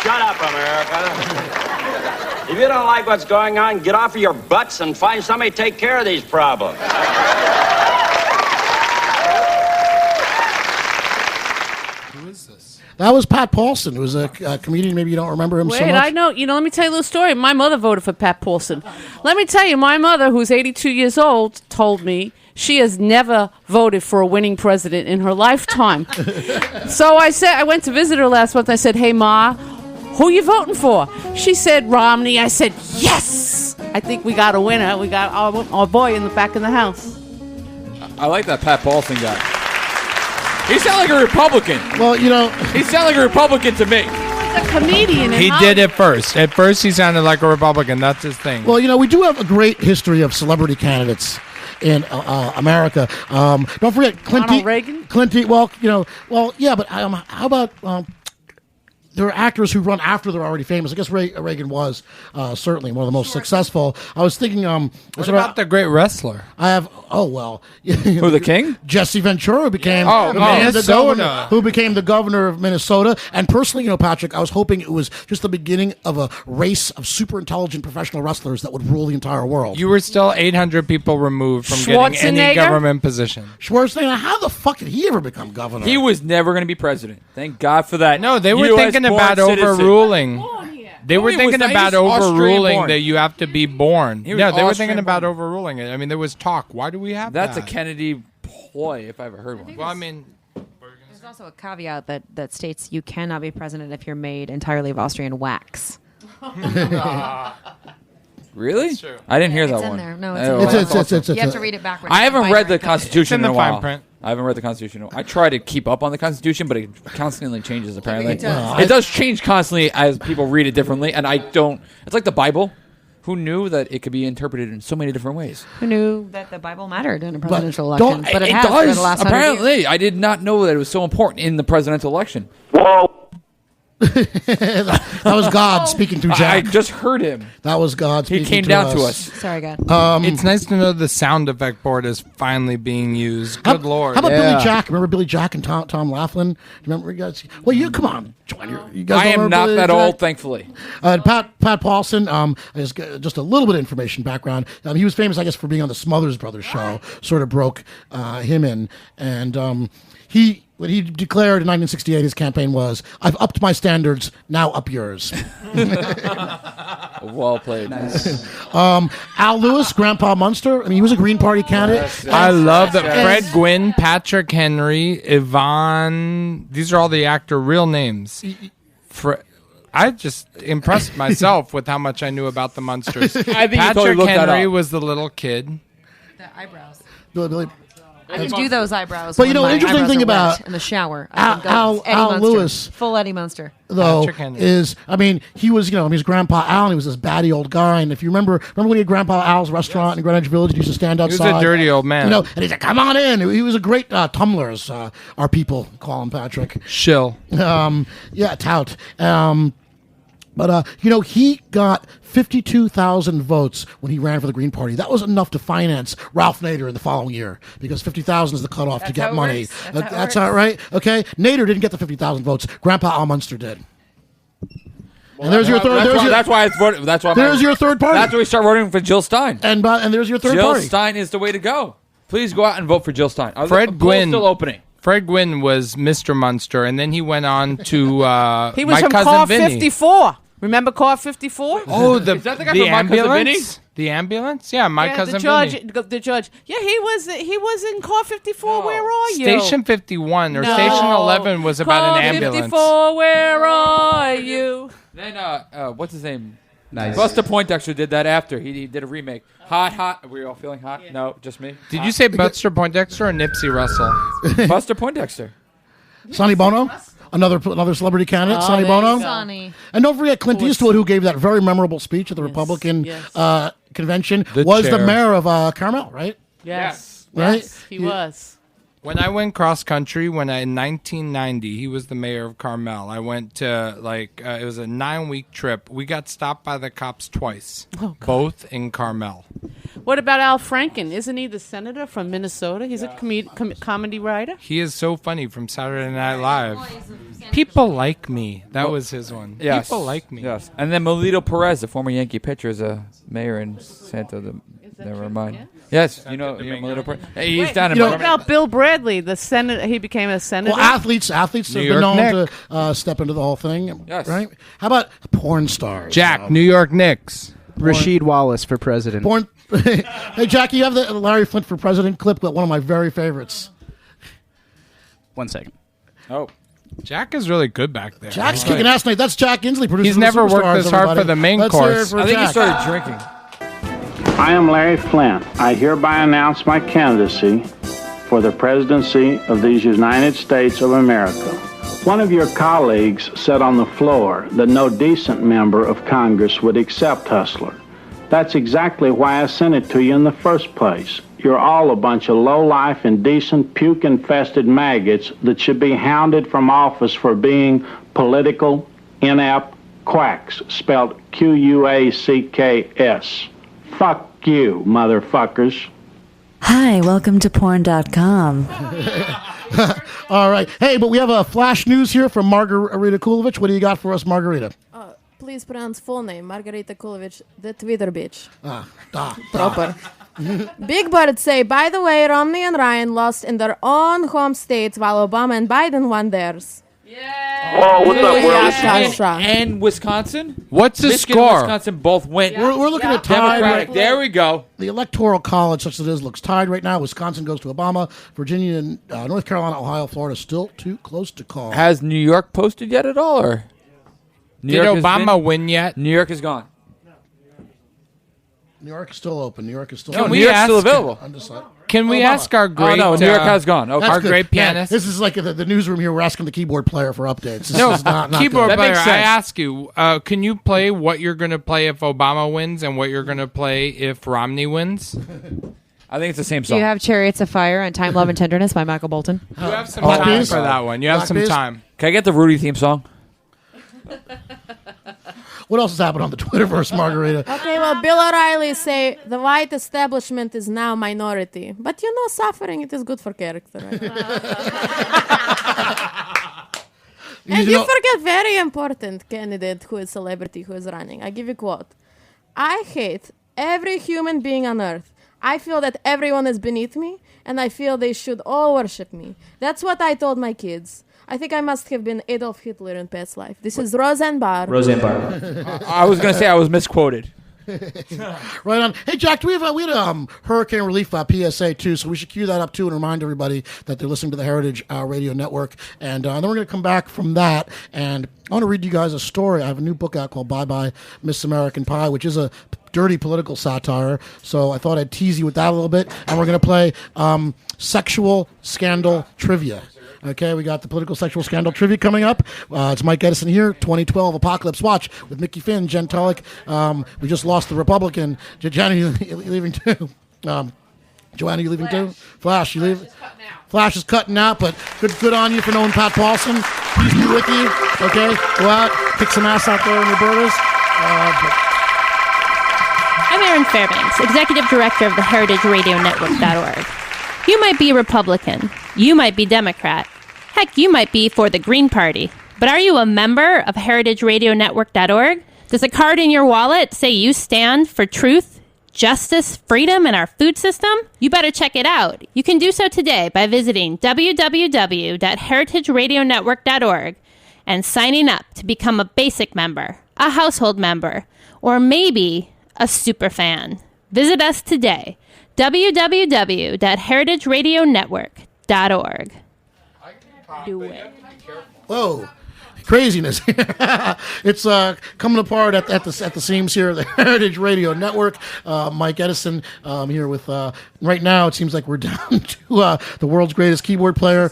shut up, America. If you don't like what's going on, get off of your butts and find somebody to take care of these problems.
That was Pat Paulson, who was a comedian. Maybe you don't remember him so
Wait,
much.
I know. You know, let me tell you a little story. My mother voted for Pat Paulson. Let me tell you, my mother, who's 82 years old, told me she has never voted for a winning president in her lifetime. So I went to visit her last month. I said, hey, Ma, who you voting for? She said, Romney. I said, yes! I think we got a winner. We got our boy in the back of the house.
I like that Pat Paulson guy. He sounds like a Republican.
Well, you know,
he sounds like a Republican to me.
He's a comedian.
He did it first. At first, he sounded like a Republican. That's his thing.
Well, you know, we do have a great history of celebrity candidates in America. Don't forget
Ronald Reagan?
Clint. Well, you know, yeah, but how about there are actors who run after they're already famous. I guess Reagan was certainly one of the most successful. I was thinking,
what about the great wrestler?
I have. Oh well,
who, the king?
Jesse Ventura became
Minnesota,
who became the governor of Minnesota. And personally, Patrick, I was hoping it was just the beginning of a race of super intelligent professional wrestlers that would rule the entire world.
You were still 800 people removed from getting any government position.
Schwarzenegger, how the fuck did he ever become governor?
He was never going to be president. Thank God for that.
No, they were thinking about overruling. They were thinking about overruling that you have to be born. Yeah, they were thinking about overruling it. I mean, there was talk. Why do we have
That's
that?
a Kennedy ploy, if I ever heard one.
Well, I mean,
there's also a caveat that states you cannot be president if you're made entirely of Austrian wax.
Really? I didn't hear that
It's in
one.
there. No, it's you have to read it backwards.
I haven't read the Constitution
It's in
in
the
a while.
fine print.
I haven't read the Constitution. I try to keep up on the Constitution, but it constantly changes, apparently.
It does.
It does change constantly as people read it differently, and I don't... It's like the Bible. Who knew that it could be interpreted in so many different ways?
Who knew that the Bible mattered in a presidential election? But it has
does,
for the last 100 years.
apparently. I did not know that it was so important in the presidential election.
Whoa. That was God speaking to Jack.
I just heard him.
That was God speaking
He came down to us.
Sorry, God.
It's nice to know the sound effect board is finally being used. Good Lord.
How about Billy Jack? Remember Billy Jack and Tom Laughlin? Remember you guys? Well, you come on, John. You guys
I am
remember
not
Billy
that
Jack?
old, thankfully.
Pat Paulson, just a little bit of information background. He was famous, I guess, for being on the Smothers Brothers show. Sort of broke him in, and what he declared in 1968, his campaign was, "I've upped my standards, now up yours."
Well played. Nice.
Al Lewis, Grandpa Munster. I mean, he was a Green Party candidate.
I love that. Fred Gwynn, Patrick Henry, Yvonne. These are all the actor real names. I just impressed myself with how much I knew about the Munsters.
I think
Patrick
looked that
Henry
up.
was the little kid.
The eyebrows.
Billy.
I can do those eyebrows.
But
when my
interesting
eyebrows
thing
are
about
wet in the shower.
Al
Munster.
Lewis,
full Eddie Munster.
though, is he was his Grandpa Al, and he was this batty old guy. And if you remember when he had Grandpa Al's restaurant in Greenwich Village, he used to stand outside.
He was a dirty old man.
and he said, "Come on in." He was a great tumbler, as our people call him, Patrick.
Shill.
Tout. But he got 52,000 votes when he ran for the Green Party. That was enough to finance Ralph Nader in the following year, because 50,000 is the cutoff to get money. That's how, right? Okay, Nader didn't get the 50,000 votes. Grandpa Al Munster did. And there's your third.
That's why it's voted. That's why.
There's your third party.
That's why we start voting for Jill Stein.
And there's your third
Jill
party.
Stein is the way to go. Please go out and vote for Jill Stein.
Fred Gwynn
still opening.
Fred Gwynn was Mr. Munster, and then he went on to
he was
my
from
cousin
Car
Vinny.
54. Remember Car 54?
Oh,
Is that the guy from My Cousin Vinny?
The ambulance? Yeah, my cousin
the judge,
Vinny.
The judge. Yeah, he was in Car 54. Where are you?
Station 51 or Station 11 was about
Car
an ambulance.
54, where are you?
Then what's his name?
Nice.
Buster Poindexter did that after. He did a remake. Hot. Are we all feeling hot? No, just me.
Did you say Buster Poindexter or Nipsey Russell?
Buster Poindexter.
Sonny Bono? Another celebrity candidate,
Oh,
Sonny
there you
Bono.
go.
Sonny.
And don't forget Clint Eastwood, who gave that very memorable speech at the Republican convention,
The
was
chair.
the mayor of Carmel, right?
Yes.
Right?
Yes, he was.
When I went cross country, in 1990, he was the mayor of Carmel. I went to it was a 9-week trip. We got stopped by the cops twice, both in Carmel.
What about Al Franken? Isn't he the senator from Minnesota? He's a comedy writer.
He is so funny from Saturday Night Live. People like me. That was his one.
Yes.
People like me.
Yes. And then Melito Perez, the former Yankee pitcher, is a mayor in Santo. Never mind.
Yeah?
Yes, you know Melito Perez. Hey, he's
Wait,
down in.
what about Bill Bradley, the senator? He became a senator.
Well, athletes have been
York
known
Knicks.
to step into the whole thing.
Yes.
Right? How about porn stars?
Jack, New York Knicks.
Rasheed Wallace for president.
Porn. Hey, Jack, you have the Larry Flint for president clip, but one of my very favorites.
1 second.
Oh.
Jack is really good back there.
Jack's kicking ass tonight. That's Jack Inslee, producer.
He's
of the
never worked
Superstars,
this hard
everybody.
for the main
Let's hear it
course.
for
I think he
Jack.
started drinking.
I am Larry Flint. I hereby announce my candidacy for the presidency of these United States of America. One of your colleagues said on the floor that no decent member of Congress would accept Hustler. That's exactly why I sent it to you in the first place. You're all a bunch of low-life, indecent, puke-infested maggots that should be hounded from office for being political inept quacks, spelled Quacks. Fuck you, motherfuckers.
Hi, welcome to porn.com.
All right. Hey, but we have a flash news here from Margarita Kulovich. What do you got for us, Margarita?
Please pronounce full name, Margarita Kulovich, the Twitter bitch.
Proper.
Big Bird say, by the way, Romney and Ryan lost in their own home states while Obama and Biden won theirs.
Whoa, what's up, world?
And Wisconsin?
What's the
Michigan
score?
And Wisconsin both went.
We're looking at tied.
Democratic. There we go.
The Electoral College, such as it is, looks tied right now. Wisconsin goes to Obama. Virginia and North Carolina, Ohio, Florida still too close to call.
Has New York posted yet at all, or
Did Obama win yet?
New York is gone.
New York is still open. New York is still.
No, New York's still available.
Can we ask our great?
Oh no, New York has gone. Okay.
That's
Our
good.
great
Yeah,
pianist.
this is like the newsroom here. We're asking the keyboard player for updates. This
No,
is not
keyboard
good.
player.
makes
I
sense.
ask you, can you play what you're going to play if Obama wins and what you're going to play if Romney wins?
I think it's the same
Do
song.
you have Chariots of Fire and Time, Love, and Tenderness by Michael Bolton?
You have some
Black
time
Bees?
for that one. You have
Black
some
Bees?
time.
Can I get the Rudy theme song?
What else has happened on the Twitterverse, Margarita?
Okay, well, Bill O'Reilly say the white establishment is now minority. But suffering, it is good for character. Right? And you forget very important candidate who is celebrity, who is running. I give you a quote. I hate every human being on earth. I feel that everyone is beneath me, and I feel they should all worship me. That's what I told my kids. I think I must have been Adolf Hitler in past life. This is Roseanne Barr.
Roseanne Barr.
I was going to say I was misquoted.
Right on. Hey, Jack, we had a hurricane relief PSA too, so we should cue that up too and remind everybody that they're listening to the Heritage Radio Network. And then we're going to come back from that, and I want to read you guys a story. I have a new book out called Bye Bye Miss American Pie, which is a dirty political satire. So I thought I'd tease you with that a little bit, and we're going to play sexual scandal trivia. Okay, we got the political sexual scandal trivia coming up. It's Mike Edison here, 2012 Apocalypse Watch with Mickey Finn, Jen Tulloch. We just lost the Republican. Joanna, you leaving too? Joanna, you leaving too? Flash, you leaving? Flash is cutting out, but good on you for knowing Pat Paulson. Peace be with you. Okay, go out, kick some ass out there in Roberta's.
I'm Erin Fairbanks, Executive Director of the Heritage Radio Network.org. You might be Republican. You might be Democrat. Heck, you might be for the Green Party. But are you a member of HeritageRadioNetwork.org? Does a card in your wallet say you stand for truth, justice, freedom, and our food system? You better check it out. You can do so today by visiting www.heritageradionetwork.org and signing up to become a basic member, a household member, or maybe a super fan. Visit us today. www.heritageradionetwork.org. Do it.
Whoa. Craziness. It's coming apart at the seams here at the Heritage Radio Network. Mike Edison here with, right now it seems like we're down to the world's greatest keyboard player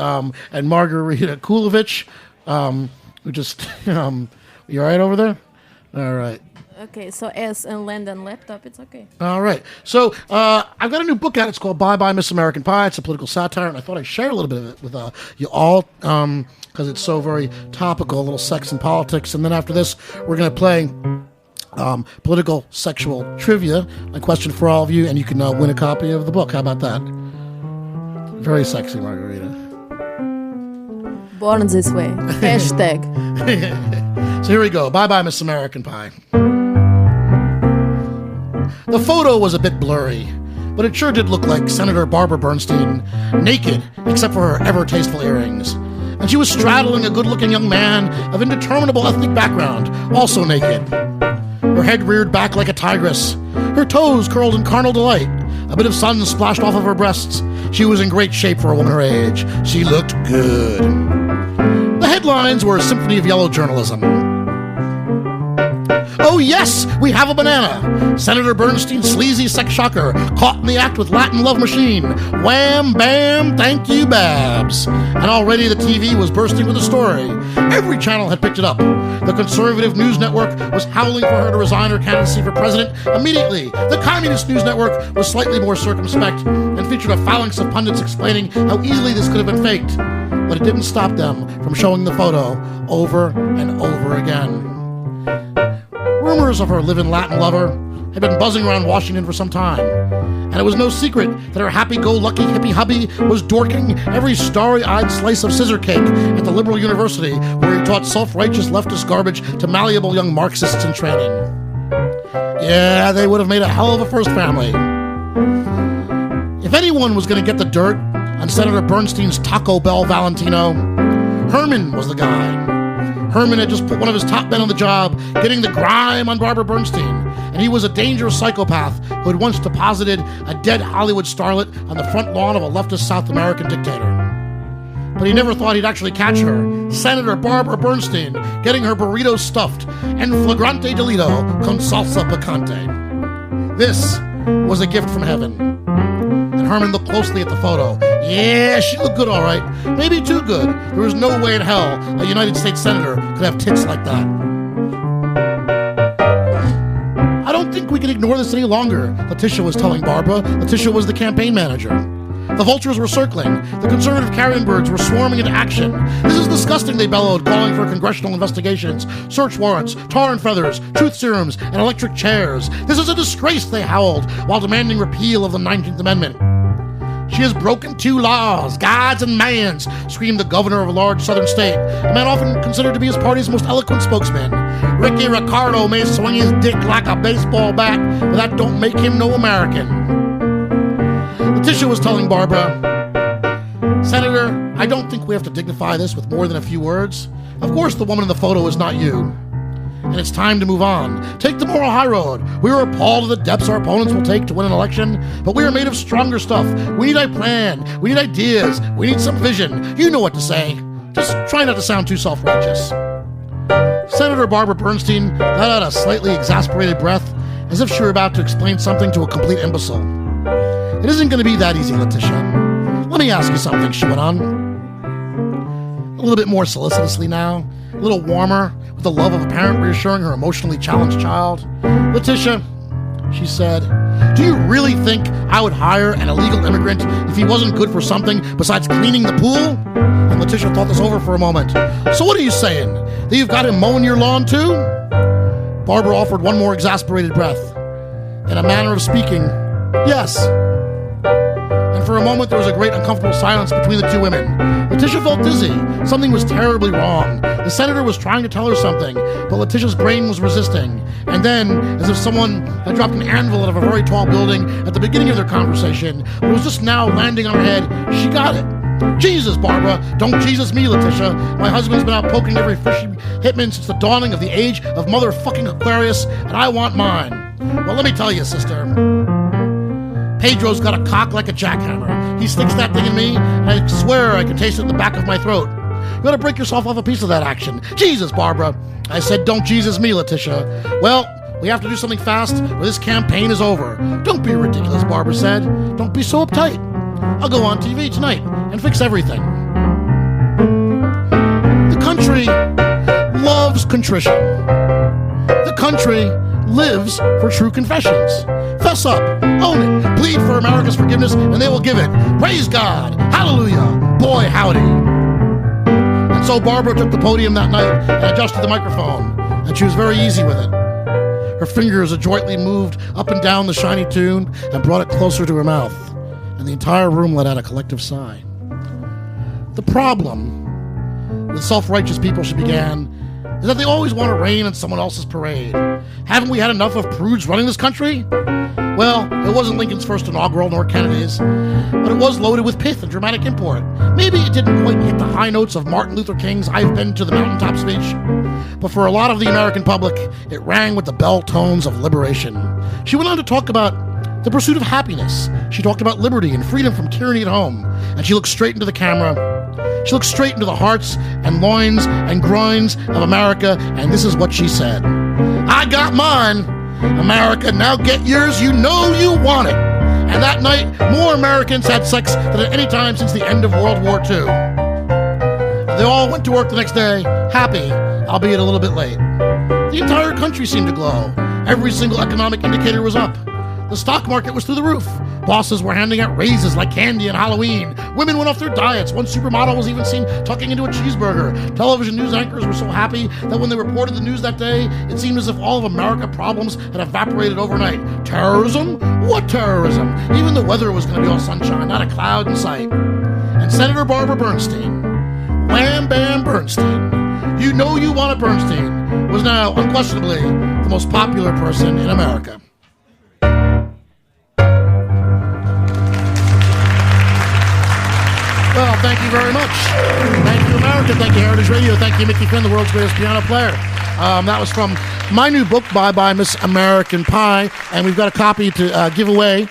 and Margarita Kulovich, who just, you all right over there? All right.
Okay, so S and land and laptop, it's okay.
All right. So I've got a new book out. It's called Bye Bye Miss American Pie. It's a political satire, and I thought I'd share a little bit of it with you all because it's so very topical, a little sex and politics. And then after this, we're going to play political sexual trivia, a question for all of you, and you can win a copy of the book. How about that? Very sexy, Margarita.
Born this way. Hashtag.
So here we go. Bye Bye Miss American Pie. The photo was a bit blurry, but it sure did look like Senator Barbara Bernstein, naked except for her ever-tasteful earrings. And she was straddling a good-looking young man of indeterminable ethnic background, also naked. Her head reared back like a tigress, her toes curled in carnal delight, a bit of sun splashed off of her breasts. She was in great shape for a woman her age. She looked good. The headlines were a symphony of yellow journalism. Oh yes, we have a banana. Senator Bernstein's sleazy sex shocker caught in the act with Latin Love Machine. Wham, bam, thank you, Babs. And already the TV was bursting with the story. Every channel had picked it up. The conservative news network was howling for her to resign her candidacy for president immediately. The communist news network was slightly more circumspect and featured a phalanx of pundits explaining how easily this could have been faked. But it didn't stop them from showing the photo over and over over again. Rumors of her live-in Latin lover had been buzzing around Washington for some time, and it was no secret that her happy-go-lucky hippie hubby was dorking every starry-eyed slice of scissor cake at the liberal university where he taught self-righteous leftist garbage to malleable young Marxists in training. Yeah, they would have made a hell of a first family. If anyone was going to get the dirt on Senator Bernstein's Taco Bell Valentino, Herman was the guy. Herman had just put one of his top men on the job, getting the grime on Barbara Bernstein, and he was a dangerous psychopath who had once deposited a dead Hollywood starlet on the front lawn of a leftist South American dictator. But he never thought he'd actually catch her, Senator Barbara Bernstein, getting her burrito stuffed en flagrante delito con salsa picante. This was a gift from heaven. And Herman looked closely at the photo. Yeah, she looked good, all right. Maybe too good. There was no way in hell a United States senator could have tits like that. I don't think we can ignore this any longer, Letitia was telling Barbara. Letitia was the campaign manager. The vultures were circling. The conservative carrion birds were swarming into action. This is disgusting, they bellowed, calling for congressional investigations, search warrants, tar and feathers, truth serums, and electric chairs. This is a disgrace, they howled, while demanding repeal of the 19th Amendment. She has broken 2 laws, God's and man's, screamed the governor of a large southern state, a man often considered to be his party's most eloquent spokesman. Ricky Ricardo may swing his dick like a baseball bat, but that don't make him no American. Letitia was telling Barbara, Senator, I don't think we have to dignify this with more than a few words. Of course the woman in the photo is not you. And it's time to move on. Take the moral high road. We are appalled at the depths our opponents will take to win an election, but we are made of stronger stuff. We need a plan. We need ideas. We need some vision. You know what to say. Just try not to sound too self-righteous. Senator Barbara Bernstein let out a slightly exasperated breath, as if she were about to explain something to a complete imbecile. It isn't going to be that easy, Letitia. Let me ask you something, she went on. A little bit more solicitously now, a little warmer, with the love of a parent reassuring her emotionally challenged child. Letitia, she said, do you really think I would hire an illegal immigrant if he wasn't good for something besides cleaning the pool? And Letitia thought this over for a moment. So what are you saying? That you've got him mowing your lawn too? Barbara offered one more exasperated breath. In a manner of speaking, yes. And for a moment there was a great uncomfortable silence between the two women. Letitia felt dizzy. Something was terribly wrong. The senator was trying to tell her something, but Letitia's brain was resisting. And then, as if someone had dropped an anvil out of a very tall building at the beginning of their conversation, but it was just now landing on her head, she got it. Jesus, Barbara, don't Jesus me, Letitia. My husband's been out poking every fishy hitman since the dawning of the age of motherfucking Aquarius, and I want mine. Well, let me tell you, sister. Pedro's got a cock like a jackhammer. He sticks that thing in me, and I swear I can taste it in the back of my throat. You ought to break yourself off a piece of that action. Jesus, Barbara. I said, don't Jesus me, Letitia. Well, we have to do something fast or this campaign is over. Don't be ridiculous, Barbara said. Don't be so uptight. I'll go on TV tonight and fix everything. The country loves contrition. The country lives for true confessions. Fess up, own it, plead for America's forgiveness, and they will give it. Praise God, hallelujah, boy howdy. And so Barbara took the podium that night and adjusted the microphone, and she was very easy with it. Her fingers adroitly moved up and down the shiny tune and brought it closer to her mouth, and the entire room let out a collective sigh. The problem with self-righteous people, she began, is that they always want to rain on someone else's parade. Haven't we had enough of prudes running this country? Well, it wasn't Lincoln's first inaugural nor Kennedy's, but it was loaded with pith and dramatic import. Maybe it didn't quite hit the high notes of Martin Luther King's I've Been to the Mountaintop speech, but for a lot of the American public, it rang with the bell tones of liberation. She went on to talk about the pursuit of happiness. She talked about liberty and freedom from tyranny at home, and she looked straight into the camera. She looked straight into the hearts and loins and groins of America, and this is what she said. I got mine. America, now get yours. You know you want it. And that night, more Americans had sex than at any time since the end of World War II. They all went to work the next day, happy, albeit a little bit late. The entire country seemed to glow. Every single economic indicator was up. The stock market was through the roof. Bosses were handing out raises like candy on Halloween. Women went off their diets. One supermodel was even seen tucking into a cheeseburger. Television news anchors were so happy that when they reported the news that day, it seemed as if all of America problems had evaporated overnight. Terrorism? What terrorism? Even the weather was going to be all sunshine, not a cloud in sight. And Senator Barbara Bernstein, Wham Bam Bernstein, you know you want a Bernstein, was now unquestionably the most popular person in America. Well, thank you very much. Thank you, America. Thank you, Heritage Radio. Thank you, Mickey Finn, the world's greatest piano player. That was from my new book, Bye Bye Miss American Pie, and we've got a copy to give away.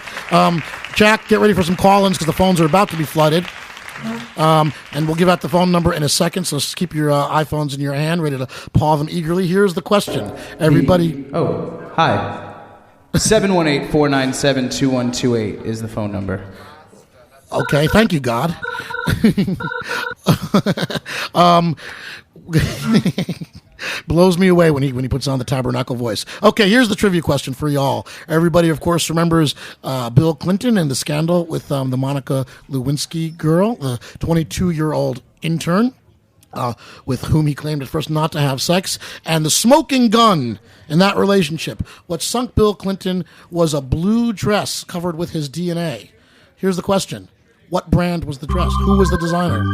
Jack, get ready for some call-ins because the phones are about to be flooded. And we'll give out the phone number in a second, so just keep your iPhones in your hand, ready to paw them eagerly. Here's the question. Everybody...
Hi. 718-497-2128 is the phone number.
Okay, thank you, God. Blows me away when he puts on the tabernacle voice. Okay, here's the trivia question for y'all. Everybody, of course, remembers Bill Clinton and the scandal with the Monica Lewinsky girl, the 22-year-old intern with whom he claimed at first not to have sex, and the smoking gun in that relationship. What sunk Bill Clinton was a blue dress covered with his DNA. Here's the question. What brand was the dress? Who was the designer?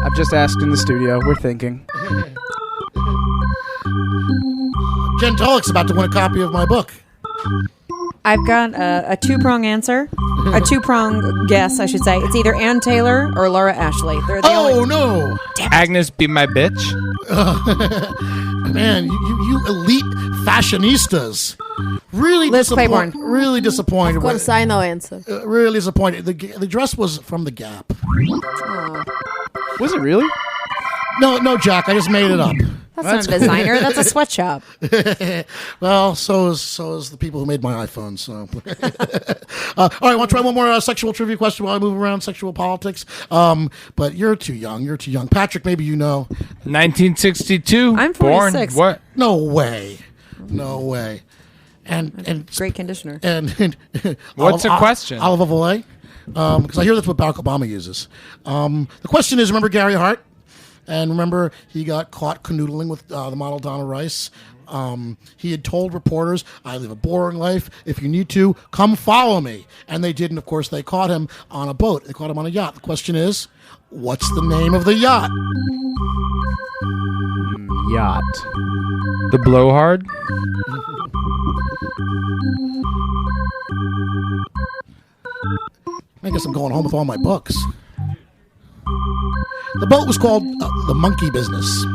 I've just asked in the studio. We're thinking.
Jen Tulloch's about to win a copy of my book.
I've got a two-prong answer. A two-prong guess, I should say. It's either Ann Taylor or Laura Ashley. They're the only...
no!
Agnes, be my bitch.
Man, you elite fashionistas. Really disappointed. Really disappointed.
Of course, I know answer.
Really disappointed. The dress was from the Gap.
Oh.
Was it really?
No, Jack. I just made it up.
That's not a designer. That's a sweatshop.
Well, so is the people who made my iPhone. So, all right. Want to try one more sexual trivia question while I move around sexual politics? But you're too young. You're too young. Patrick, maybe you know.
1962.
I'm 46.
Born. What?
No way. No way. And
great conditioner.
And
what's the question?
Olive Olay. Because I hear that's what Barack Obama uses. The question is: remember Gary Hart? And remember, he got caught canoodling with the model Donna Rice. He had told reporters, I live a boring life. If you need to, come follow me. And they did, and of course, they caught him on a boat. They caught him on a yacht. The question is, what's the name of the yacht?
Yacht.
The Blowhard?
I guess I'm going home with all my books. The boat was called the Monkey Business.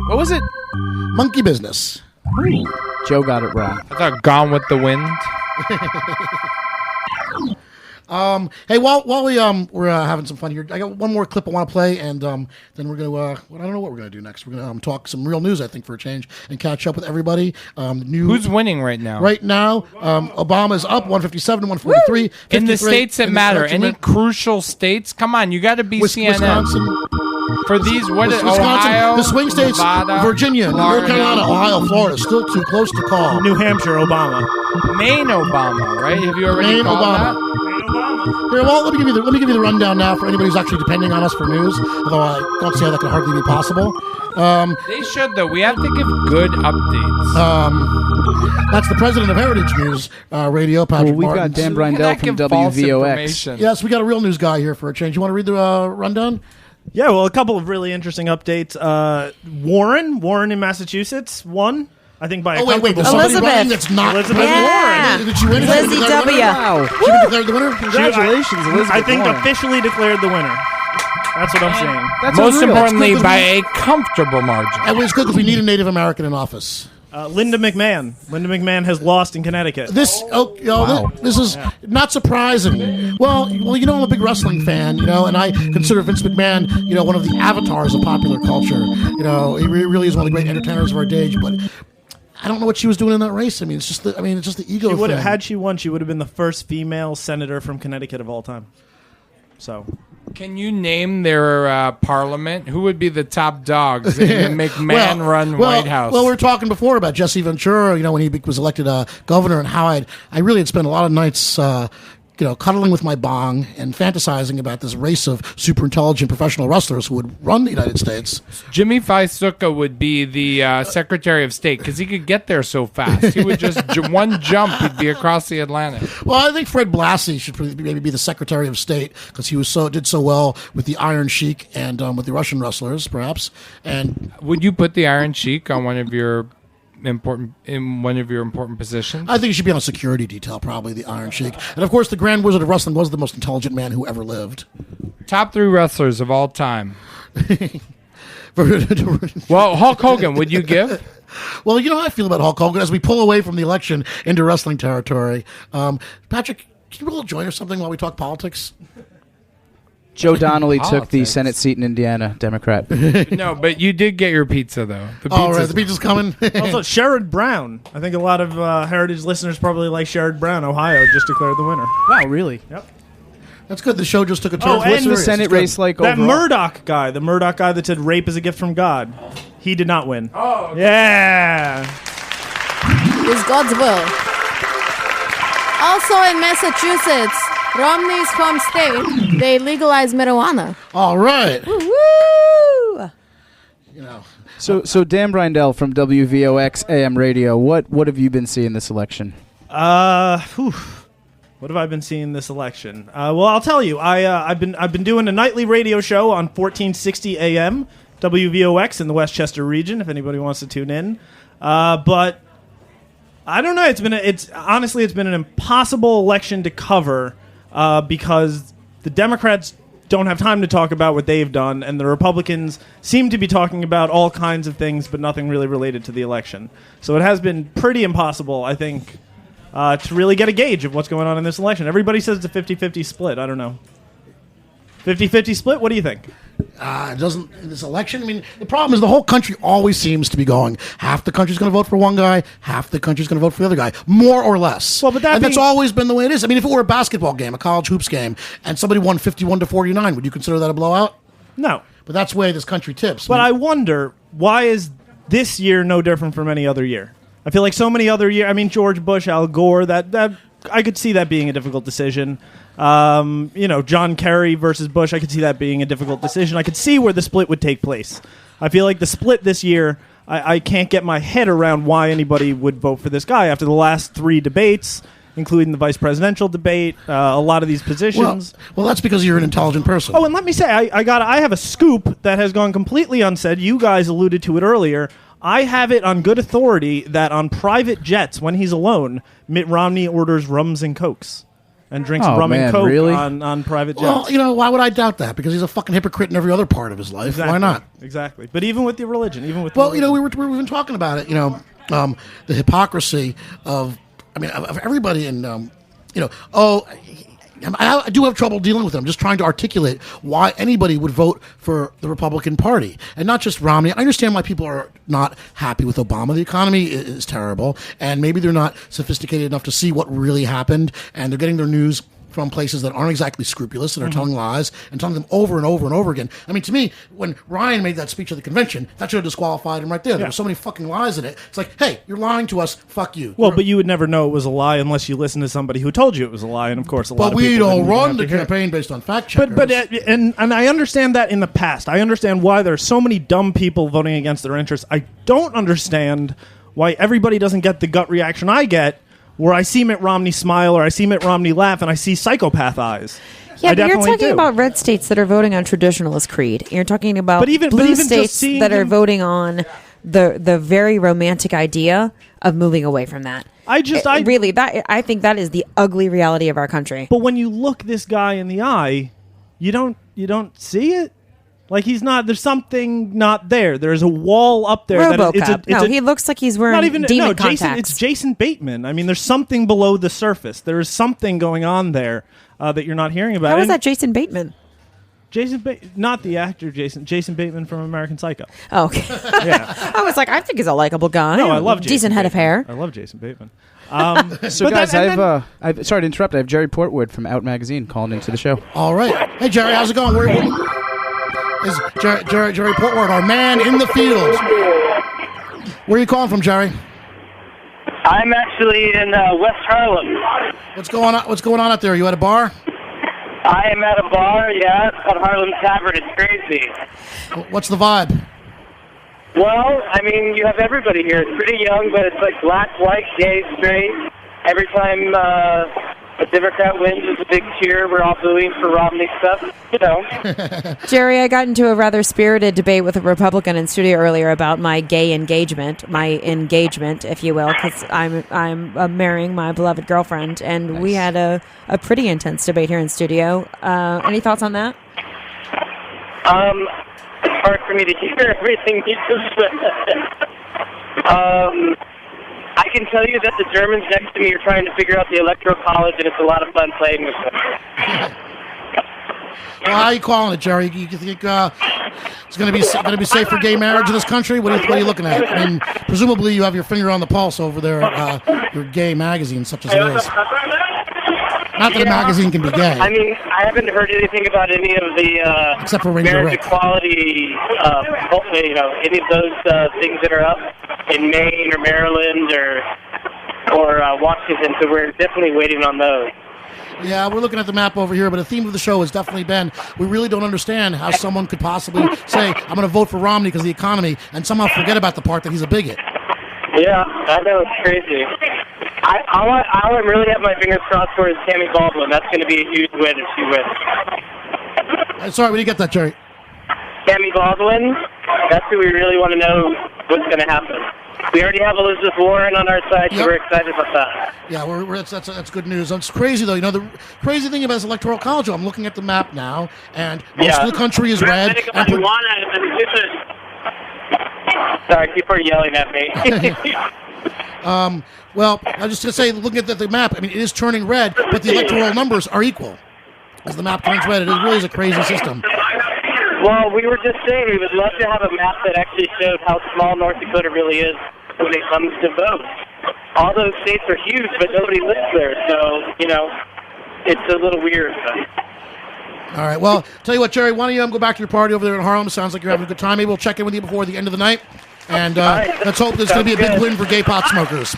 What was it?
Monkey Business.
Ooh. Joe got it wrong.
I thought Gone with the Wind.
Hey, while we're having some fun here, I got one more clip I want to play, and then we're gonna I don't know what we're gonna do next. We're gonna talk some real news, I think, for a change, and catch up with everybody.
Who's winning right now?
Right now, Obama's up 157 to 143.
In the states that matter, any crucial states? Come on, you got to be CNN.
Wisconsin.
For these, what is
Wisconsin,
Ohio,
the swing states,
Nevada,
Virginia, North Carolina, Ohio, Florida, still too close to call.
New Hampshire, Obama.
Maine, Obama, right? Have you already
Maine,
called
Obama.
that?
Here, well, let me give you the rundown now for anybody who's actually depending on us for news. Although I don't see how that could hardly be possible.
They should, though. We have to give good updates.
That's the president of Heritage News Radio, Patrick
we've
Martin.
got Dan Brindell from WVOX.
Yes, we got a real news guy here for a change. You want to read the rundown?
Yeah, well, a couple of really interesting updates. Warren in Massachusetts won. I think by a
wait, there's somebody running that's not
Elizabeth
Yeah.
Warren.
Did she win?
Lizzie W.
Wow.
She declared the winner?
Congratulations, Elizabeth
I think
Warren.
officially declared the winner. That's what I'm saying.
That's
Most
unreal.
importantly, by a comfortable margin.
And it's good because we need a Native American in office.
Linda McMahon. Linda McMahon has lost in Connecticut.
This is not surprising. Well, you know, I'm a big wrestling fan, and I consider Vince McMahon, one of the avatars of popular culture. He really is one of the great entertainers of our day. But I don't know what she was doing in that race. It's just the ego thing.
Had she won, she would have been the first female senator from Connecticut of all time. So.
Can you name their parliament? Who would be the top dogs in the McMahon-run White House?
Well, we were talking before about Jesse Ventura, when he was elected governor, and how I really had spent a lot of nights cuddling with my bong and fantasizing about this race of super intelligent professional wrestlers who would run the United States.
Jimmy Faisuka would be the Secretary of State because he could get there so fast. He would just one jump, he'd be across the Atlantic.
Well, I think Fred Blassie should maybe be the Secretary of State because he did so well with the Iron Sheik and with the Russian wrestlers, perhaps. And
would you put the Iron Sheik on one of your important positions?
I think he should be on a security detail, probably the Iron Sheik. And of course, the Grand Wizard of Wrestling was the most intelligent man who ever lived.
Top 3 wrestlers of all time. Well, Hulk Hogan, would you give?
Well, you know how I feel about Hulk Hogan as we pull away from the election into wrestling territory. Patrick, can you roll a joint or something while we talk politics?
Joe Donnelly took the Senate seat in Indiana, Democrat.
No, but you did get your pizza, though.
The pizza's coming.
Also, Sherrod Brown. I think a lot of Heritage listeners probably like Sherrod Brown. Ohio just declared the winner.
Wow, really?
Yep.
That's good. The show just took a turn.
What's the Senate race like
that
overall?
Murdoch guy, the Murdoch guy that said rape is a gift from God, he did not win.
Oh, okay.
Yeah.
It's God's will. Also in Massachusetts, Romney's home state, they legalized marijuana.
All right.
Woo!
So Dan Brindell from WVOX AM Radio, what have you been seeing this election?
What have I been seeing this election? Well, I'll tell you. I've been doing a nightly radio show on 1460 AM WVOX in the Westchester region. If anybody wants to tune in, but I don't know. It's been an impossible election to cover because the Democrats don't have time to talk about what they've done, and the Republicans seem to be talking about all kinds of things, but nothing really related to the election. So it has been pretty impossible, I think, to really get a gauge of what's going on in this election. Everybody says it's a 50-50 split. I don't know. 50-50 split? What do you think?
This election, I mean, the problem is the whole country always seems to be going, half the country's going to vote for one guy, half the country's going to vote for the other guy, more or less.
Well, but
that's always been the way it is. I mean, if it were a basketball game, a college hoops game, and somebody won 51-49, would you consider that a blowout?
No.
But that's the way this country tips.
But I wonder, why is this year no different from any other year? I feel like so many other years, I mean, George Bush, Al Gore, that I could see that being a difficult decision. John Kerry versus Bush, I could see that being a difficult decision. I could see where the split would take place. I feel like the split this year, I can't get my head around why anybody would vote for this guy after the last 3 debates, including the vice presidential debate, a lot of these positions.
Well, that's because you're an intelligent person.
Oh, and let me say, I have a scoop that has gone completely unsaid. You guys alluded to it earlier. I have it on good authority that on private jets, when he's alone, Mitt Romney orders rums and cokes. And drinks rum and coke
really?
on private jets.
Well, why would I doubt that? Because he's a fucking hypocrite in every other part of his life.
Exactly.
Why not?
Exactly. But even with the religion,
we've been talking about it. The hypocrisy of everybody in I do have trouble dealing with them. Just trying to articulate why anybody would vote for the Republican Party, and not just Romney. I understand why people are not happy with Obama. The economy is terrible, and maybe they're not sophisticated enough to see what really happened, and they're getting their news from places that aren't exactly scrupulous and are telling lies and telling them over and over and over again. I mean, to me, when Ryan made that speech at the convention, that should have disqualified him right there. There were so many fucking lies in it. It's like, hey, you're lying to us. Fuck you.
Well, but you would never know it was a lie unless you listened to somebody who told you it was a lie, and of course, a lot of people.
But we don't run the
to
campaign based on fact checkers.
And I understand that in the past. I understand why there are so many dumb people voting against their interests. I don't understand why everybody doesn't get the gut reaction I get, where I see Mitt Romney smile or I see Mitt Romney laugh and I see psychopath eyes.
Yeah, but you're talking about red states that are voting on traditionalist creed. You're talking about blue states that are voting on the very romantic idea of moving away from that. I think that is the ugly reality of our country.
But when you look this guy in the eye, you don't see it. Like there's something not there. There's a wall up there.
RoboCop. He looks like he's wearing demon contacts.
It's Jason Bateman. I mean, there's something below the surface. There is something going on there that you're not hearing about.
How is that Jason Bateman?
Not the actor Jason Bateman from American Psycho.
Oh, okay.
Yeah.
I was like, I think he's a likable guy.
No, I love Jason
decent head of hair.
I love Jason Bateman.
So guys, I've sorry to interrupt. I have Jerry Portwood from Out Magazine calling into the show.
All right. Hey, Jerry, how's it going? Is Jerry Portwood, our man in the field. Where are you calling from, Jerry?
I'm actually in West Harlem.
What's going on? What's going on out there? Are you at a bar?
I am at a bar, yeah. It's called Harlem Tavern. It's crazy.
What's the vibe?
Well, I mean, you have everybody here. It's pretty young, but it's like black, white, gay, straight. Every time a Democrat wins, it's a big cheer. We're all booing for Romney stuff, you know.
Jerry, I got into a rather spirited debate with a Republican in studio earlier about my gay engagement, if you will, because I'm marrying my beloved girlfriend, and
Nice.
we had a pretty intense debate here in studio. Any thoughts on that?
It's hard for me to hear everything you just said. I can tell you that the Germans next to me are trying to figure out the Electoral College, and it's a lot of fun playing with them.
Well, how are you calling it, Jerry? You think it's going to be safe for gay marriage in this country? What are you looking at? I mean, presumably you have your finger on the pulse over there at your gay magazine, such as it is. Not that a magazine can be gay.
I mean, I haven't heard anything about any of the
Except for Ranger
marriage
Rick.
equality, any of those things that are up in Maine or Maryland or Washington. So we're definitely waiting on those.
Yeah, we're looking at the map over here, but the theme of the show has definitely been we really don't understand how someone could possibly say, I'm going to vote for Romney because of the economy, and somehow forget about the part that he's a bigot.
Yeah, I know, it's crazy. I really have my fingers crossed for is Tammy Baldwin. That's going to be a huge win if she wins.
Sorry, we didn't get that, Jerry.
Tammy Baldwin, that's who we really want to know what's going to happen. We already have Elizabeth Warren on our side, so we're excited about that.
Yeah, that's good news. It's crazy, though. You know, the crazy thing about this Electoral College, I'm looking at the map now, and most of the country is red.
Sorry, people are yelling at me.
Well, I was just going to say, looking at the map, I mean, it is turning red, but the electoral numbers are equal. As the map turns red, it really is a crazy system.
Well, we were just saying we would love to have a map that actually showed how small North Dakota really is when it comes to votes. All those states are huge, but nobody lives there, so, it's a little weird.
All right, well, tell you what, Jerry, why don't you go back to your party over there in Harlem? Sounds like you're having a good time. Maybe we'll check in with you before the end of the night. And let's hope there's going to be a big win for gay pot smokers.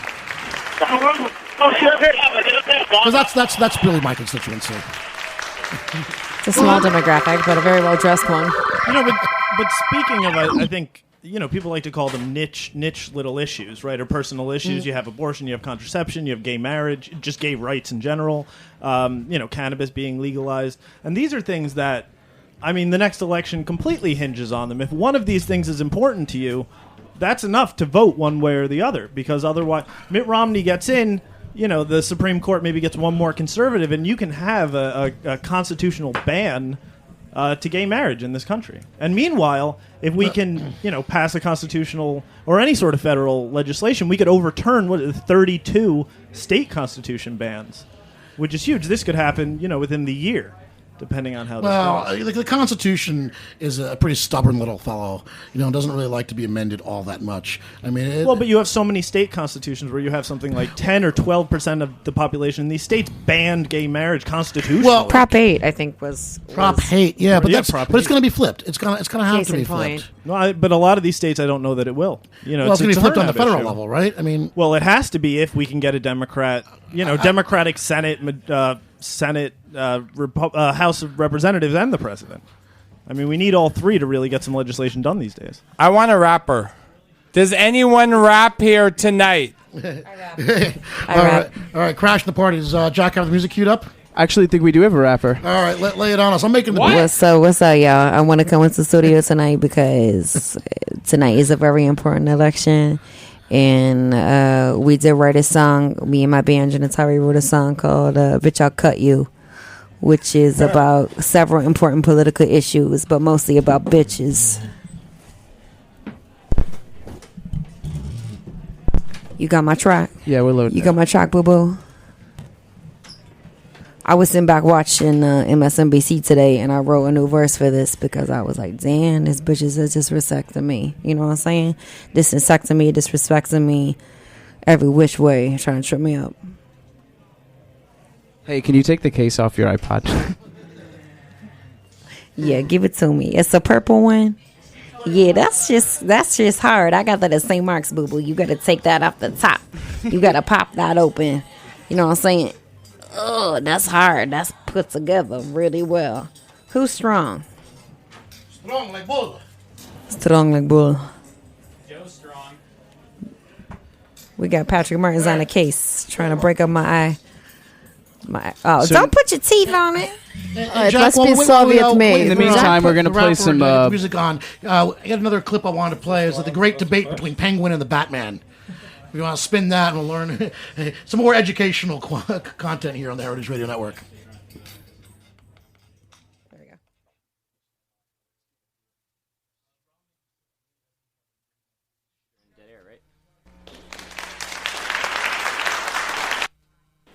Because that's really my constituency.
It's a small demographic, but a very well-dressed one.
But speaking of, I think, people like to call them niche little issues, right? Or personal issues. You have abortion, you have contraception, you have gay marriage, just gay rights in general, cannabis being legalized. And these are things that, the next election completely hinges on them. If one of these things is important to you, that's enough to vote one way or the other, because otherwise Mitt Romney gets in, the Supreme Court maybe gets one more conservative, and you can have a constitutional ban to gay marriage in this country. And meanwhile, if we can, pass a constitutional or any sort of federal legislation, we could overturn 32 state constitution bans, which is huge. This could happen, within the year, depending on how this goes.
The Constitution is a pretty stubborn little fellow. Doesn't really like to be amended all that much.
But you have so many state constitutions where you have something like 10 or 12% of the population. These states banned gay marriage constitutionally.
Well, Prop 8, I think, was
Prop 8, yeah, but it's going to be flipped. It's going to have
Case
to be
in point.
flipped.
No, but a lot of these states, I don't know that it will.
It's going to be flipped on the federal level, right?
Well, it has to be if we can get a Democrat, Democratic Senate, House of Representatives, and the president. We need all three to really get some legislation done these days.
I want a rapper. Does anyone rap here tonight?
All right, crash the party. Does Jack have the music queued up?
I actually think we do have a rapper.
All right, lay it on us. I'm making the beat.
What's up, y'all? I want to come into the studio tonight because tonight is a very important election. And we did write a song. Me and my band, Janatari, wrote a song called Bitch, I'll Cut You, which is about several important political issues, but mostly about bitches. You got my track?
Yeah, we're loading.
You got my track, boo-boo? I was sitting back watching MSNBC today, and I wrote a new verse for this because I was like, damn, this bitch is disrespecting me. You know what I'm saying? Disrespecting me every which way, trying to trip me up.
Hey, can you take the case off your iPod?
Yeah, give it to me. It's a purple one. Yeah, that's just hard. I got that at St. Mark's, boo boo. You got to take that off the top. You got to pop that open. You know what I'm saying? Oh, that's hard. That's put together really well. Who's strong?
Strong like bull.
Strong like bull.
Joe Strong.
We got Patrick Martin's on the case trying to break up my eye.
So-
Don't put your teeth on it.
It must be Soviet made.
In the meantime, we're going to play some.
Music on. I got another clip I wanted to play. Is the great debate between Penguin and the Batman. If you want to spin that, and we'll learn some more educational content here on the Heritage Radio Network.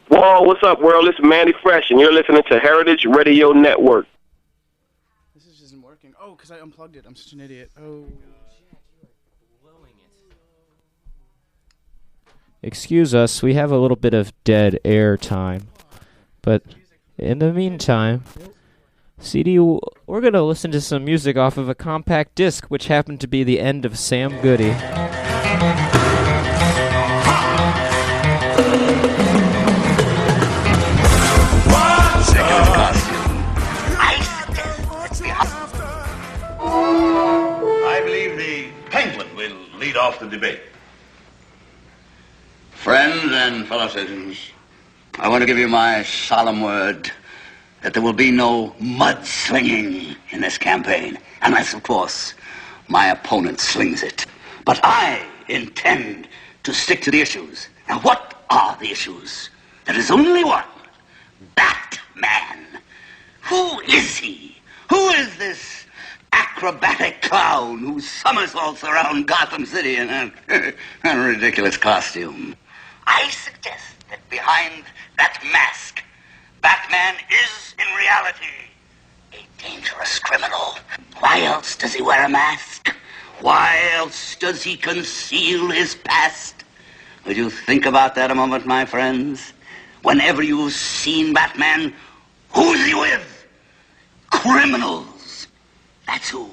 Whoa, what's up, world? This is Mandy Fresh, and you're listening to Heritage Radio Network.
This isn't working. Oh, because I unplugged it. I'm such an idiot. Oh.
Excuse us, we have a little bit of dead air time. But in the meantime, CD, we're going to listen to some music off of a compact disc, which happened to be the end of Sam Goody.
I believe the Penguin will lead off the debate.
Friends and fellow citizens, I want to give you my solemn word that there will be no mudslinging in this campaign, unless, of course, my opponent slings it. But I intend to stick to the issues. Now, what are the issues? There is only one. Batman. Who is he? Who is this acrobatic clown who somersaults around Gotham City in a ridiculous costume? I suggest that behind that mask, Batman is, in reality, a dangerous criminal. Why else does he wear a mask? Why else does he conceal his past? Would you think about that a moment, my friends? Whenever you've seen Batman, who's he with? Criminals. That's who.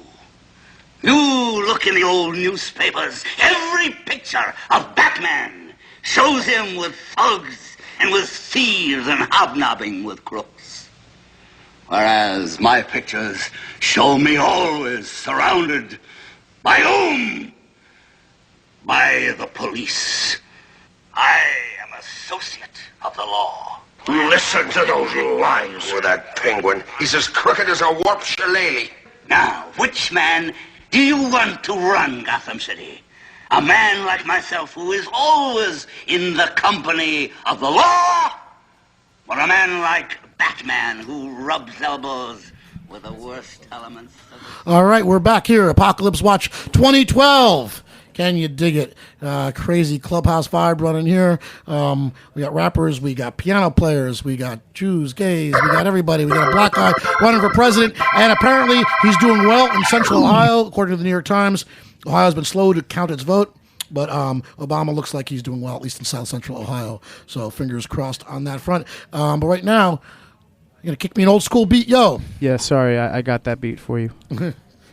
You look in the old newspapers, every picture of Batman shows him with thugs and with thieves and hobnobbing with crooks. Whereas my pictures show me always surrounded by whom? By the police. I am associate of the law.
Listen to those lines with that Penguin. He's as crooked as a warped shillelagh.
Now, which man do you want to run Gotham City? A man like myself who is always in the company of the law? Or a man like Batman who rubs elbows with the worst elements of the...
All right, we're back here. Apocalypse Watch 2012. Can you dig it? Crazy clubhouse vibe running here. We got rappers, we got piano players, we got Jews, gays, we got everybody. We got a black guy running for president, and apparently he's doing well in Central Ohio, according to the New York Times. Ohio's been slow to count its vote, but Obama looks like he's doing well, at least in South Central Ohio. So fingers crossed on that front. But right now, you're going to kick me an old school beat, yo.
Yeah, sorry, I got that beat for you.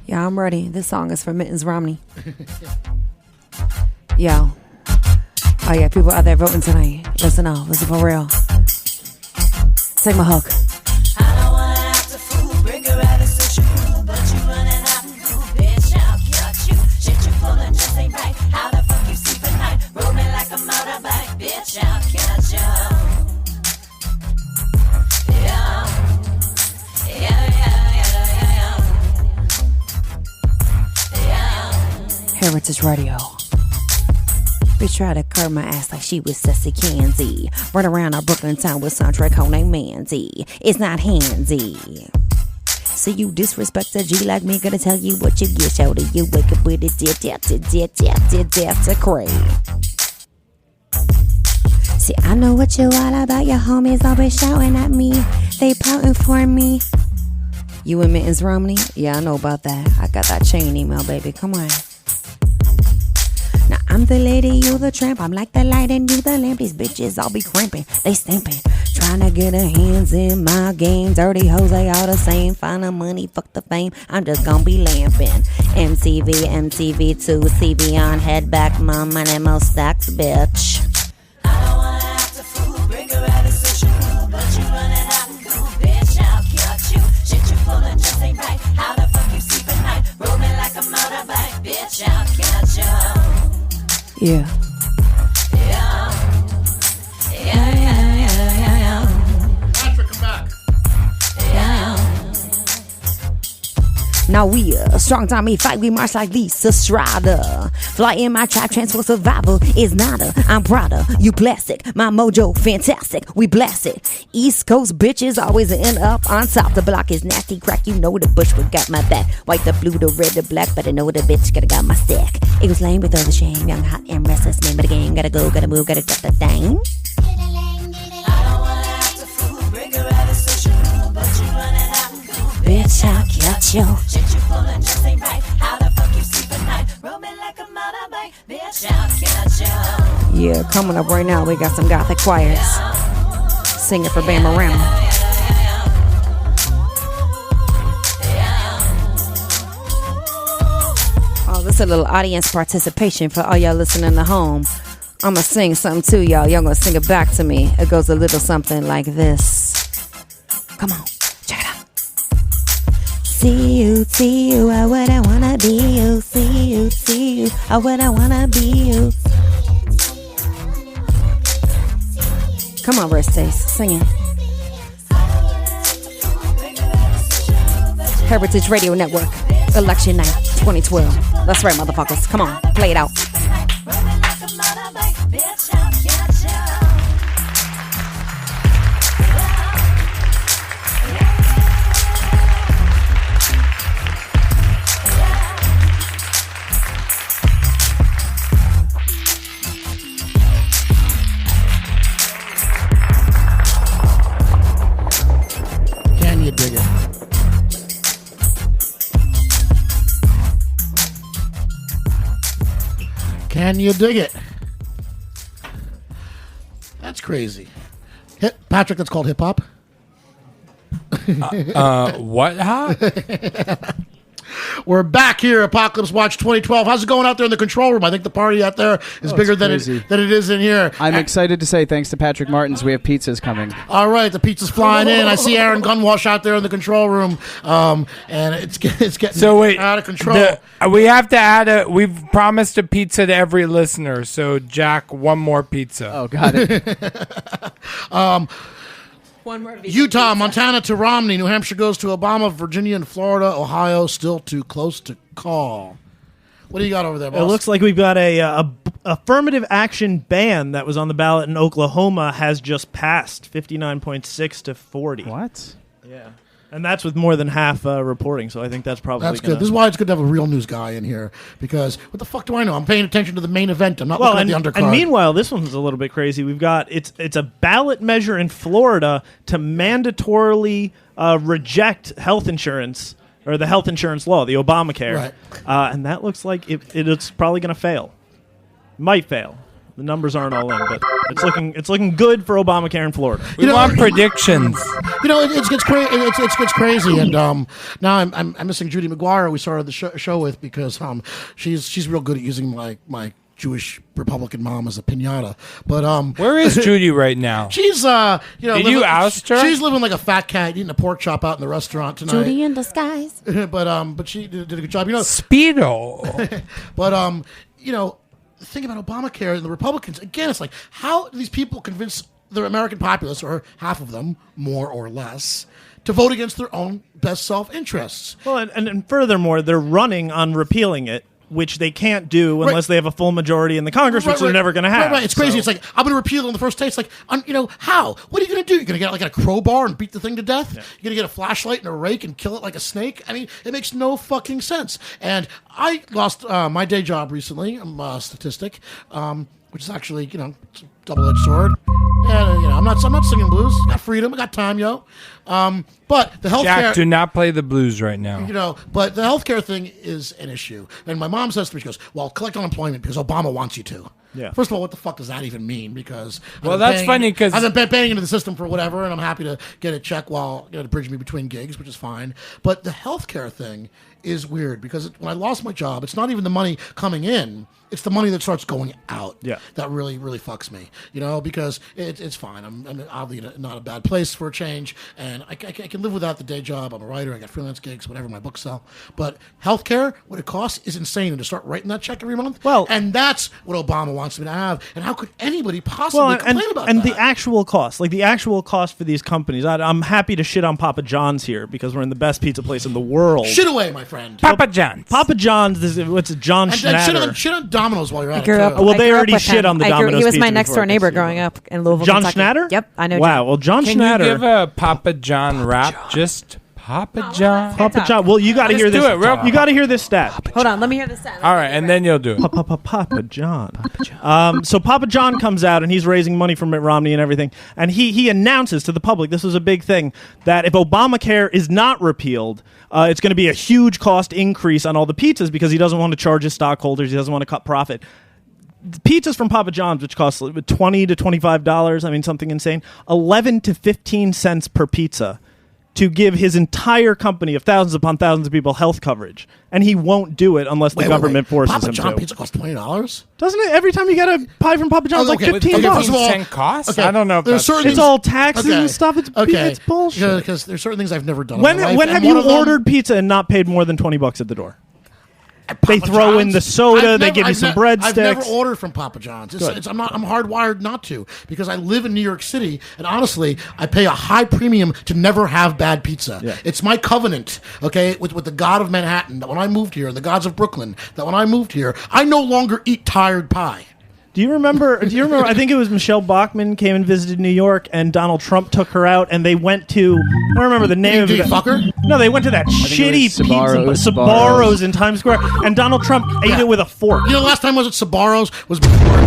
Yeah, I'm ready. This song is for Mittens Romney. Yo. Oh, yeah, people out there voting tonight. Listen up. Listen for real. Take my hook. Heritage Radio. Bitch tried to curb my ass like she was Sassy Candy. Run around our Brooklyn town with Sandra named Mandy. It's not handy. So you disrespect a G like me, gonna tell you what you get, shorty. You wake up with it, to cray. See, I know what you all about. Your homies always shouting at me. They pouting for me. You and Mittens Romney? Yeah, I know about that. I got that chain email, baby. Come on. Now I'm the lady, you the tramp. I'm like the light and you the lamp. These bitches all be cramping. They stamping. Trying to get her hands in my game. Dirty hoes, they all the same. Find the money, fuck the fame. I'm just gonna be lamping. MTV, MTV2, CV on, head back, my money, most stacks, bitch.
I don't wanna act a fool, bring her out of social cool, but you running out of cool, bitch, I'll cut you. Shit you pulling just ain't right. How the fuck you sleep at night? Roll me like a motorbike, bitch, I'll cut you.
Yeah.
Patrick, come back.
Now we a strong time, we fight, we march like Lisa Strider. Fly in my trap, transfer survival is nada. I'm prouder, you plastic, my mojo fantastic, we blast it. East Coast bitches always end up on top. The block is nasty crack, you know the Bushwood got my back. White, the blue, the red, the black, but I know the bitch gotta got my stack. It was lame with all the shame, young, hot, and restless, name of the game. Gotta go, gotta move, gotta drop the thing.
Bitch, I'll catch you. Shit you pulling just ain't right. How the fuck you sleep at night? Roll me like a motorbike. Bitch, I'll catch you.
Yeah, coming up right now, we got some gothic choirs singing for Bama-Rama. Oh, this is a little audience participation for all y'all listening at home. I'm gonna sing something to y'all. Y'all gonna sing it back to me. It goes a little something like this. Come on, check it out. See you, I would I wanna be you. See you, I would I wanna be you. Come on, Rest Days, sing it. Heritage Radio Network, Election Night 2012. That's right, motherfuckers. Come on, play it out.
Can you dig it? Can you dig it? That's crazy. Patrick, that's called hip hop.
What? Huh?
We're back here, Apocalypse Watch 2012. How's it going out there in the control room? I think the party out there is bigger than it is in here.
I'm excited to say, thanks to Patrick Martins, we have pizzas coming.
All right, the pizza's flying in. I see Aaron Gunwash out there in the control room, and it's getting out of control.
We have to add we've promised a pizza to every listener, so Jack, one more pizza.
Oh, got it.
One more
Utah, Montana to Romney, New Hampshire goes to Obama, Virginia and Florida, Ohio still too close to call. What do you got over there, boss?
It looks like we've got a affirmative action ban that was on the ballot in Oklahoma has just passed, 59.6 to 40.
What?
Yeah. And that's with more than half reporting, so I think that's probably
good. This is why it's good to have a real news guy in here, because what the fuck do I know? I'm paying attention to the main event. I'm not looking at the undercard.
And meanwhile, this one's a little bit crazy. We've got it's a ballot measure in Florida to mandatorily reject health insurance, or the health insurance law, the Obamacare.
Right.
And that looks like it's probably going to fail. Might fail. The numbers aren't all in, but it's looking good for Obamacare in Florida.
We want predictions.
You know, it gets crazy. It gets crazy, and now I'm missing Judy McGuire. We started the show with because she's real good at using my Jewish Republican mom as a pinata. But
where is Judy right now?
She's
Did you oust her?
She's living like a fat cat, eating a pork chop out in the restaurant tonight.
Judy in disguise.
but she did a good job. You know,
Speedo.
But the thing about Obamacare and the Republicans, again, it's like, how do these people convince the American populace, or half of them, more or less, to vote against their own best self-interests?
Well, and furthermore, they're running on repealing it, which they can't do unless they have a full majority in the Congress, which they're never going to have.
Right. It's crazy. It's like, I'm going to repeal it on the first day. It's like, how? What are you going to do? You're going to get a crowbar and beat the thing to death? Yeah. You're going to get a flashlight and a rake and kill it like a snake? I mean, it makes no fucking sense. And I lost my day job recently. I'm a statistic, which is actually, it's a double-edged sword. And I'm not singing blues. I got freedom. I got time, yo. But the healthcare.
Jack, do not play the blues right now.
But the healthcare thing is an issue. And my mom says to me, she goes, "Well, collect unemployment because Obama wants you to."
Yeah.
First of all, what the fuck does that even mean? Because
that's funny because
I've been paying into the system for whatever, and I'm happy to get a check while to bridge me between gigs, which is fine. But the healthcare thing is weird because when I lost my job, it's not even the money coming in. It's the money that starts going out.
Yeah.
That really, really fucks me. Because it's fine. I'm oddly not a bad place for a change, and I can live without the day job. I'm a writer. I got freelance gigs, whatever my books sell. But healthcare, what it costs is insane. And to start writing that check every month, and that's what Obama wants me to have. And how could anybody possibly complain about that?
And the actual cost, the actual cost for these companies, I'm happy to shit on Papa John's here because we're in the best pizza place in the world.
Shit away, my friend.
Papa John's.
Papa John's. What's it? John Schnatter.
And shit on Domino's while you're at it.
Well, they already shit on the Domino's.
He was my
pizza
next door neighbor growing up in Louisville,
John
Kentucky.
Schnatter?
Yep, I know.
Wow.
John.
Well, John
Can
Schnatter.
you give a Papa John rap? Just Papa John.
Papa John. Well, you got to hear this. You got to hear this stat.
Hold on, let me hear the stat.
All right, and then you'll do it.
Papa John. So Papa John comes out and he's raising money for Mitt Romney and everything, and he announces to the public, this was a big thing, that if Obamacare is not repealed, it's going to be a huge cost increase on all the pizzas because he doesn't want to charge his stockholders. He doesn't want to cut profit. The pizzas from Papa John's, which cost $20 to $25, I mean something insane, 11 to 15 cents per pizza, to give his entire company of thousands upon thousands of people health coverage, and he won't do it unless the government forces
Papa
him
John
to.
pizza costs $20,
doesn't it? Every time you get a pie from Papa John's, like $15.
First of all,
cost? I don't know. If
there's certain
it's all taxes and stuff. It's bullshit.
Because there's certain things I've never done.
When
in my life,
when
and
have
one
you
of them-
ordered pizza and not paid more than $20 at the door? They throw in the soda. They give you some breadsticks.
I've never ordered from Papa John's. I'm hardwired not to because I live in New York City, and honestly, I pay a high premium to never have bad pizza. Yeah. It's my covenant, okay, with the God of Manhattan, that when I moved here, and the gods of Brooklyn, that when I moved here, I no longer eat tired pie.
Do you remember? I think it was Michelle Bachmann came and visited New York, and Donald Trump took her out, and they went to. I don't remember the name of it.
Did he fuck her?
No, they went to that shitty pizza Sbarro's in Times Square, and Donald Trump ate it with a fork.
You know, last time I was at Sbarro's was before.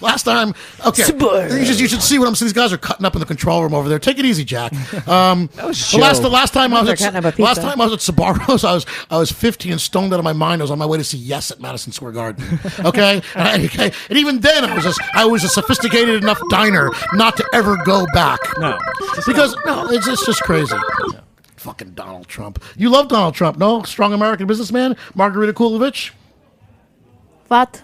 Last time, okay. You should see what I'm saying. These guys are cutting up in the control room over there. Take it easy, Jack. The last time I was at Sbarro's, I was 50 and stoned out of my mind. I was on my way to see Yes at Madison Square Garden. Okay, and even then I was a sophisticated enough diner not to ever go back. It's just crazy. Yeah. Fucking Donald Trump. You love Donald Trump, no? Strong American businessman, Margarita Kulovich.
What?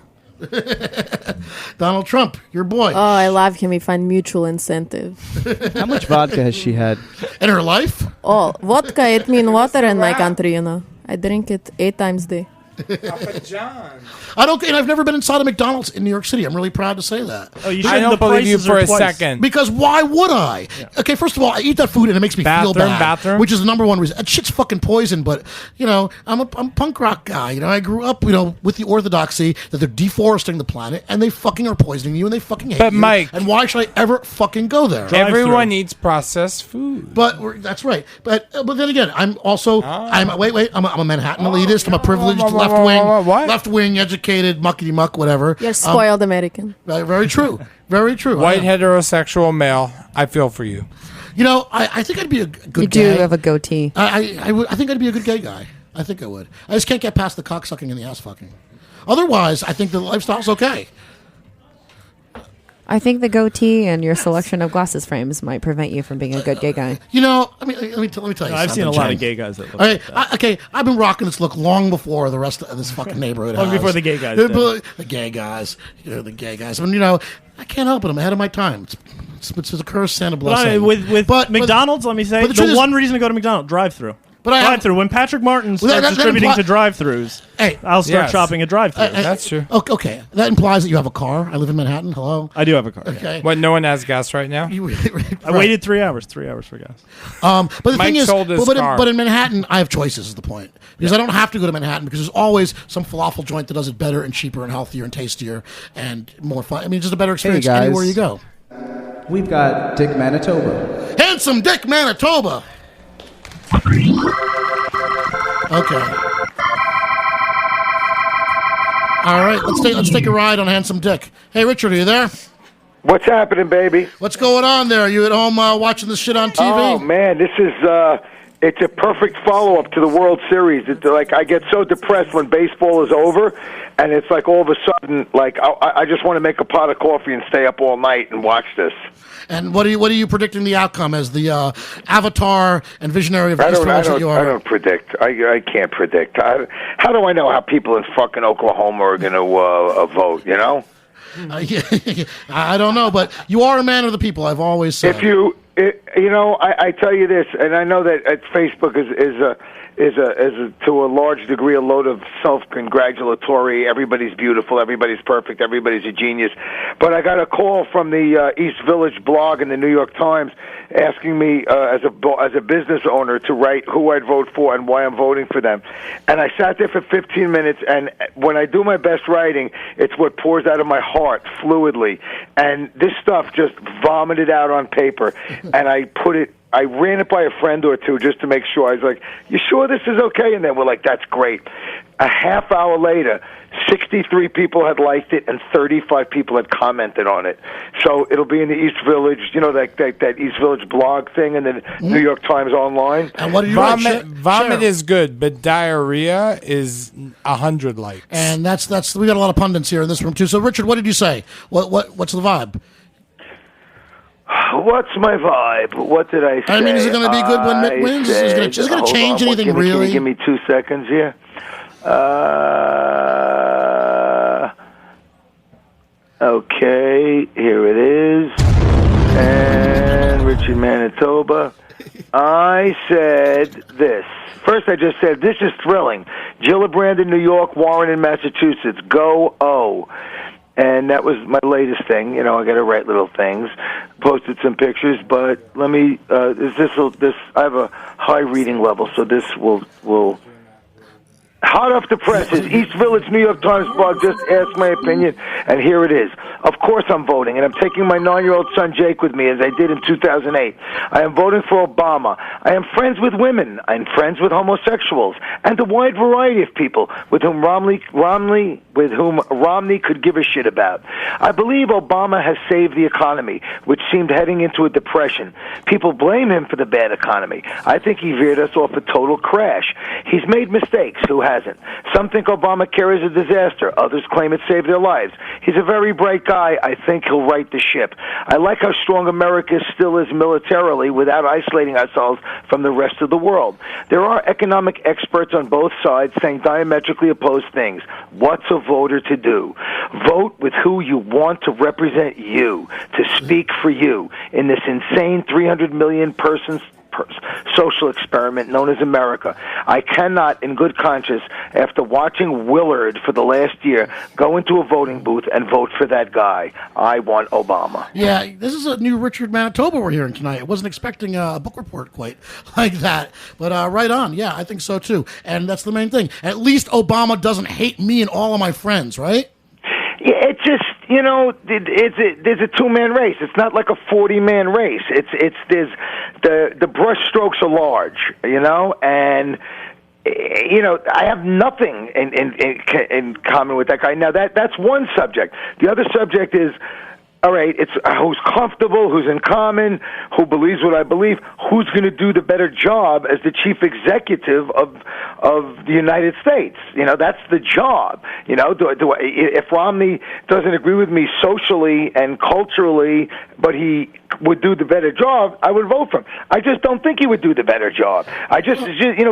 Donald Trump, your boy.
Oh, I love him. We find mutual incentive.
How much vodka has she had
in her life?
Oh, vodka, it means water in my country, I drink it 8 times a day.
Papa John.
And I've never been inside a McDonald's in New York City. I'm really proud to say that.
Oh, you
I don't believe you for a second.
Because why would I? Yeah. Okay, first of all, I eat that food and it makes me feel bad. Which is the number one reason. That shit's fucking poison, but, I'm a punk rock guy. I grew up, with the orthodoxy that they're deforesting the planet and they fucking are poisoning you and they fucking hate you.
Mike.
And why should I ever fucking go there?
Everyone eats processed food.
But that's right. But then again, I'm also, I'm a Manhattan elitist. I'm a privileged left-wing educated muckety-muck, whatever.
You're spoiled American.
Very true. Very true.
White heterosexual male. I feel for you.
I think I'd be a good guy.
You do have a goatee.
I think I'd be a good gay guy. I think I would. I just can't get past the cocksucking and the ass fucking. Otherwise, I think the lifestyle's okay.
I think the goatee and your selection of glasses frames might prevent you from being a good gay guy.
Let me tell you something.
I've seen a lot of gay guys that look like that.
Okay, I've been rocking this look long before the rest of this fucking neighborhood
Long
has.
before the gay guys
The gay guys. The gay guys. I mean, I can't help it. I'm ahead of my time. It's a curse and a blessing.
With McDonald's, let me say, the one reason to go to McDonald's, drive-through. Drive-through. When Patrick Martin starts distributing to drive-thrus, I'll start shopping at drive-thrus.
That's true.
Okay, that implies that you have a car. I live in Manhattan. Hello.
I do have a car.
Okay.
Yeah.
What? No one has gas right now.
I waited 3 hours. 3 hours for gas.
But the
Mike
thing is,
sold his car.
but in Manhattan, I have choices. Is the point? Because I don't have to go to Manhattan because there's always some falafel joint that does it better and cheaper and healthier and tastier and more fun. I mean, just a better experience anywhere you go.
We've got Dick Manitoba.
Handsome Dick Manitoba. Okay. All right, let's take a ride on Handsome Dick. Hey, Richard, are you there?
What's happening, baby?
What's going on there? Are you at home watching this shit on TV?
Oh man, this is it's a perfect follow-up to the World Series. It's like I get so depressed when baseball is over, and it's like all of a sudden, like I just want to make a pot of coffee and stay up all night and watch this.
And what are you predicting the outcome as the avatar and visionary of East Village that you are?
I don't predict. I can't predict. How do I know how people in fucking Oklahoma are going to vote? You know.
I don't know, but you are a man of the people. I've always said.
I tell you this, and I know that Facebook is to a large degree a load of self-congratulatory. Everybody's beautiful, everybody's perfect, everybody's a genius. But I got a call from the East Village blog in the New York Times asking me as a business owner to write who I'd vote for and why I'm voting for them. And I sat there for 15 minutes, and when I do my best writing, it's what pours out of my heart fluidly. And this stuff just vomited out on paper, and I ran it by a friend or two just to make sure. I was like, you sure this is okay? And then we're like, that's great. A half hour later, 63 people had liked it and 35 people had commented on it. So it'll be in the East Village, that East Village blog thing and the New York Times Online.
And what do you
Vomit is good, but diarrhea is 100 likes.
And that's we got a lot of pundits here in this room too. So Richard, what did you say? What's the vibe?
What's my vibe? What did I say?
I mean, is it going to be good when Mitt wins? Is it going to change anything really?
Can you give me 2 seconds here? Okay, here it is. And Richard, Manitoba. I said this. First, I just said, this is thrilling. Gillibrand in New York, Warren in Massachusetts. Go O. And that was my latest thing. I got to write little things. Posted some pictures, but let me. I have a high reading level, so this will. Hot off the presses, East Village New York Times blog just asked my opinion, and here it is. Of course I'm voting, and I'm taking my 9-year-old son Jake with me, as I did in 2008. I am voting for Obama. I am friends with women. I'm friends with homosexuals, and a wide variety of people with whom Romney could give a shit about. I believe Obama has saved the economy, which seemed heading into a depression. People blame him for the bad economy. I think he veered us off a total crash. He's made mistakes. Who hasn't? Some think Obamacare is a disaster. Others claim it saved their lives. He's a very bright guy. I think he'll right the ship. I like how strong America still is militarily without isolating ourselves from the rest of the world. There are economic experts on both sides saying diametrically opposed things. What's a voter to do? Vote with who you want to represent you, to speak for you in this insane 300 million person social experiment known as America. I cannot, in good conscience, after watching Willard for the last year, go into a voting booth and vote for that guy. I want Obama.
Yeah, this is a new Richard Manitoba we're hearing tonight. I wasn't expecting a book report quite like that. But right on. Yeah, I think so too. And that's the main thing. At least Obama doesn't hate me and all of my friends, right?
Yeah, it's just, there's a two-man race. It's not like a 40-man race. There's the brush strokes are large, and I have nothing in common with that guy. Now that's one subject. The other subject is, all right, it's who's comfortable, who's in common, who believes what I believe, who's going to do the better job as the chief executive of the United States. That's the job. If Romney doesn't agree with me socially and culturally, but he would do the better job, I would vote for him. I just don't think he would do the better job.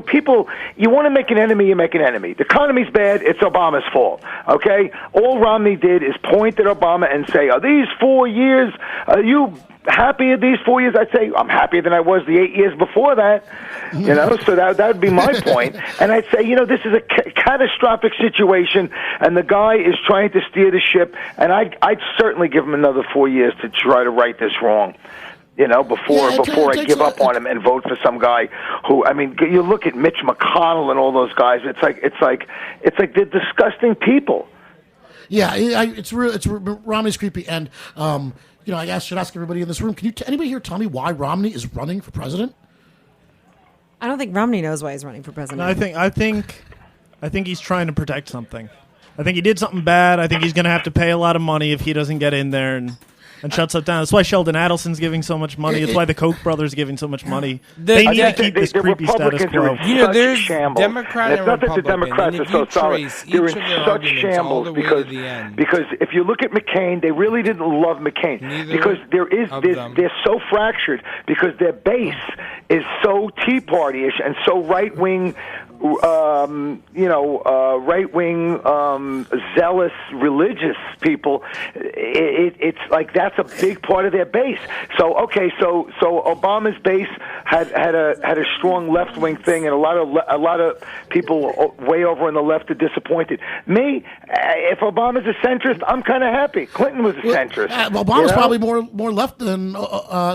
People, you want to make an enemy, you make an enemy. The economy's bad, it's Obama's fault, okay? All Romney did is point at Obama and say, are these 4 years, are you happy at these 4 years? I'd say, I'm happier than I was the 8 years before that, so that would be my point. And I'd say, this is a catastrophic situation, and the guy is trying to steer the ship, and I'd certainly give him another 4 years to try to right this wrong. Before I give up on him and vote for some guy who, you look at Mitch McConnell and all those guys. It's like they're disgusting people.
Yeah, it's real. Romney's creepy, and I should ask everybody in this room. Can anybody here tell me why Romney is running for president?
I don't think Romney knows why he's running for president.
No, I think he's trying to protect something. I think he did something bad. I think he's going to have to pay a lot of money if he doesn't get in there. And and shuts it down. That's why Sheldon Adelson's giving so much money. It's why the Koch brothers are giving so much money. They need to keep this creepy status quo.
There's
shambles.
Democrat
And
and
it's not that the
Republican,
Democrats
and
are
if
so
you
solid.
trace
They're
each
in
of their
such
arguments all
shambles
the way
because
to the end.
because if you look at McCain, they really didn't love McCain because they're so fractured because their base is so Tea Party-ish and so right-wing. Right-wing, zealous, religious people. It's like that's a big part of their base. So Obama's base had a strong left-wing thing, and a lot of people way over on the left are disappointed. Me, if Obama's a centrist, I'm kind of happy. Clinton was a centrist.
Obama's probably more left than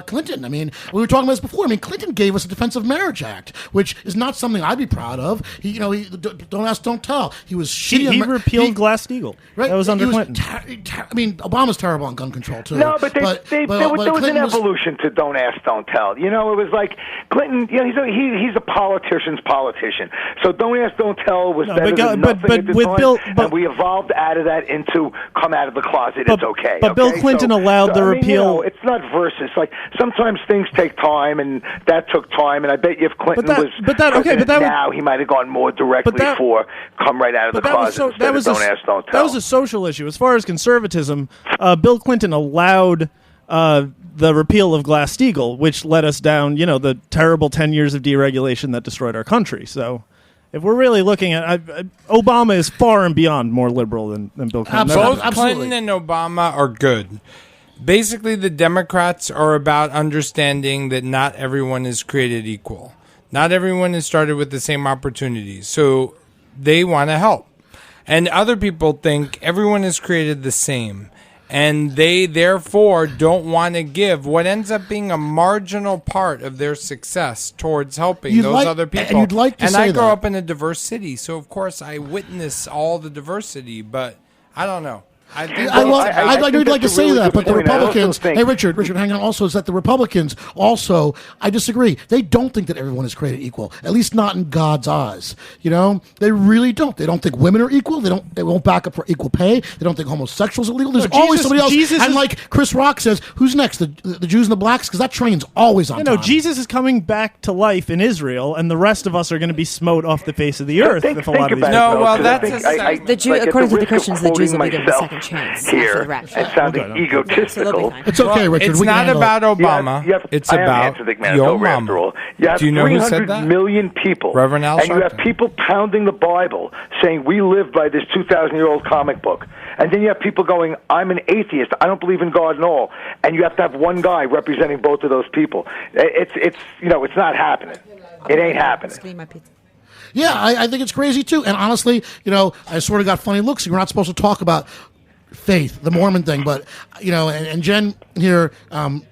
Clinton. I mean, we were talking about this before. I mean, Clinton gave us a Defensive Marriage Act, which is not something I'd be proud of. He don't ask, don't tell. He was shitty.
He repealed Glass-Steagall.
Right?
That was under Clinton.
I mean, Obama's terrible on gun control too.
No, but there was an
Clinton
evolution to don't ask, don't tell. You know, it was like Clinton. You know, he's a politician's politician. So don't ask, don't tell was better than nothing at the time. And we evolved out of that into come out of the closet. It's okay.
But Bill Clinton allowed the repeal.
It's not versus. Like sometimes things take time, and that took time. And I bet you if Clinton was now, he might have gone more directly for come right out of the closet. Don't ask, don't tell.
That was a social issue. As far as conservatism, Bill Clinton allowed the repeal of Glass-Steagall, which led us down, the terrible 10 years of deregulation that destroyed our country. So if we're really looking at Obama is far and beyond more liberal than Bill Clinton.
Both Clinton and Obama are good. Basically, the Democrats are about understanding that not everyone is created equal. Not everyone is started with the same opportunities. So they want to help. And other people think everyone is created the same. And they, therefore, don't want to give what ends up being a marginal part of their success towards helping those other people.
And you'd like to
and
say
I grow
that.
up in a diverse city, so of course I witness all the diversity, but I don't know. I'd like to say that, but the Republicans. Hey, Richard, hang on. Also, is that the Republicans also? I disagree. They don't think that everyone is created equal. At least not in God's eyes. They really don't. They don't think women are equal. They won't back up for equal pay. They don't think homosexuals are legal. There's always somebody else. And like Chris Rock says, who's next? The Jews and the blacks? Because that train's always on time.
Jesus is coming back to life in Israel, and the rest of us are going to be smote off the face of the earth. If a lot of these
according to the Christians, the Jews will be given a second chance
here and sounding egotistical.
It's okay, Richard.
It's not about Obama. It's about your mama.
You have
Do you know who
300
said that?
million people.
Reverend Al
And you have
Sharpton.
people pounding the Bible, saying we live by this 2,000-year-old comic book. And then you have people going, I'm an atheist. I don't believe in God and all. And you have to have one guy representing both of those people. It's not happening. It ain't happening.
Yeah, I think it's crazy too. And honestly, I sort of got funny looks. We're not supposed to talk about faith, the Mormon thing, but and Jen here,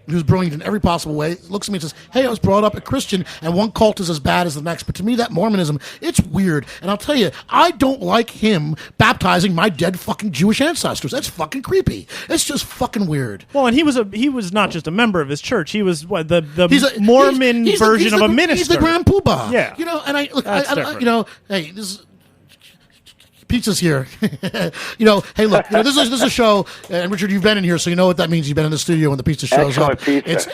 who's brilliant in every possible way, looks at me and says, "Hey, I was brought up a Christian, and one cult is as bad as the next." But to me, that Mormonism, it's weird. And I'll tell you, I don't like him baptizing my dead fucking Jewish ancestors. That's fucking creepy. It's just fucking weird.
Well, and he was not just a member of his church. He was the Mormon version of a minister.
He's the Grand Poobah.
Yeah,
and hey, this is. Pizza's here. Hey, look, this is a show, and Richard, you've been in here, so you know what that means. You've been in the studio when the pizza shows
Excellent
up.
Pizza.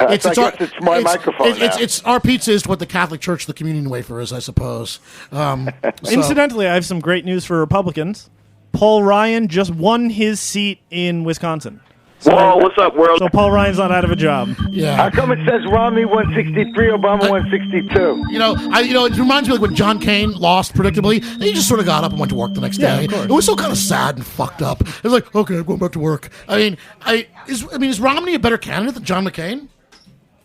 It's my microphone now.
It's our pizza is what the Catholic Church, the communion wafer is, I suppose.
Incidentally, I have some great news for Republicans. Paul Ryan just won his seat in Wisconsin.
Whoa, what's up, world?
So Paul Ryan's not out of a job.
Yeah.
How come it says Romney 163, Obama 162?
It reminds me like when John Cain lost predictably. He just sort of got up and went to work the next day. It was so kind of sad and fucked up. It was like, okay, I'm going back to work. Is Romney a better candidate than John McCain?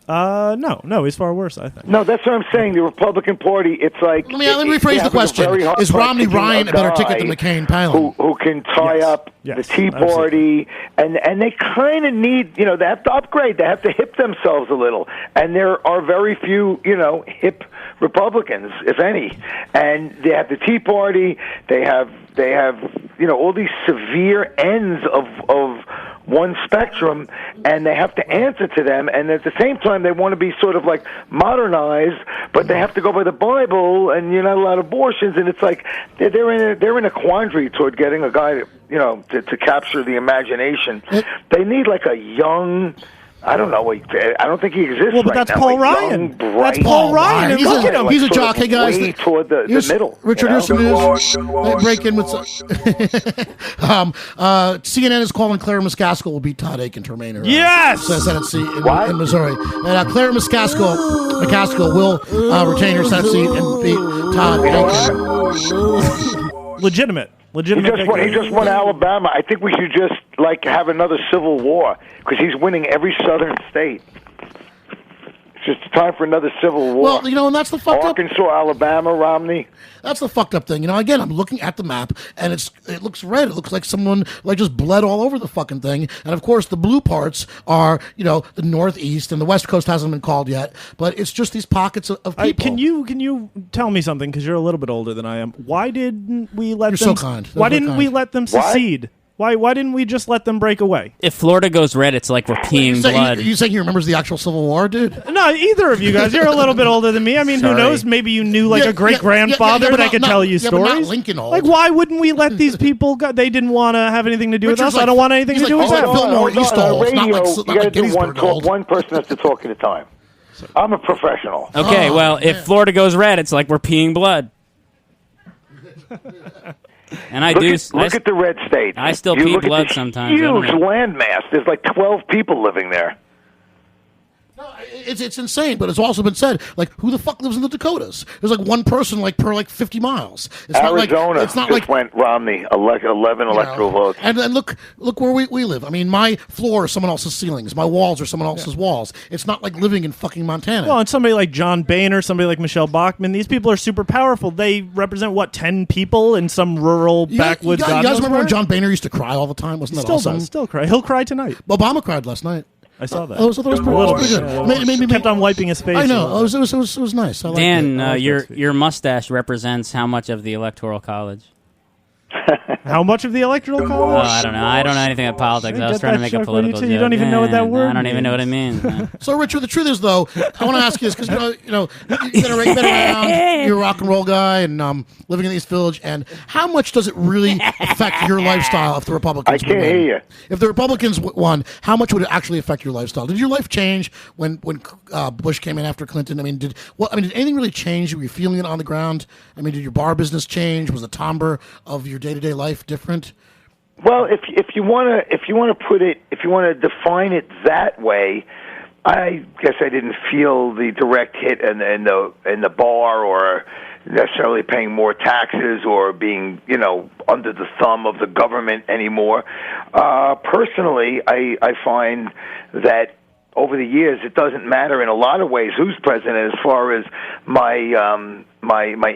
No, he's far worse, I think.
No, that's what I'm saying. The Republican Party, it's like...
Let me rephrase the question. Is Romney Ryan a better ticket than McCain Palin?
Who can tie up the Tea Party, and they kind of need, they have to upgrade. They have to hip themselves a little. And there are very few, hip Republicans, if any. And they have the Tea Party. They have all these severe ends of one spectrum, and they have to answer to them, and at the same time they want to be sort of like modernized, but they have to go by the Bible, and you're not allowed abortions, and it's like they're in a quandary toward getting a guy to capture the imagination. They need like a young. I don't know. I don't think he exists.
Well, but
right
that's
now.
Paul
A
Ryan.
young, bright,
That's Paul Ryan.
He's
Look at him.
He's a jock. Hey guys,
way toward the middle.
Richard,
you know?
here's some news. They break in with CNN is calling Claire McCaskill will beat Todd Aiken to remain her Senate seat in Missouri. And Claire McCaskill will retain her Senate seat and beat Todd Aiken.
Legitimate.
He just won Alabama. I think we should just have another civil war because he's winning every southern state. It's just time for another civil war.
Well, and that's the fucked up.
Arkansas, Alabama, Romney.
That's the fucked up thing. Again, I'm looking at the map, and it looks red. It looks like someone just bled all over the fucking thing. And of course, the blue parts are, the Northeast, and the West Coast hasn't been called yet. But it's just these pockets of people.
Can you tell me something? Because you're a little bit older than I am. Why didn't we let
You're
them?
so kind.
Why didn't we let them secede? Why didn't we just let them break away?
If Florida goes red, it's like we're peeing blood.
You saying he remembers the actual Civil War, dude?
No, either of you guys. You're a little bit older than me. I mean, who knows? Maybe you knew a great-grandfather that could tell you stories.
But not Lincoln old.
Why wouldn't we let these people go? They didn't want to have anything to do with us. I don't want anything to do with them.
On one person has to talk at a time. I'm a professional.
Okay, well, if Florida goes red, it's like we're peeing blood. And
look at the red states.
I still pee blood sometimes.
Huge landmass. There's like 12 people living there.
It's insane, but it's also been said, who the fuck lives in the Dakotas? There's one person per 50 miles. It's
Arizona
it's not
just went Romney, 11 electoral votes.
And look where we live. I mean, my floor is someone else's ceilings. My walls are someone else's walls. It's not like living in fucking Montana.
Well, and somebody like John Boehner, somebody like Michelle Bachmann, these people are super powerful. They represent, 10 people in some rural backwoods.
You guys remember when John Boehner used to cry all the time? Wasn't that awesome?
Still cry. He'll cry tonight.
Obama cried last night.
I saw that.
It was pretty good.
Kept on wiping his face.
I know. It was nice. I liked
Dan,
it.
your mustache represents how much of the Electoral College?
How much of the Electoral College?
Oh, I don't know. I don't know anything about politics. I was trying to make a political joke.
You don't even know what that word
I don't even know what it means.
So, Richard, the truth is, though, I want to ask you this because you've been around. You're a rock and roll guy and living in the East Village. And how much does it really affect your lifestyle if the Republicans?
I can't hear you.
If the Republicans won, how much would it actually affect your lifestyle? Did your life change when Bush came in after Clinton? I mean, did anything really change? Were you feeling it on the ground? I mean, did your bar business change? Was the timbre of your day-to-day life different?
Well, if you want to define it that way, I guess I didn't feel the direct hit in the bar or necessarily paying more taxes or being under the thumb of the government anymore. Personally, I find that over the years, it doesn't matter in a lot of ways who's president, as far as my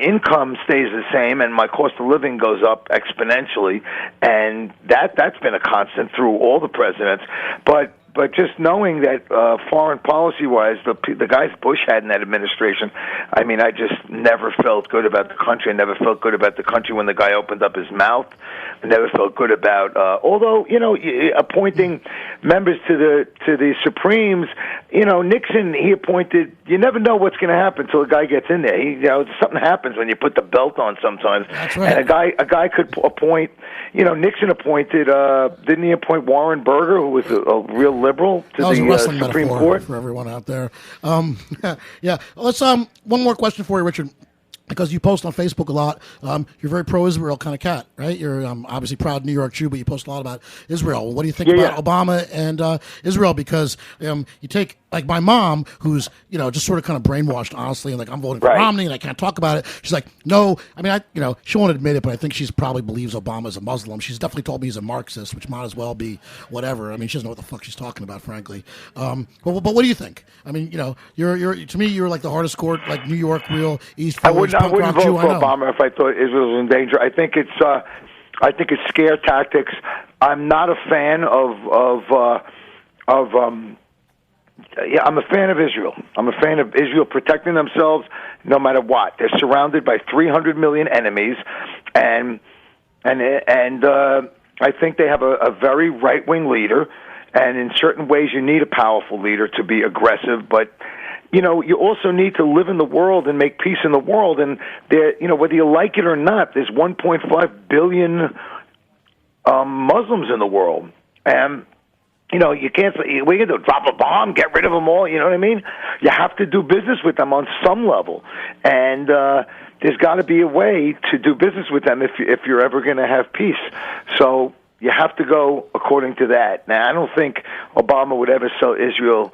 income stays the same and my cost of living goes up exponentially, and that's been a constant through all the presidents. But just knowing that foreign policy-wise, the guys Bush had in that administration, I mean, I just never felt good about the country. I never felt good about the country when the guy opened up his mouth. I never felt good about, although, appointing members to the Supremes, Nixon, he appointed, you never know what's going to happen until the guy gets in there. Something happens when you put the belt on sometimes.
That's right.
And a guy could appoint, Nixon appointed, didn't he appoint Warren Burger, who was a real liberal, to the Supreme Court?
For everyone out there. Yeah. Let's one more question for you, Richard. Because you post on Facebook a lot. You're a very pro-Israel kind of cat, right? You're obviously proud New York Jew, but you post a lot about Israel. What do you think about Obama and Israel? Because you take, like, my mom, who's, just sort of kind of brainwashed, honestly, and I'm voting for Romney and I can't talk about it. She's like, no. I mean, she won't admit it, but I think she probably believes Obama's a Muslim. She's definitely told me he's a Marxist, which might as well be whatever. I mean, she doesn't know what the fuck she's talking about, frankly. But what do you think? I mean, you're to me, you're like the hardest core, like New York, real East Village.
I wouldn't vote for Obama if I thought Israel was in danger. I think it's scare tactics. I'm not a fan I'm a fan of Israel. I'm a fan of Israel protecting themselves no matter what. They're surrounded by 300 million enemies, and I think they have a very right-wing leader. And in certain ways, you need a powerful leader to be aggressive, but you also need to live in the world and make peace in the world. And there, whether you like it or not, there's 1.5 billion Muslims in the world. And, you can't say, we can do drop a bomb, get rid of them all, you know what I mean? You have to do business with them on some level. And there's got to be a way to do business with them if you're ever going to have peace. So you have to go according to that. Now, I don't think Obama would ever sell Israel.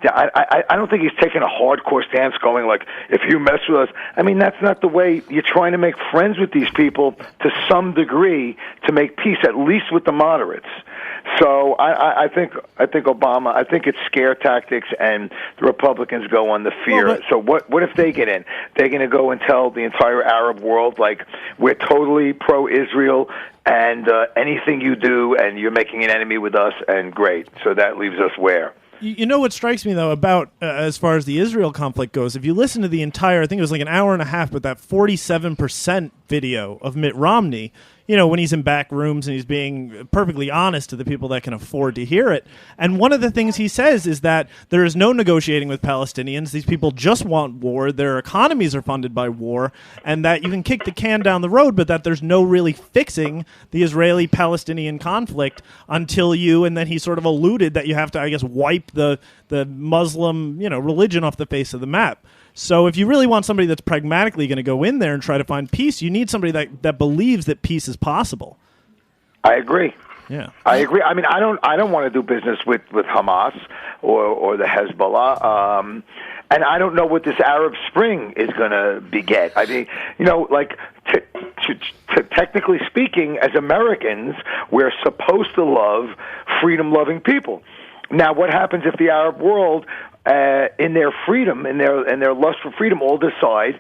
I don't think he's taking a hardcore stance going like, if you mess with us. I mean, that's not the way. You're trying to make friends with these people to some degree to make peace, at least with the moderates. So I think Obama, I think it's scare tactics, and the Republicans go on the fear.
Well,
so what if they get in? They're going to go and tell the entire Arab world, like, we're totally pro-Israel, and anything you do, and you're making an enemy with us, and great. So that leaves us where?
You know what strikes me, though, about as far as the Israel conflict goes, if you listen to the entire, I think it was like an hour and a half, but that 47% video of Mitt Romney, when he's in back rooms and he's being perfectly honest to the people that can afford to hear it. And one of the things he says is that there is no negotiating with Palestinians. These people just want war. Their economies are funded by war, and that you can kick the can down the road, but that there's no really fixing the Israeli-Palestinian conflict until you, and then he sort of alluded that you have to, I guess, wipe the Muslim, religion off the face of the map. So if you really want somebody that's pragmatically going to go in there and try to find peace, you need somebody that believes that peace is possible.
I agree.
Yeah,
I agree. I mean, I don't want to do business with Hamas or the Hezbollah, and I don't know what this Arab Spring is going to beget. I mean, technically speaking, as Americans, we're supposed to love freedom-loving people. Now, what happens if the Arab world, in their freedom, in their lust for freedom, all decide,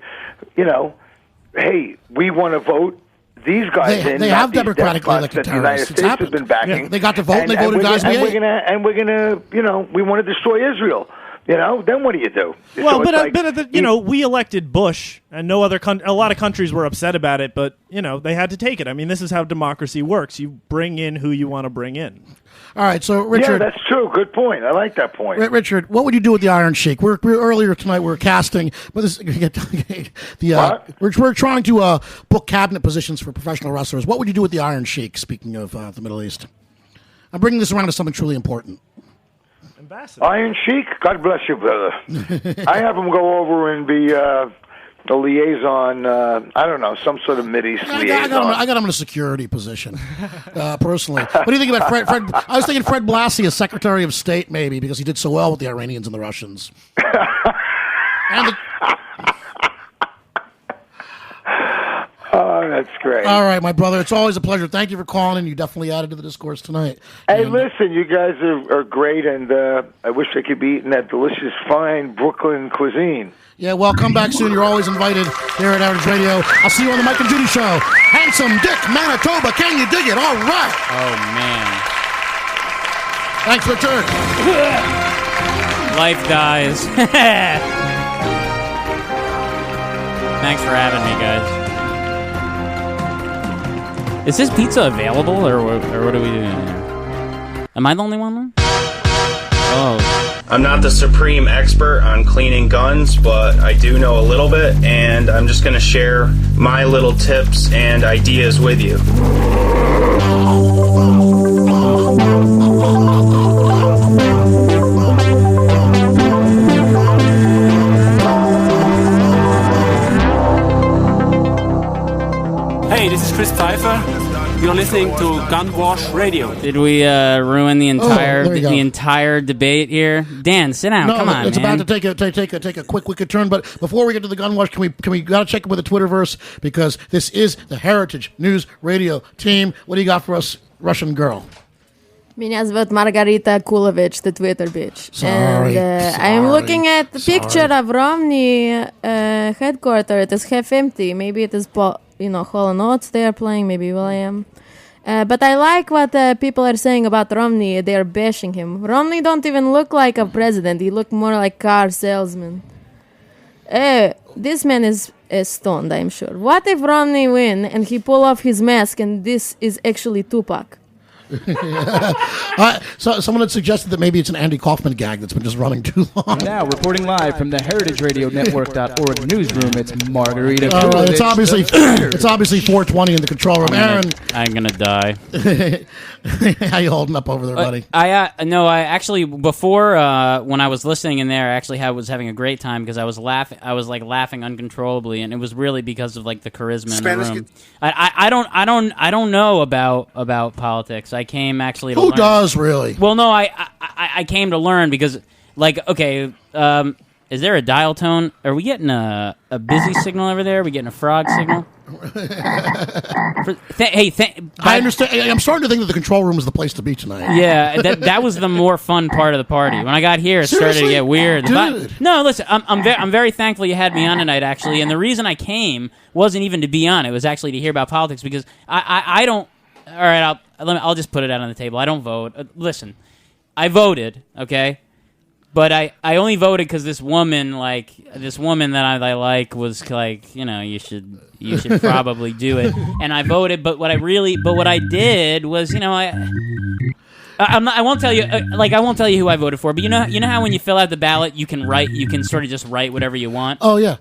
hey, we want to vote these guys in.
They have democratically elected terrorists.
The United States has been backing.
Yeah, they got to vote and they voted guys.
And we're gonna, we want to destroy Israel. Then what do you do?
Well,
So
we elected Bush, and no other a lot of countries were upset about it, but they had to take it. I mean, this is how democracy works. You bring in who you want to bring in.
All right, so Richard,
yeah, that's true. Good point. I like that point.
Richard, what would you do with the Iron Sheik? We're earlier tonight. We're casting, but we're trying to book cabinet positions for professional wrestlers. What would you do with the Iron Sheik? Speaking of the Middle East, I'm bringing this around to something truly important.
Ambassador.
Iron Sheik, God bless you, brother. I have him go over and be a liaison. I don't know, some sort of Mideast liaison.
I got him in a security position, personally. What do you think about Fred? I was thinking Fred Blassie as Secretary of State, maybe, because he did so well with the Iranians and the Russians.
Oh, that's great.
All right, my brother. It's always a pleasure. Thank you for calling, and you definitely added to the discourse tonight.
Hey, listen, you guys are great, and I wish I could be eating that delicious, fine Brooklyn cuisine.
Yeah, well, come back soon. You're always invited here at Heritage Radio. I'll see you on the Mike and Judy Show. Handsome Dick, Manitoba. Can you dig it? All right.
Oh, man.
Thanks, Richard.
Life dies. Thanks for having me, guys. Is this pizza available, or what are we doing here? Am I the only one? Oh.
I'm not the supreme expert on cleaning guns, but I do know a little bit, and I'm just going to share my little tips and ideas with you.
Hey, this is Chris Pfeiffer. You're listening to Gunwash Radio.
Did we ruin the entire debate here? Dan, sit down.
No,
come on,
it's
man.
about to take a quick wicked turn. But before we get to the Gunwash, can we gotta check in with the Twitterverse, because this is the Heritage News Radio team. What do you got for us, Russian girl?
Меня зовут Margarita Kulovich, the Twitter bitch.
Sorry.
And I'm looking at the picture of Romney headquarters. It is half empty. Maybe it is, Hall & Oates they are playing. Maybe Will.i.am. But I like what people are saying about Romney. They are bashing him. Romney don't even look like a president. He look more like car salesman. This man is stoned, I'm sure. What if Romney win and he pull off his mask and this is actually Tupac?
So someone had suggested that maybe it's an Andy Kaufman gag that's been just running too long.
Now reporting live from the HeritageRadioNetwork.org newsroom, it's Margarita.
It's obviously 4:20 in the control room. Aaron,
I'm gonna die.
how you holding up over there, buddy?
I actually before when I was listening in there, I actually was having a great time because I was laughing. I was like laughing uncontrollably, and it was really because of like the charisma in the room. I don't know about politics. I came actually to
Who
learn.
does really?
Well, no, I came to learn because like okay. Is there a dial tone? Are we getting a busy signal over there? Are we getting a frog signal?
I understand. I'm starting to think that the control room is the place to be tonight.
Yeah, that was the more fun part of the party. When I got here, it started to get weird.
Dude.
No, listen, I'm very thankful you had me on tonight, actually. And the reason I came wasn't even to be on; it was actually to hear about politics because I don't. All right, I'll just put it out on the table. I don't vote. Listen, I voted, okay. But I only voted because this woman that I like was like, you should probably do it, and I voted. But what I did was, I won't tell you I won't tell you who I voted for. But you know how when you fill out the ballot, you can sort of just write whatever you want.
Oh yeah.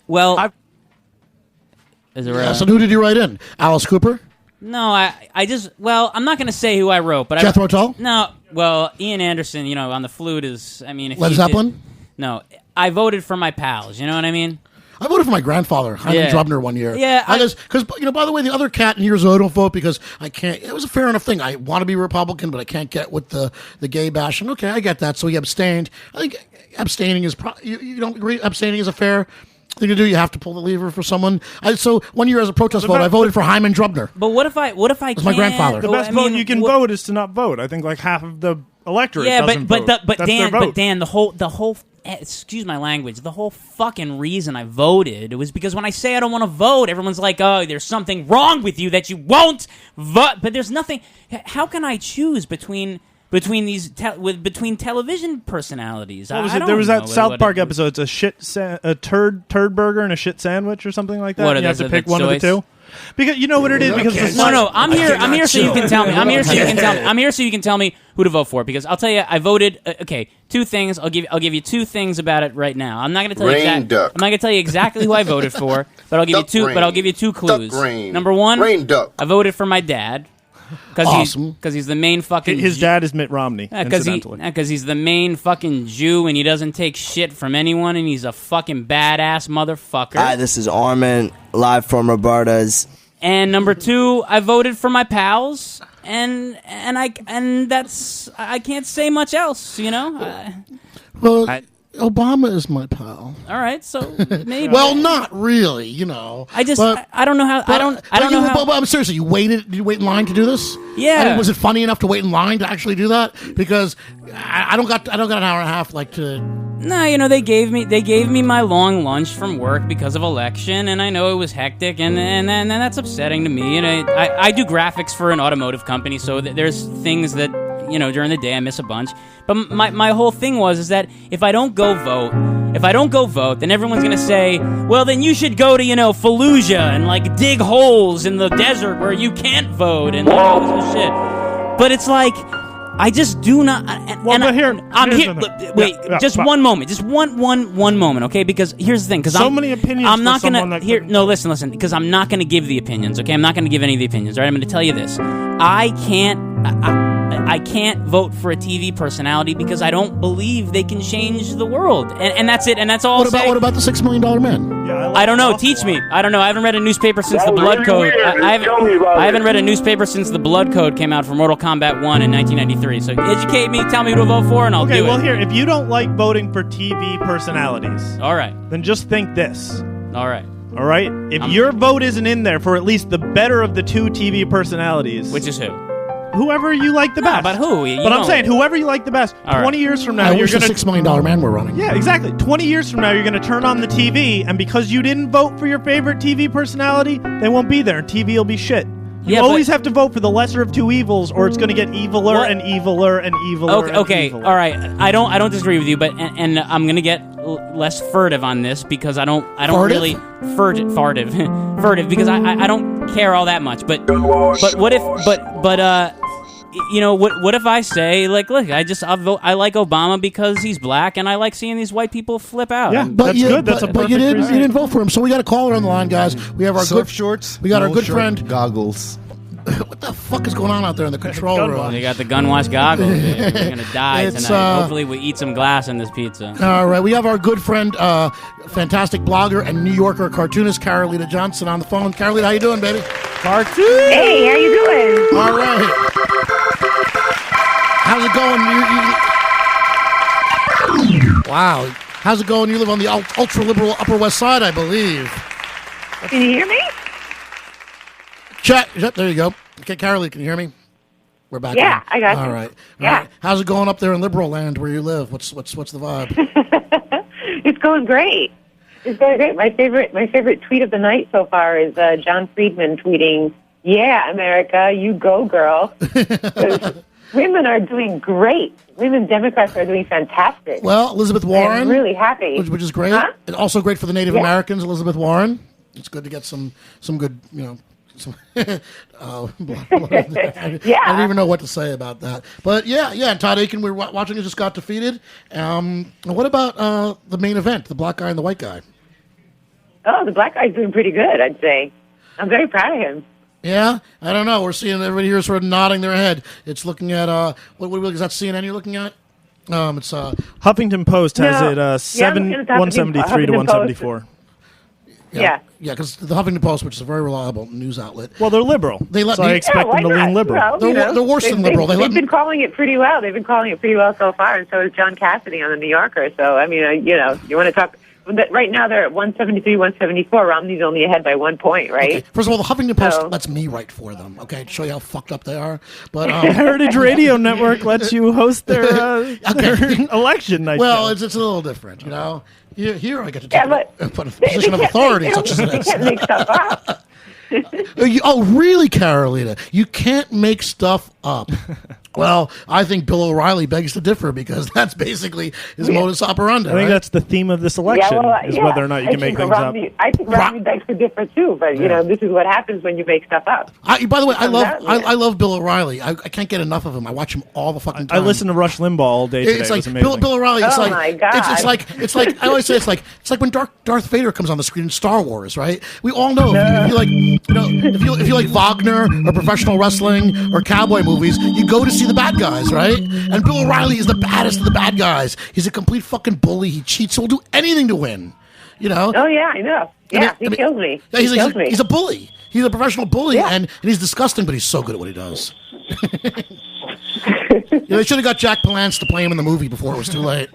Well,
so who did you write in? Alice Cooper?
No, I'm not going to say who I wrote, but
Jethro Tull?
No, well, Ian Anderson, on the flute is. I mean, if
Led Zeppelin?
No, I voted for my pals. You know what I mean?
I voted for my grandfather, Hyman Drubner, one year.
Yeah,
because by the way, the other cat in here is I don't vote because I can't. It was a fair enough thing. I want to be Republican, but I can't get with the gay bashing. Okay, I get that. So he abstained. I think abstaining is you don't agree. Abstaining is a fair thing to do. You have to pull the lever for someone. So 1 year as a protest vote, I voted for Hyman Drubner.
But what if I?
It's my grandfather.
The best vote you can vote is to not vote. I think like half of the electorate. doesn't vote.
But Dan, the whole. Excuse my language. The whole fucking reason I voted was because when I say I don't want to vote, everyone's like, "Oh, there's something wrong with you that you won't vote." But there's nothing. How can I choose between television personalities?
What was it? There was that South Park episode. It's a turd burger and a shit sandwich or something like that.
What,
you have to pick one of the two. Because you know what it is. Because
no, I'm here so you can tell me. I'm here so you can tell me who to vote for. Because I'll tell you, I voted. Okay, two things. I'll give you two things about it right now. I'm not going to tell you. I'm not going to tell you exactly who I voted for, but I'll give you two. But I'll give you two clues. Number one, I voted for my dad. Because he's the main fucking.
His dad is Mitt Romney.
Because he's the main fucking Jew and he doesn't take shit from anyone and he's a fucking badass motherfucker.
Hi, this is Armin, live from Roberta's.
And number two, I voted for my pals, and that's I can't say much else,
Well, Obama is my pal.
All right, so maybe.
Well, not really, I
don't know how. I don't know how.
But I'm seriously, did you wait in line to do this?
Yeah.
I mean, was it funny enough to wait in line to actually do that? Because I don't got an hour and a half to.
No, they gave me my long lunch from work because of election, and I know it was hectic, and that's upsetting to me. And I do graphics for an automotive company, so there's things that during the day I miss a bunch. But my whole thing is that if I don't go vote, then everyone's gonna say, well, then you should go to Fallujah and like dig holes in the desert where you can't vote and all this shit. But it's like. I just do not. I'm here. Wait, just one moment. Just one moment, okay? Because here's the thing. Because
many opinions.
I'm not gonna listen. Because I'm not gonna give the opinions, okay? I'm not gonna give any of the opinions. All right, I'm gonna tell you this. I can't vote for a TV personality because I don't believe they can change the world, and that's it. And that's all.
What about the $6 Million Man?
I don't know. Teach me. I don't know. I haven't read a newspaper since the Blood Code. I haven't read a newspaper since the Blood Code came out for Mortal Kombat 1 in 1993. So educate me. Tell me who to vote for, and I'll do it.
Okay. Well, here, if you don't like voting for TV personalities,
all right,
then just think this.
All right.
All right. If your vote isn't in there for at least the better of the two TV personalities,
which is who?
Whoever you like the best.
But who?
I'm saying whoever you like the best. 20 years from now,
you're going to... $6 Million Man we're running.
Yeah, exactly. 20 years from now, you're going to turn on the TV, and because you didn't vote for your favorite TV personality, they won't be there, and TV will be shit. You always have to vote for the lesser of two evils, or it's going to get eviler and eviler and eviler.
Okay, all right. I don't disagree with you, but and I'm going to get less furtive on this because I don't really furtive because I don't. care all that much. But what if what if I say, like, look, I'll vote. I like Obama because he's black, and I like seeing these white people flip out.
Yeah,
But
that's
you,
good. That's a
but you
perfect reason.
didn't vote for him. So we got a caller on the line, guys. We have our
Surf
good
shorts.
We got our
no
good
shirt,
friend.
goggles.
What the fuck is going on out there in the control room?
They got the gunwash goggles. We're gonna die
It's,
tonight. Hopefully, we eat some glass in this pizza.
All right, we have our good friend, fantastic blogger and New Yorker cartoonist Carolina Johnson on the phone. Carolina, how you doing, baby?
Cartoon.
Hey, how you doing?
All right. How's it going? Wow. How's it going? You live on the ultra liberal Upper West Side, I believe.
Can you hear me?
Check. Yep, there you go. Okay, Carolina, can you hear me? We're back.
Yeah,
on.
I got you.
All right.
Yeah.
All right. How's it going up there in liberal land where you live? What's the vibe?
It's going great. It's going great. My favorite tweet of the night so far is John Friedman tweeting, "Yeah, America, you go, girl." 'Cause women are doing great. Women Democrats are doing fantastic.
Well, Elizabeth Warren.
I'm really happy.
Which is great.
Huh?
And also great for the Native
Yeah.
Americans, Elizabeth Warren. It's good to get some good, some I don't even know what to say about that. But yeah, Todd Aiken, we were watching, just got defeated. What about the main event, the black guy and the white guy?
Oh, the black guy's doing pretty good, I'd say. I'm very proud of him.
Yeah, I don't know. We're seeing everybody here sort of nodding their head. It's looking at what is that CNN you're looking at? It's
Huffington Post has
No.
it
Yeah, I'm looking at the
173 to
Huffington
174.
Yeah.
Yeah, because the Huffington Post, which is a very reliable news outlet.
Well, they're liberal.
They let
so
me
I expect
why
them to
not?
lean liberal.
Well,
They're worse than liberal.
They've been calling it pretty well. They've been calling it pretty well so far, and so is John Cassidy on the New Yorker. So, I mean, you want to talk... Right now they're at 173, 174. Romney's only ahead by 1 point, right?
Okay. First of all, the Huffington Post lets me write for them, okay, to show you how fucked up they are. But
Heritage Radio Network lets you host their election night.
Well,
show.
it's a little different, you know. Here I get to
Yeah,
put a position of authority, such as
They
this.
can't make stuff up.
Oh, really, Carolina? You can't make stuff up. Well, I think Bill O'Reilly begs to differ because that's basically his modus operandi.
I think
right?
that's the theme of this election, is whether or not you can make things up.
I think Romney begs to differ too, but this is what happens when you make stuff up.
By the way, I love Bill O'Reilly. I can't get enough of him. I watch him all the fucking time.
I listen to Rush Limbaugh all day today.
It's
It
like
was amazing.
Bill O'Reilly. It's
Oh,
like,
my God.
It's like I always say it's like when Darth Vader comes on the screen in Star Wars, right? We all know if you like Wagner or professional wrestling or cowboy movies, you go to see the bad guys, right? And Bill O'Reilly is the baddest of the bad guys. He's a complete fucking bully. He cheats. He'll do anything to win. You know?
Oh yeah, I know. Yeah, he kills me.
Yeah, he's a bully. He's a professional bully, and he's disgusting, but he's so good at what he does. They should have got Jack Palance to play him in the movie before it was too late.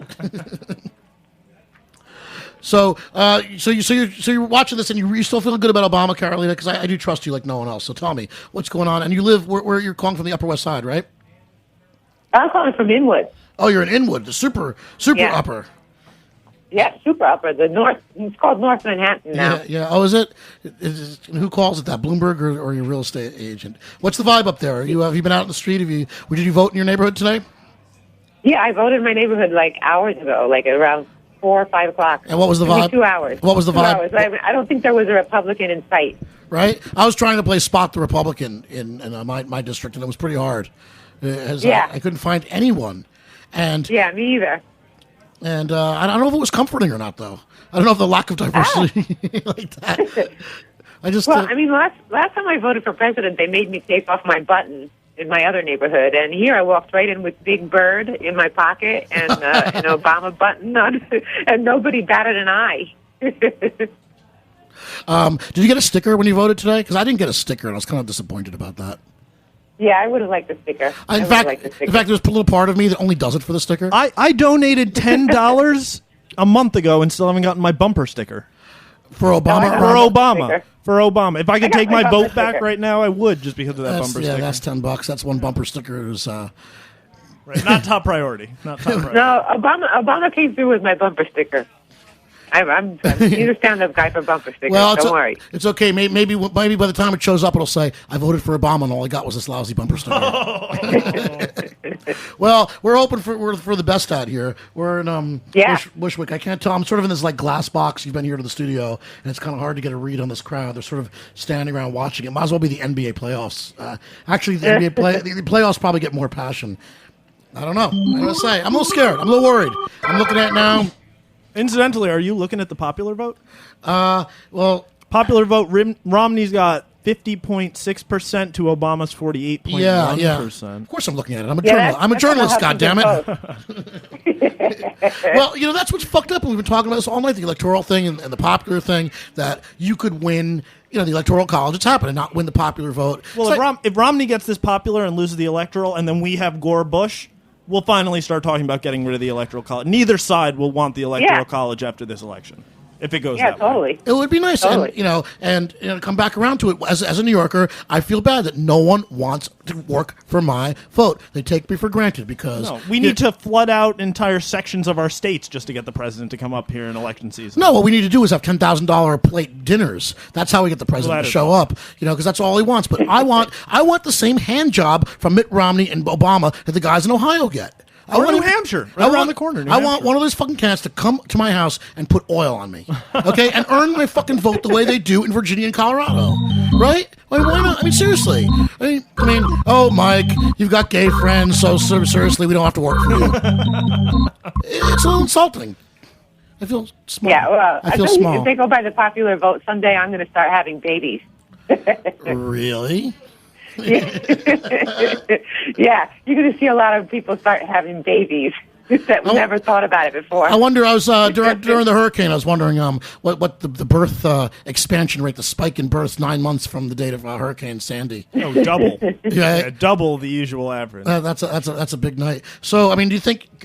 So you're watching this, and you still feeling good about Obama, Carolina? Because I do trust you like no one else. So tell me what's going on. And you live where you're calling from, the Upper West Side, right?
I'm calling from Inwood.
Oh, you're in Inwood, the super
Yeah.
upper.
Yeah, super upper. The North. It's called North Manhattan now.
Yeah. Oh, is it? Who calls it that? Bloomberg or your real estate agent? What's the vibe up there? Have you been out in the street? Did you vote in your neighborhood today?
Yeah, I voted in my neighborhood like hours ago, like around 4 or 5 o'clock.
And what was the
Maybe
vibe?
2 hours.
What was the
2
vibe?
hours. I don't think there was a Republican in sight.
Right. I was trying to play Spot the Republican in my district, and it was pretty hard. I couldn't find anyone. And
yeah, me either.
And I don't know if it was comforting or not, though. I don't know if the lack of diversity like that.
I mean, last time I voted for president, they made me take off my button in my other neighborhood, and here I walked right in with Big Bird in my pocket and an Obama button on, and nobody batted an eye.
Did you get a sticker when you voted today? Because I didn't get a sticker, and I was kind of disappointed about that.
Yeah, I would have liked the sticker.
In fact, there's a little part of me that only does it for the sticker.
I donated $10 a month ago and still haven't gotten my bumper sticker.
For Obama?
For Obama. If I could take my vote back
sticker.
right now, I would, just because of that bumper sticker.
Yeah, that's $10. That's one bumper sticker. Who's
right, not top priority. Not top priority.
No, Obama came through with my bumper sticker. He's a stand-up guy for bumper stickers.
Well,
Don't worry.
It's okay. Maybe by the time it shows up, it'll say, "I voted for Obama, and all I got was this lousy bumper sticker." Well, we're hoping for the best out here. We're in Bushwick. I can't tell. I'm sort of in this like glass box. You've been here to the studio, and it's kind of hard to get a read on this crowd. They're sort of standing around watching it. Might as well be the NBA playoffs. Actually, the the playoffs probably get more passion. I don't know. I'm gonna say I'm a little scared. I'm a little worried. I'm looking at it now.
Incidentally, are you looking at the popular vote?
Well,
popular vote. Romney's got 50.6% to Obama's 48.1%.
Yeah. Of course, I'm looking at it. I'm a journalist. Goddammit. Well, that's what's fucked up. We've been talking about this all night. The electoral thing and the popular thing, that you could win. The electoral college. It's happening. Not win the popular vote.
Well, if Romney gets this popular and loses the electoral, and then we have Gore Bush, we'll finally start talking about getting rid of the electoral college. Neither side will want the electoral college after this election, if it goes that way.
It would be nice.
Totally.
And come back around to it. As a New Yorker, I feel bad that no one wants to work for my vote. They take me for granted because...
No, we need to flood out entire sections of our states just to get the president to come up here in election season.
No, what we need to do is have $10,000 plate dinners. That's how we get the president to show up. Because that's all he wants. But I want the same hand job from Mitt Romney and Obama that the guys in Ohio get.
Or New Hampshire, around the corner.
I want one of those fucking cats to come to my house and put oil on me, okay, and earn my fucking vote the way they do in Virginia and Colorado, right? Why not? I mean, seriously. I mean, oh, Mike, you've got gay friends, so seriously, we don't have to work for you. It's a little insulting. I feel small.
Yeah, well,
I feel small.
If they go by the popular vote, someday I'm going to start having babies.
Really?
Yeah, you're going to see a lot of people start having babies that never thought about it before.
I wonder. I was during the hurricane. I was wondering what the birth expansion rate, the spike in births 9 months from the date of Hurricane Sandy.
Oh, double. Yeah, double the usual average.
That's a big night. So, I mean,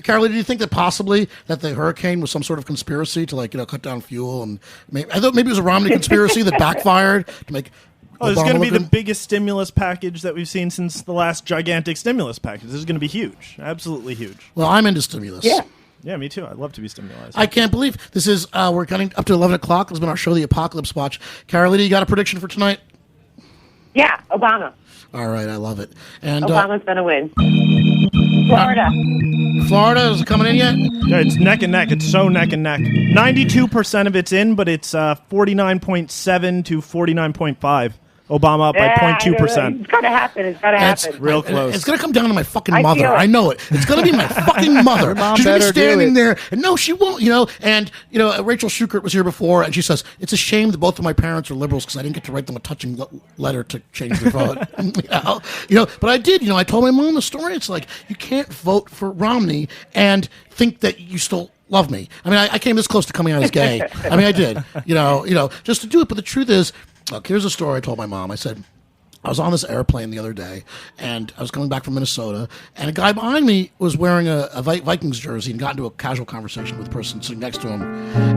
Carolina, do you think that possibly that the hurricane was some sort of conspiracy to cut down fuel, and I thought maybe it was a Romney conspiracy that backfired to make.
Oh, this is going to be the biggest stimulus package that we've seen since the last gigantic stimulus package. This is going to be huge. Absolutely huge.
Well, I'm into stimulus.
Yeah, me too. I'd love to be stimulated.
I can't believe this is, we're getting up to 11 o'clock. This has been our show, The Apocalypse Watch. Carolina, you got a prediction for tonight?
Yeah, Obama.
All right, I love it. And
Obama's going to win. Florida,
is it coming in yet?
Yeah, it's neck and neck. It's so neck and neck. 92% of it's in, but it's 49.7 to 49.5. Obama up by 0.2%.
It's got to happen. It's got to happen.
Real close.
It's going to come down to my fucking mother. I know it. It's going to be my fucking mother. She's going to be standing there. And no, she won't, And, Rachel Schukert was here before, and she says, it's a shame that both of my parents are liberals because I didn't get to write them a touching letter to change their vote. But I did. I told my mom the story. It's like, you can't vote for Romney and think that you still love me. I mean, I came this close to coming out as gay. I mean, I did, just to do it. But the truth is, look, here's a story I told my mom. I said, I was on this airplane the other day, and I was coming back from Minnesota, and a guy behind me was wearing a Vikings jersey and got into a casual conversation with the person sitting next to him.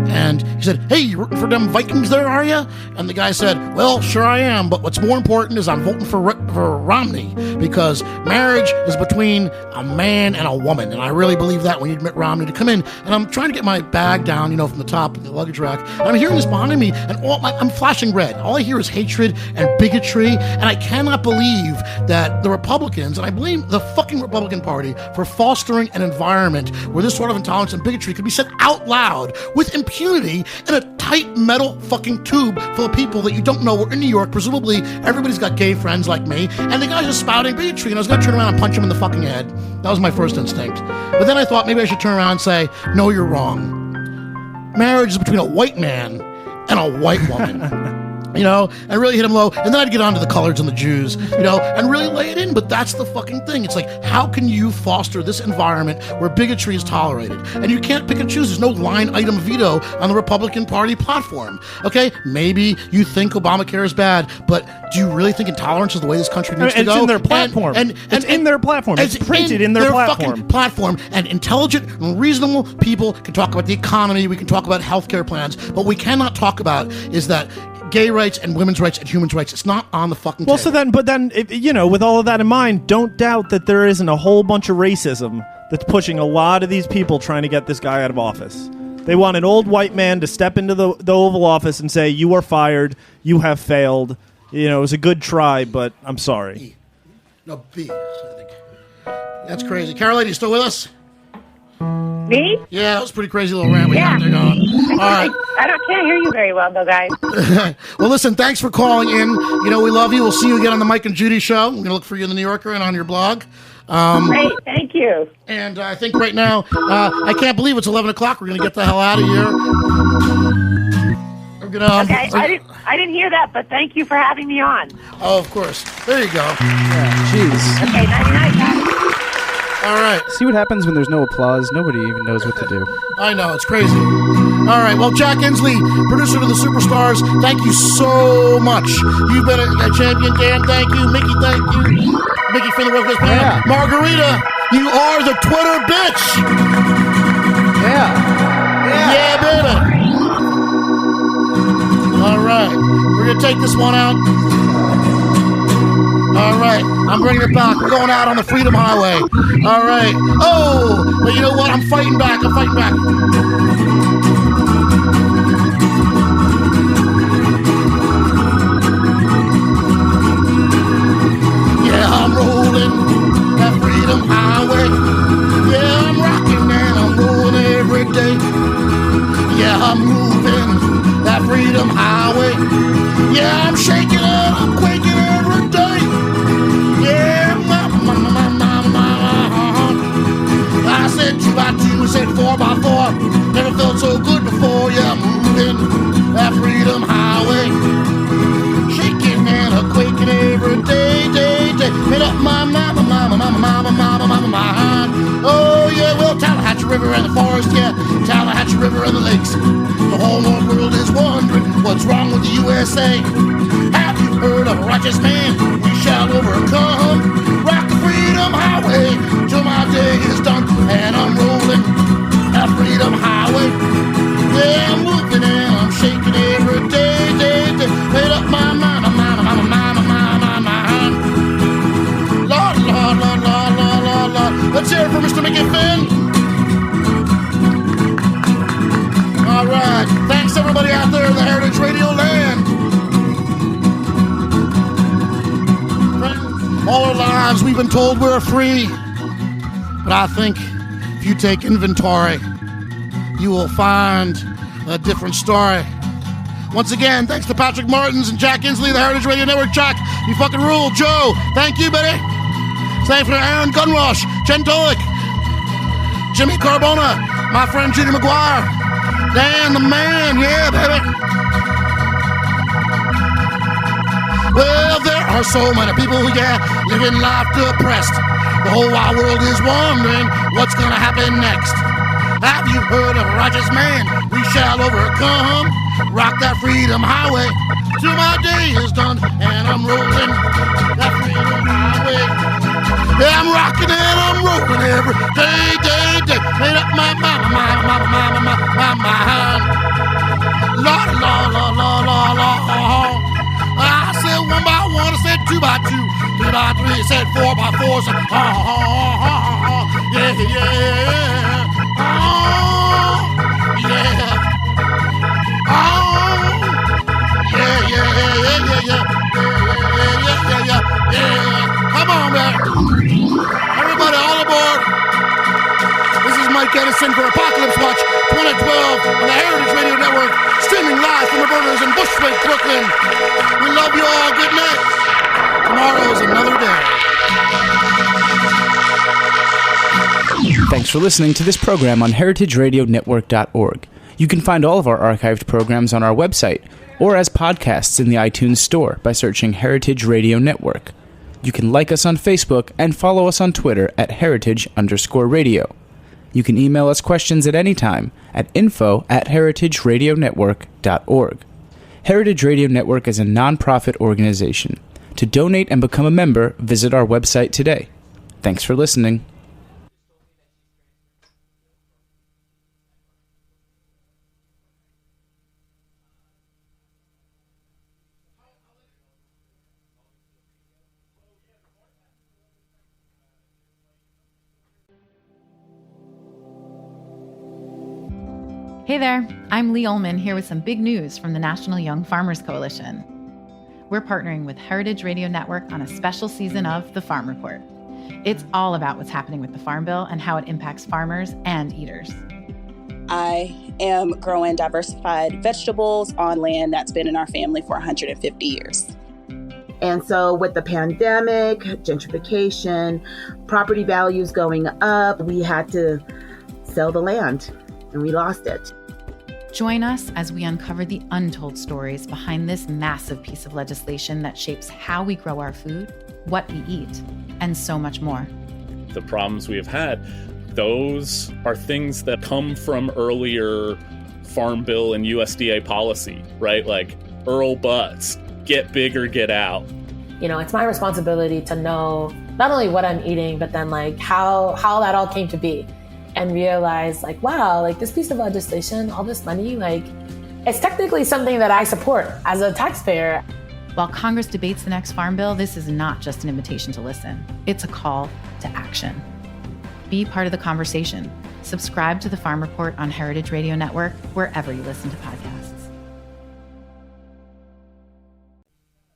And he said, hey, you rooting for them Vikings there, are you? And the guy said, well, sure I am, but what's more important is I'm voting for Romney, because marriage is between a man and a woman, and I really believe that when you admit Romney to come in. And I'm trying to get my bag down, from the top of the luggage rack, and I'm hearing this behind me, and I'm flashing red. All I hear is hatred and bigotry, and I cannot believe that the Republicans, and I blame the fucking Republican Party for fostering an environment where this sort of intolerance and bigotry could be said out loud with impunity in a tight metal fucking tube full of people that you don't know. We're in New York. Presumably, everybody's got gay friends like me, and the guy's just spouting bigotry, and I was going to turn around and punch him in the fucking head. That was my first instinct. But then I thought maybe I should turn around and say, no, you're wrong. Marriage is between a white man and a white woman. And really hit him low. And then I'd get on to the coloreds and the Jews, and really lay it in. But that's the fucking thing. It's like, how can you foster this environment where bigotry is tolerated? And you can't pick and choose. There's no line item veto on the Republican Party platform. Okay? Maybe you think Obamacare is bad, but do you really think intolerance is the way this country needs to go?
It's in their platform. It's in their platform. It's printed in their platform.
Fucking platform. And intelligent and reasonable people can talk about the economy. We can talk about healthcare plans. What we cannot talk about is that gay rights and women's rights and human rights, it's not on the fucking table.
But then, with all of that in mind, don't doubt that there isn't a whole bunch of racism that's pushing a lot of these people trying to get this guy out of office. They want an old white man to step into the Oval Office and say, "You are fired. You have failed. You know, it was a good try, but I'm sorry."
No, B. I think. That's crazy. Caroline, you still with us?
Me?
Yeah, that was a pretty crazy little rant we
Yeah.
had there going. All right.
Can't hear you very well, though, guys.
Well, listen, thanks for calling in. You know, we love you. We'll see you again on the Mike and Judy show. We're going to look for you in the New Yorker and on your blog.
Great, thank you.
And I think right now, I can't believe it's 11 o'clock. We're going to get the hell out of here. We're gonna,
Okay, I didn't hear that, but thank you for having me on.
Oh, of course. There you go.
Yeah, jeez.
Okay, night-night, guys.
All right.
See what happens when there's no applause? Nobody even knows what to do.
I know, it's crazy. All right, well, Jack Inslee, producer to the Superstars, thank you so much. You've been a champion, Dan, thank you. Mickey, thank you. Mickey from the World Cup.
Yeah.
Margarita, you are the Twitter bitch. Yeah, baby. All right, we're going to take this one out. All right, I'm bringing it back. We're going out on the Freedom Highway. All right. Oh, but you know what? I'm fighting back. Yeah, I'm rolling that Freedom Highway. Yeah, I'm rocking and I'm rolling every day. Yeah, I'm moving that Freedom Highway. Yeah, I'm shaking and I'm quaking every day. Yeah, I said 2x2, said 4x4. Never felt so good before. Yeah, I'm moving that Freedom Highway. Shaking and a quaking every day. Made up my mind. Oh, yeah, well, Tallahatchie River and the forest, yeah. Tallahatchie River and the lakes. The whole known world is wondering what's wrong with the USA. Have you heard of a righteous man? We shall overcome. Rock the Freedom Highway till my day is done. And I'm rolling that Freedom Highway. Yeah, I'm moving and I'm shaking every day. Made up my mind. Lord. Let's hear it for Mr. McGiffin. All right. Thanks, everybody out there in the Heritage Radio land. All our lives, we've been told we're free. But I think if you take inventory, you will find a different story. Once again, thanks to Patrick Martins and Jack Inslee, the Heritage Radio Network. Jack, you fucking rule. Joe, thank you, buddy. Thanks for Aaron Gunrush, Jen Tolik, Jimmy Carbona, my friend Judy McGuire, Dan the man, yeah, baby. Well, there are so many people, yeah, living life depressed. The whole wide world is wondering what's gonna happen next. Have you heard of a righteous man? We shall overcome. Rock that Freedom Highway till my day is done. And I'm rolling that Freedom Highway. Yeah, I'm rocking and I'm rolling every day. Made up my mind. La. I said 1 by 1, I said 2 by 2, 3 by 3, I said 4 by 4, said yeah. Yeah. Come on, man. Everybody, all aboard. This is Mike Edison for Apocalypse Watch 2012 on the Heritage Radio Network, streaming live from the Burgers in Bushwick, Brooklyn. We love you all. Good night. Tomorrow's another day.
Thanks for listening to this program on heritageradionetwork.org. You can find all of our archived programs on our website or as podcasts in the iTunes Store by searching Heritage Radio Network. You can like us on Facebook and follow us on Twitter at @heritage_radio. You can email us questions at any time at info@heritageradionetwork.org. Heritage Radio Network is a non-profit organization. To donate and become a member, visit our website today. Thanks for listening.
Hey there, I'm Lee Ullman here with some big news from the National Young Farmers Coalition. We're partnering with Heritage Radio Network on a special season of The Farm Report. It's all about what's happening with the Farm Bill and how it impacts farmers and eaters.
I am growing diversified vegetables on land that's been in our family for 150 years.
And so with the pandemic, gentrification, property values going up, we had to sell the land and we lost it.
Join us as we uncover the untold stories behind this massive piece of legislation that shapes how we grow our food, what we eat, and so much more.
The problems we have had, those are things that come from earlier Farm Bill and USDA policy, right? Like Earl Butts, get big or get out.
You know, it's my responsibility to know not only what I'm eating, but then like how that all came to be. And realize like, wow, like this piece of legislation, all this money, like it's technically something that I support as a taxpayer.
While Congress debates the next Farm Bill, this is not just an invitation to listen. It's a call to action. Be part of the conversation. Subscribe to the Farm Report on Heritage Radio Network, wherever you listen to podcasts.